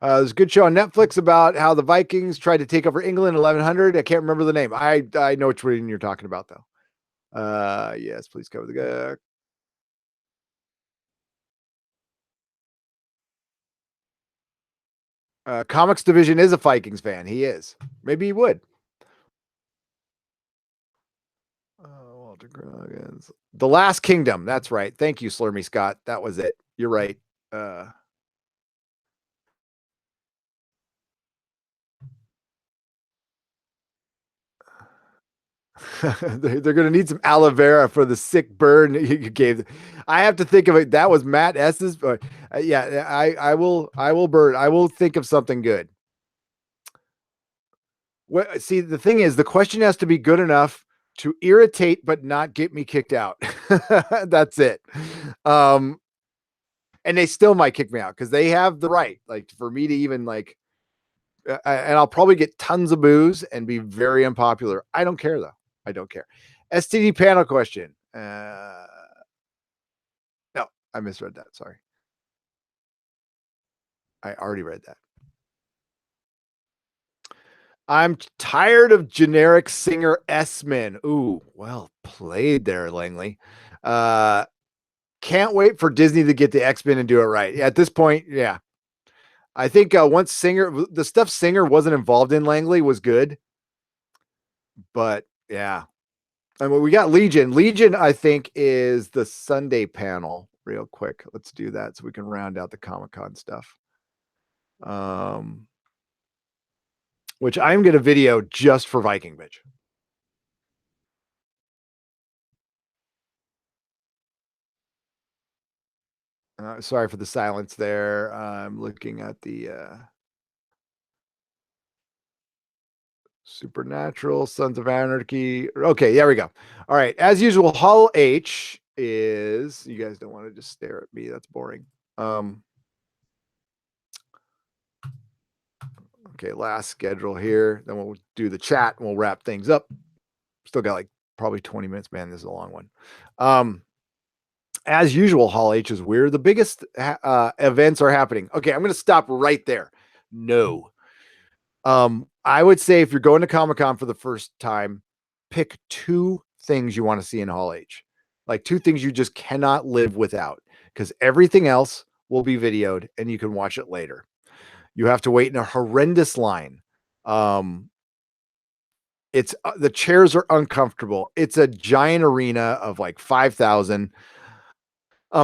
There's a good show on Netflix about how the Vikings tried to take over England in 1100. I can't remember the name. I know which one you're talking about, though. Yes, please cover the Comics Division is a Vikings fan. He is. Maybe he would. Walter Goggins. The Last Kingdom. That's right. Thank you, Slurmy Scott. That was it. You're right. They're going to need some aloe vera for the sick burn you gave. I have to think of it. That was Matt S's. Yeah, I will burn. I will think of something good. See, the thing is, the question has to be good enough to irritate but not get me kicked out. That's it. And they still might kick me out because they have the right, like, for me to even like And I'll probably get tons of booze and be very unpopular. I don't care though. I don't care. STD panel question. No, I misread that. Sorry. I already read that. I'm tired of generic singer S-Men. Ooh, well played there, Langley. Can't wait for Disney to get the X-Men and do it right. At this point, yeah. I think once the stuff Singer wasn't involved in, Langley was good. But yeah. I mean, we got Legion. Legion, I think, is the Sunday panel. Real quick. Let's do that so we can round out the Comic-Con stuff. Which I'm going to video just for Viking Bitch. Sorry for the silence there. I'm looking at the Supernatural, Sons of Anarchy. Okay, there we go. All right. As usual, Hall H is, you guys don't want to just stare at me. That's boring. Okay, last schedule here. Then we'll do the chat and we'll wrap things up. Still got like probably 20 minutes, man. This is a long one. As usual, Hall H is where the biggest events are happening. Okay, I'm going to stop right there. No. I would say if you're going to Comic-Con for the first time, pick 2 things you want to see in Hall H. Like 2 things you just cannot live without, because everything else will be videoed and you can watch it later. You have to wait in a horrendous line. It's the chairs are uncomfortable. It's a giant arena of like 5,000.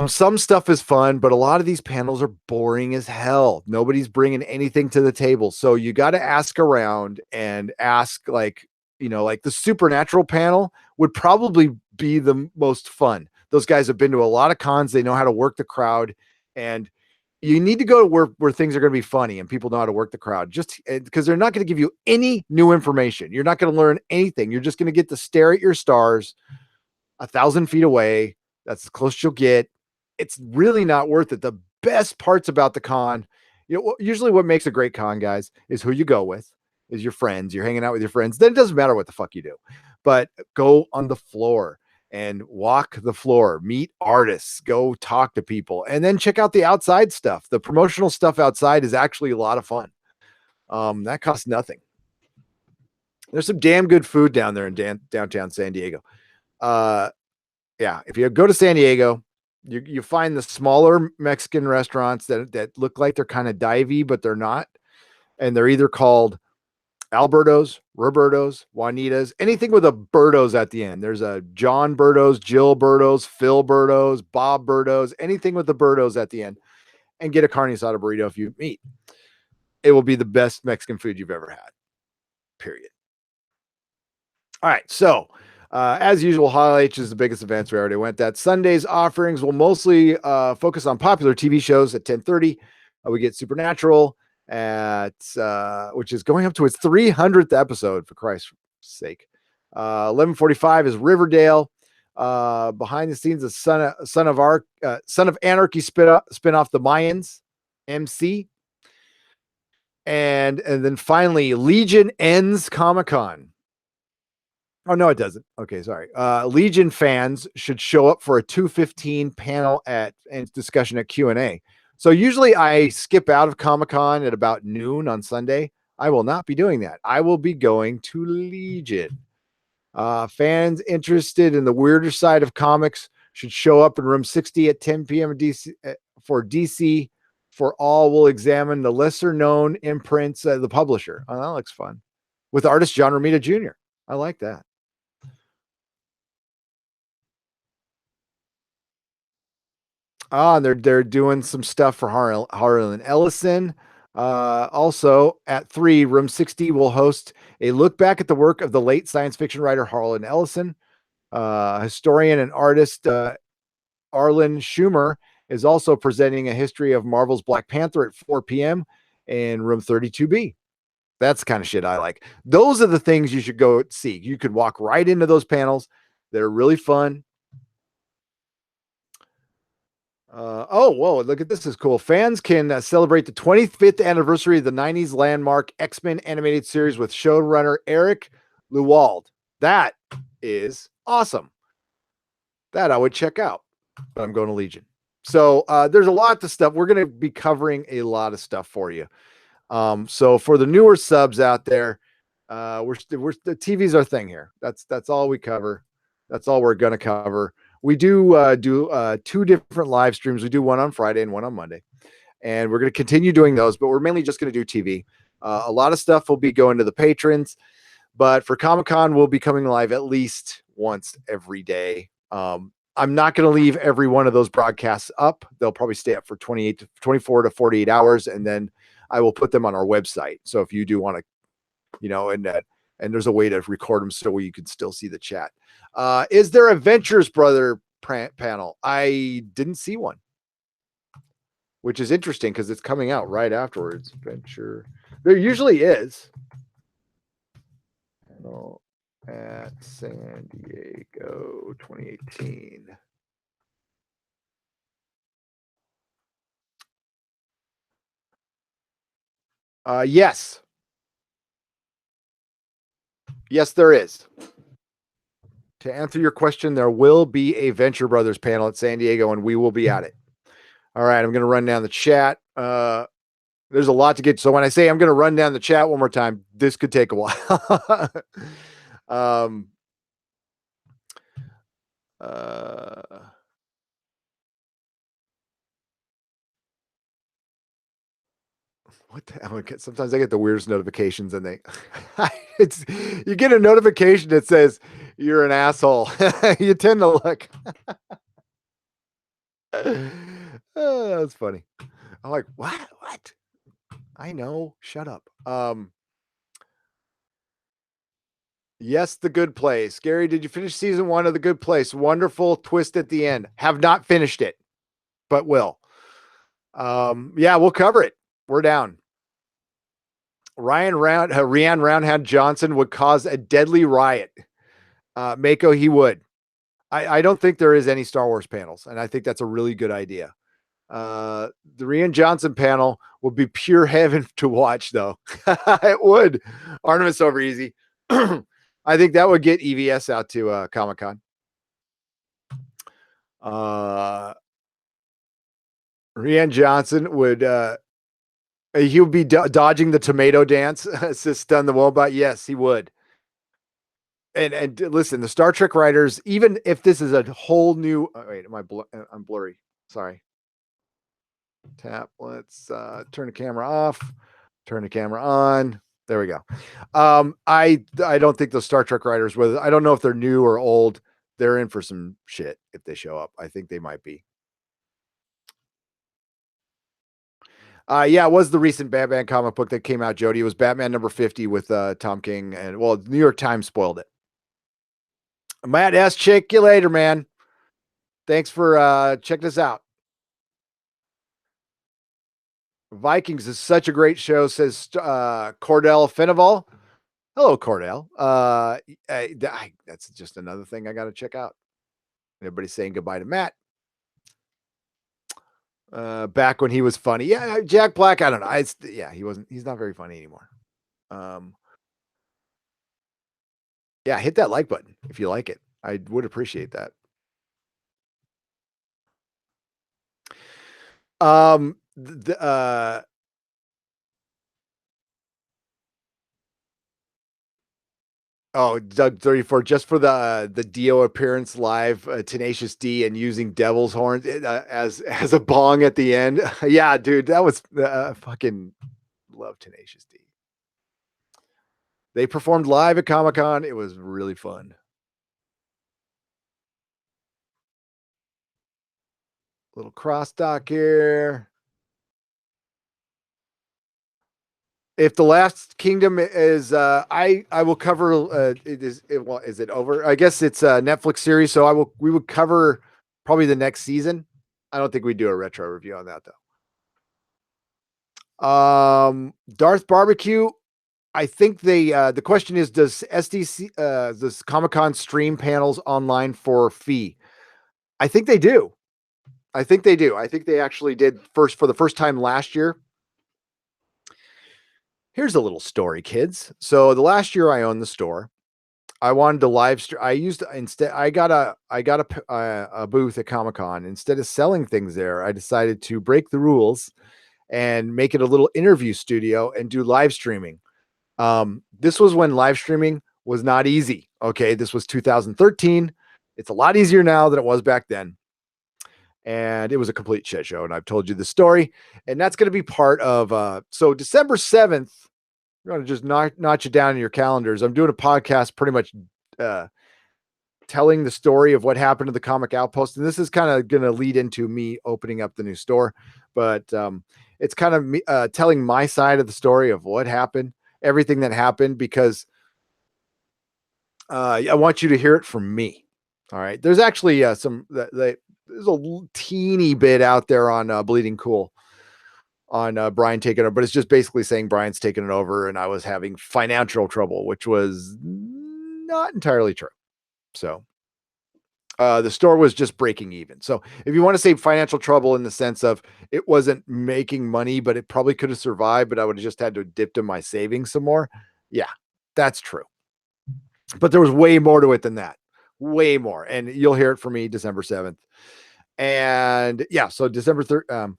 Some stuff is fun, but a lot of these panels are boring as hell. Nobody's bringing anything to the table. So you got to ask around and ask, like, like the Supernatural panel would probably be the most fun. Those guys have been to a lot of cons. They know how to work the crowd, and you need to go to where things are going to be funny and people know how to work the crowd, just because they're not going to give you any new information. You're not going to learn anything. You're just going to get to stare at your stars 1,000 feet away. That's as close as you'll get. It's really not worth it. The best parts about the con, usually what makes a great con, guys, is who you go with, is your friends. You're hanging out with your friends. Then it doesn't matter what the fuck you do, but go on the floor and walk the floor, meet artists, go talk to people, and then check out the outside stuff. The promotional stuff outside is actually a lot of fun. That costs nothing. There's some damn good food down there in downtown San Diego. Yeah, if you go to San Diego, you find the smaller Mexican restaurants that look like they're kind of divey, but they're not. And they're either called Alberto's, Roberto's, Juanita's, anything with a Berto's at the end. There's a John Berto's, Jill Berto's, Phil Berto's, Bob Berto's, anything with the Berto's at the end. And get a carne asada burrito if you eat. It will be the best Mexican food you've ever had. Period. All right, so as usual, Hall H is the biggest events. We already went that. Sunday's offerings will mostly focus on popular TV shows at 10:30. We get Supernatural at which is going up to its 300th episode, for Christ's sake. 11:45 is Riverdale. Behind the scenes, the Son of Anarchy spin off The Mayans, MC. And then finally, Legion ends Comic-Con. Oh, no, it doesn't. Okay, sorry. Legion fans should show up for a 2:15 panel and discussion at Q&A. So usually I skip out of Comic-Con at about noon on Sunday. I will not be doing that. I will be going to Legion. Fans interested in the weirder side of comics should show up in room 60 at 10 p.m. For DC. For all, we'll examine the lesser known imprints of the publisher. Oh, that looks fun. With artist John Romita Jr. I like that. And they're doing some stuff for Harlan Ellison. Also at 3, room 60 will host a look back at the work of the late science fiction writer Harlan Ellison. Historian and artist Arlen Schumer is also presenting a history of Marvel's Black Panther at 4 p.m. in room 32B. That's the kind of shit I like. Those are the things you should go see. You could walk right into those panels. They're really fun. Oh, whoa, look at this. Is cool. Fans can celebrate the 25th anniversary of the 90s landmark X-Men animated series with showrunner Eric Lewald. That is awesome. That I would check out, but I'm going to Legion. So there's a lot of stuff. We're going to be covering a lot of stuff for you. So for the newer subs out there, we're the TV's our thing here. That's all we cover. That's all we're going to cover. We do two different live streams. We do one on Friday and one on Monday, and we're going to continue doing those. But we're mainly just going to do TV. A lot of stuff will be going to the patrons, but for Comic-Con, we'll be coming live at least once every day. I'm not going to leave every one of those broadcasts up. They'll probably stay up for 24 to 48 hours, and then I will put them on our website. So if you do want to, and there's a way to record them so you can still see the chat. Is there a Ventures Brother panel? I didn't see one, which is interesting because it's coming out right afterwards. Venture. There usually is. Panel at San Diego 2018. Yes. Yes, there is. To answer your question, there will be a Venture Brothers panel at San Diego, and we will be at it. All right, I'm going to run down the chat. There's a lot to get. So when I say I'm going to run down the chat one more time, this could take a while. What the hell? Sometimes I get the weirdest notifications, and you get a notification that says you're an asshole. You tend to look. Oh, that's funny. I'm like, what? I know. Shut up. Yes, The Good Place. Gary, did you finish season 1 of The Good Place? Wonderful twist at the end. Have not finished it, but will. Yeah, we'll cover it. We're down. Rian Roundhead Johnson would cause a deadly riot. Mako, he would. I don't think there is any Star Wars panels, and I think that's a really good idea. The Rian Johnson panel would be pure heaven to watch, though. It would. Artemis over easy. I think that would get EVS out to Comic-Con. Rian Johnson would he would be dodging the tomato dance to stun the Wombat. Yes, he would. And listen, the Star Trek writers, even if this is a whole new wait, I'm blurry. Sorry. Tap. Let's turn the camera off. Turn the camera on. There we go. I don't think the Star Trek writers, whether I don't know if they're new or old, they're in for some shit if they show up. I think they might be. Yeah, it was the recent Batman comic book that came out, Jody. It was Batman number 50 with Tom King, and well, the New York Times spoiled it. Matt S. Check you later, man. Thanks for checking us out. Vikings is such a great show, says Cordell Fenival. Hello, Cordell. That's just another thing I got to check out. Everybody's saying goodbye to Matt. Back when he was funny. Yeah, Jack Black, I don't know. He's not very funny anymore. Yeah, hit that like button if you like it. I would appreciate that. Doug 34, just for the Dio appearance live, Tenacious D, and using Devil's Horns as a bong at the end. Yeah, dude, that was fucking love Tenacious D. They performed live at Comic-Con. It was really fun. Little cross dock here. If The Last Kingdom is, I will cover. Is it over? I guess it's a Netflix series, so we would cover probably the next season. I don't think we'd do a retro review on that though. Darth Barbecue. I think the question is, does SDC does Comic-Con stream panels online for fee? I think they do. I think they do. I think they actually did for the first time last year. Here's a little story, kids. So the last year I owned the store, I wanted to live stream. I used instead. I got a booth at Comic Con. Instead of selling things there, I decided to break the rules and make it a little interview studio and do live streaming. This was when live streaming was not easy. Okay, this was 2013. It's a lot easier now than it was back then. And it was a complete shit show. And I've told you the story. And that's going to be part of so December 7th. I'm going to just notch it down in your calendars. I'm doing a podcast pretty much telling the story of what happened to the Comic Outpost. And this is kind of going to lead into me opening up the new store. But it's kind of me telling my side of the story of what happened, everything that happened, because I want you to hear it from me. All right. There's actually there's a teeny bit out there on Bleeding Cool on Brian taking it, but it's just basically saying Brian's taking it over and I was having financial trouble, which was not entirely true. So the store was just breaking even. So if you want to say financial trouble in the sense of it wasn't making money, but it probably could have survived, but I would have just had to dip to my savings some more. Yeah, that's true. But there was way more to it than that. Way more. And you'll hear it from me December 7th. And yeah, so December 3rd,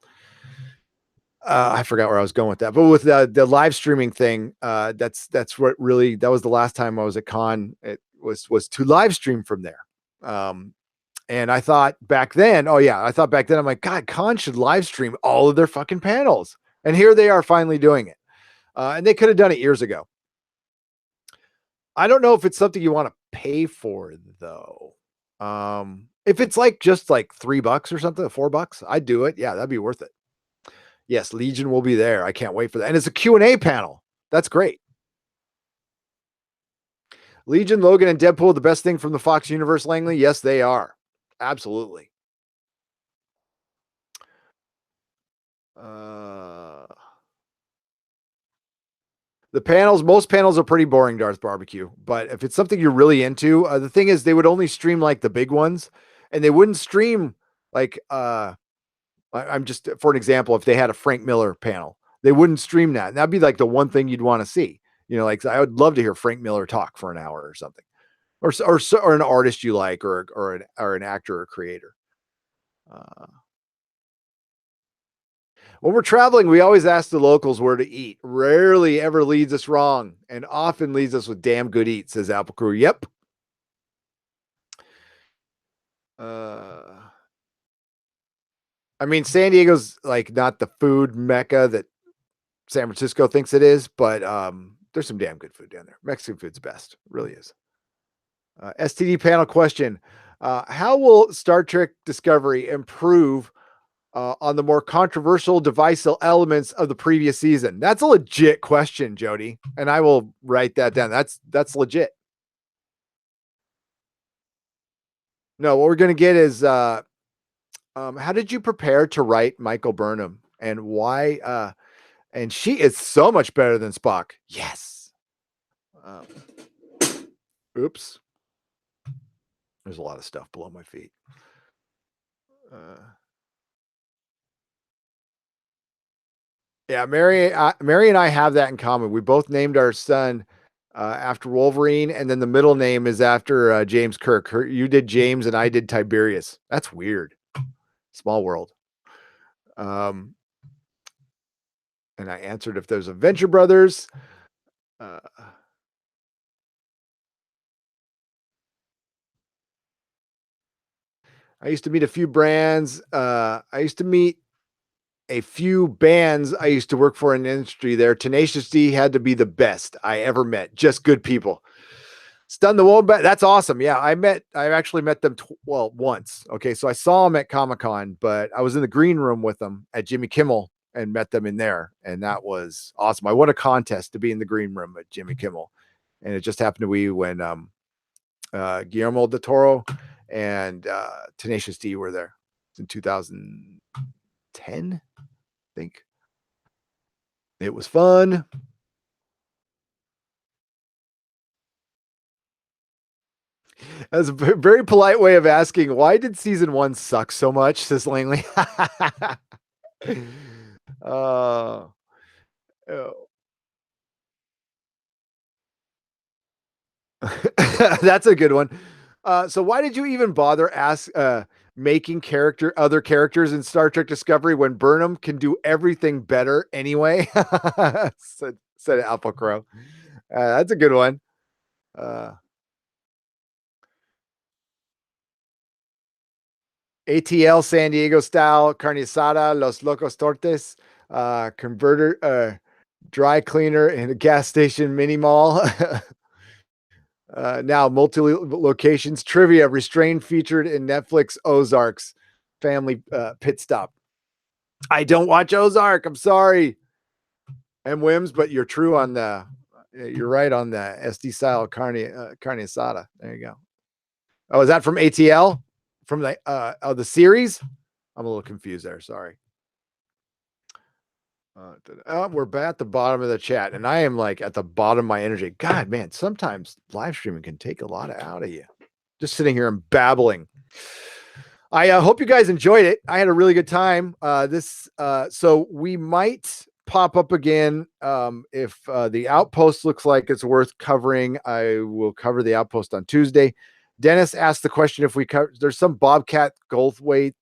I forgot where I was going with that, but with the live streaming thing, that's what really, that was the last time I was at con. It was to live stream from there. And I thought back then, I'm like, God, con should live stream all of their fucking panels. And here they are finally doing it. And they could have done it years ago. I don't know if it's something you want to pay for though. If it's just like $3 or something, $4, I'd do it. Yeah, that'd be worth it. Yes, Legion will be there. I can't wait for that. And it's a Q&A panel. That's great. Legion, Logan, and Deadpool, the best thing from the Fox universe, Langley? Yes, they are. Absolutely. The panels, most panels are pretty boring, Darth Barbecue. But if it's something you're really into, the thing is they would only stream like the big ones, and they wouldn't stream like I'm just for an example, if they had a Frank Miller panel, they wouldn't stream that. And that'd be like the one thing you'd want to see. You know, like I would love to hear Frank Miller talk for an hour or something, or an artist you like, or an actor or creator. When we're traveling, we always ask the locals where to eat. Rarely ever leads us wrong, and often leads us with damn good eats, says Apple Crew. Yep. I mean, San Diego's like not the food mecca that San Francisco thinks it is, but there's some damn good food down there. Mexican food's best. It really is. STD panel question. How will Star Trek Discovery improve on the more controversial divisive elements of the previous season? That's a legit question, Jody, and I will write that down. That's legit. No, what we're going to get is how did you prepare to write Michael Burnham, and why? And she is so much better than Spock. Yes. Oops. There's a lot of stuff below my feet. Yeah, Mary and I have that in common. We both named our son after Wolverine, and then the middle name is after James Kirk. You did James, and I did Tiberius. That's weird. Small world. And I answered if there's a Venture Brothers. I used to meet a few brands. I used to meet a few bands I used to work for in the industry there. Tenacious D had to be the best I ever met. Just good people. Stun the Wombat. That's awesome. Yeah, I actually met them once. Okay, so I saw them at Comic-Con, but I was in the green room with them at Jimmy Kimmel and met them in there, and that was awesome. I won a contest to be in the green room at Jimmy Kimmel, and it just happened to be when Guillermo del Toro and Tenacious D were there in 2010, I think. It was fun. That's a very polite way of asking, why did season 1 suck so much, says Langley. uh, oh. That's a good one. So why did you even bother making other characters in Star Trek Discovery when Burnham can do everything better anyway? said Apple Crow. That's a good one. Uh, ATL San Diego style carne asada, Los Locos Tortes, converter, dry cleaner in a gas station mini mall. Now multi locations trivia restrained featured in Netflix Ozarks family pit stop. I don't watch Ozark. I'm sorry, M. Wims, but you're true on you're right on the SD style carne asada. There you go. Oh, is that from ATL? From the series? I'm a little confused there. Sorry. We're back at the bottom of the chat, and I am like at the bottom of my energy. God, man, sometimes live streaming can take a lot out of you. Just sitting here and babbling. I hope you guys enjoyed it. I had a really good time. So we might pop up again if the Outpost looks like it's worth covering. I will cover the Outpost on Tuesday. Dennis asked the question if we cover. There's some Bobcat Goldthwait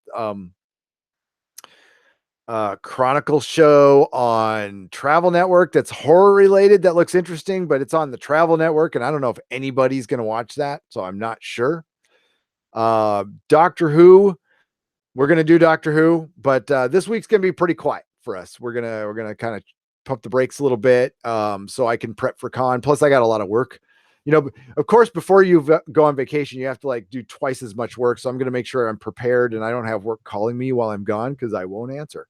Chronicle show on Travel Network that's horror related that looks interesting, but it's on the Travel Network, and I don't know if anybody's going to watch that, so I'm not sure. Doctor Who, we're going to do Doctor Who, but this week's going to be pretty quiet for us. We're going to kind of pump the brakes a little bit so I can prep for con. Plus I got a lot of work. You know, of course, before you go on vacation, you have to like do twice as much work. So I'm going to make sure I'm prepared and I don't have work calling me while I'm gone because I won't answer.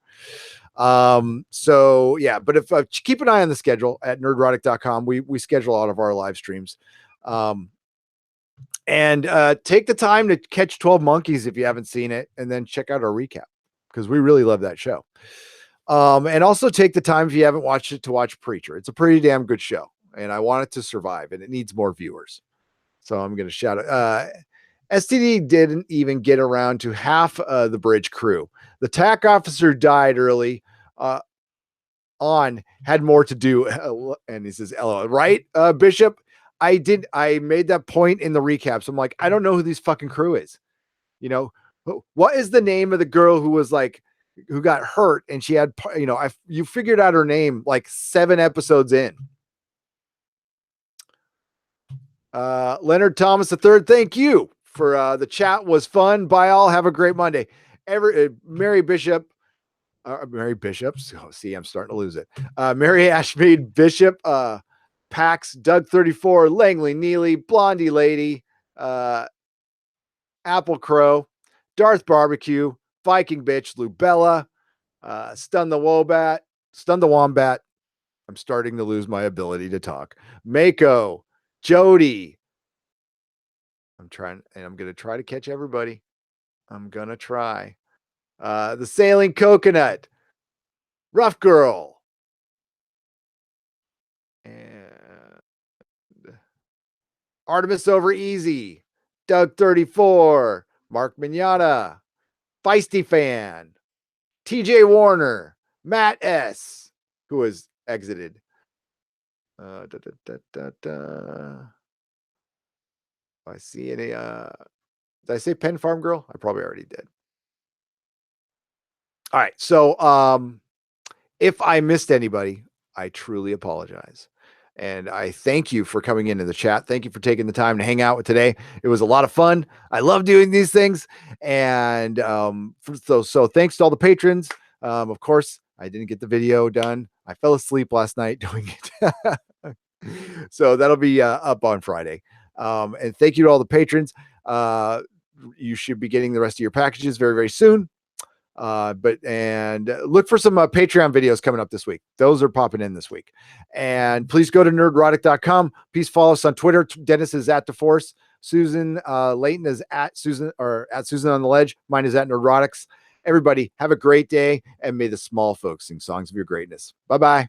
So yeah, but if keep an eye on the schedule at nerdrotic.com. We schedule all of our live streams. And take the time to catch 12 Monkeys if you haven't seen it, and then check out our recap because we really love that show. And also take the time if you haven't watched it to watch Preacher. It's a pretty damn good show, and I want it to survive, and it needs more viewers. So I'm going to shout out. STD didn't even get around to half the bridge crew. The TAC officer died early on, had more to do. And he says, LOL, right, Bishop? I made that point in the recap. So I'm like, I don't know who this fucking crew is. You know, what is the name of the girl who was like, who got hurt and she had, you know, you figured out her name like 7 episodes in. Leonard Thomas III, thank you for the chat. Was fun. Bye all. Have a great Monday. Mary Bishop. Mary Bishops. Oh, see, I'm starting to lose it. Mary Ashmead Bishop. Pax, Doug 34, Langley Neely, Blondie Lady, Apple Crow, Darth Barbecue, Viking Bitch, Lubella, Stun the Wombat. I'm starting to lose my ability to talk. Mako, Jody. I'm going to try to catch everybody. I'm going to try. The Sailing Coconut, Rough Girl, and Artemis Over Easy, Doug 34, Mark Mignata, Feisty Fan, TJ Warner, Matt S, who has exited. I see any did I say Pen Farm Girl? I probably already did. All right. So if I missed anybody, I truly apologize. And I thank you for coming into the chat. Thank you for taking the time to hang out with today. It was a lot of fun. I love doing these things. And so thanks to all the patrons. Of course, I didn't get the video done. I fell asleep last night doing it. So that'll be up on Friday. And thank you to all the patrons. You should be getting the rest of your packages very, very soon. And look for some Patreon videos coming up this week. Those are popping in this week. And please go to nerdrotic.com. Please follow us on Twitter. Dennis is at DeForce. Susan Layton is at Susan on the Ledge. Mine is at Nerdrotics. Everybody have a great day, and may the small folks sing songs of your greatness. Bye-bye.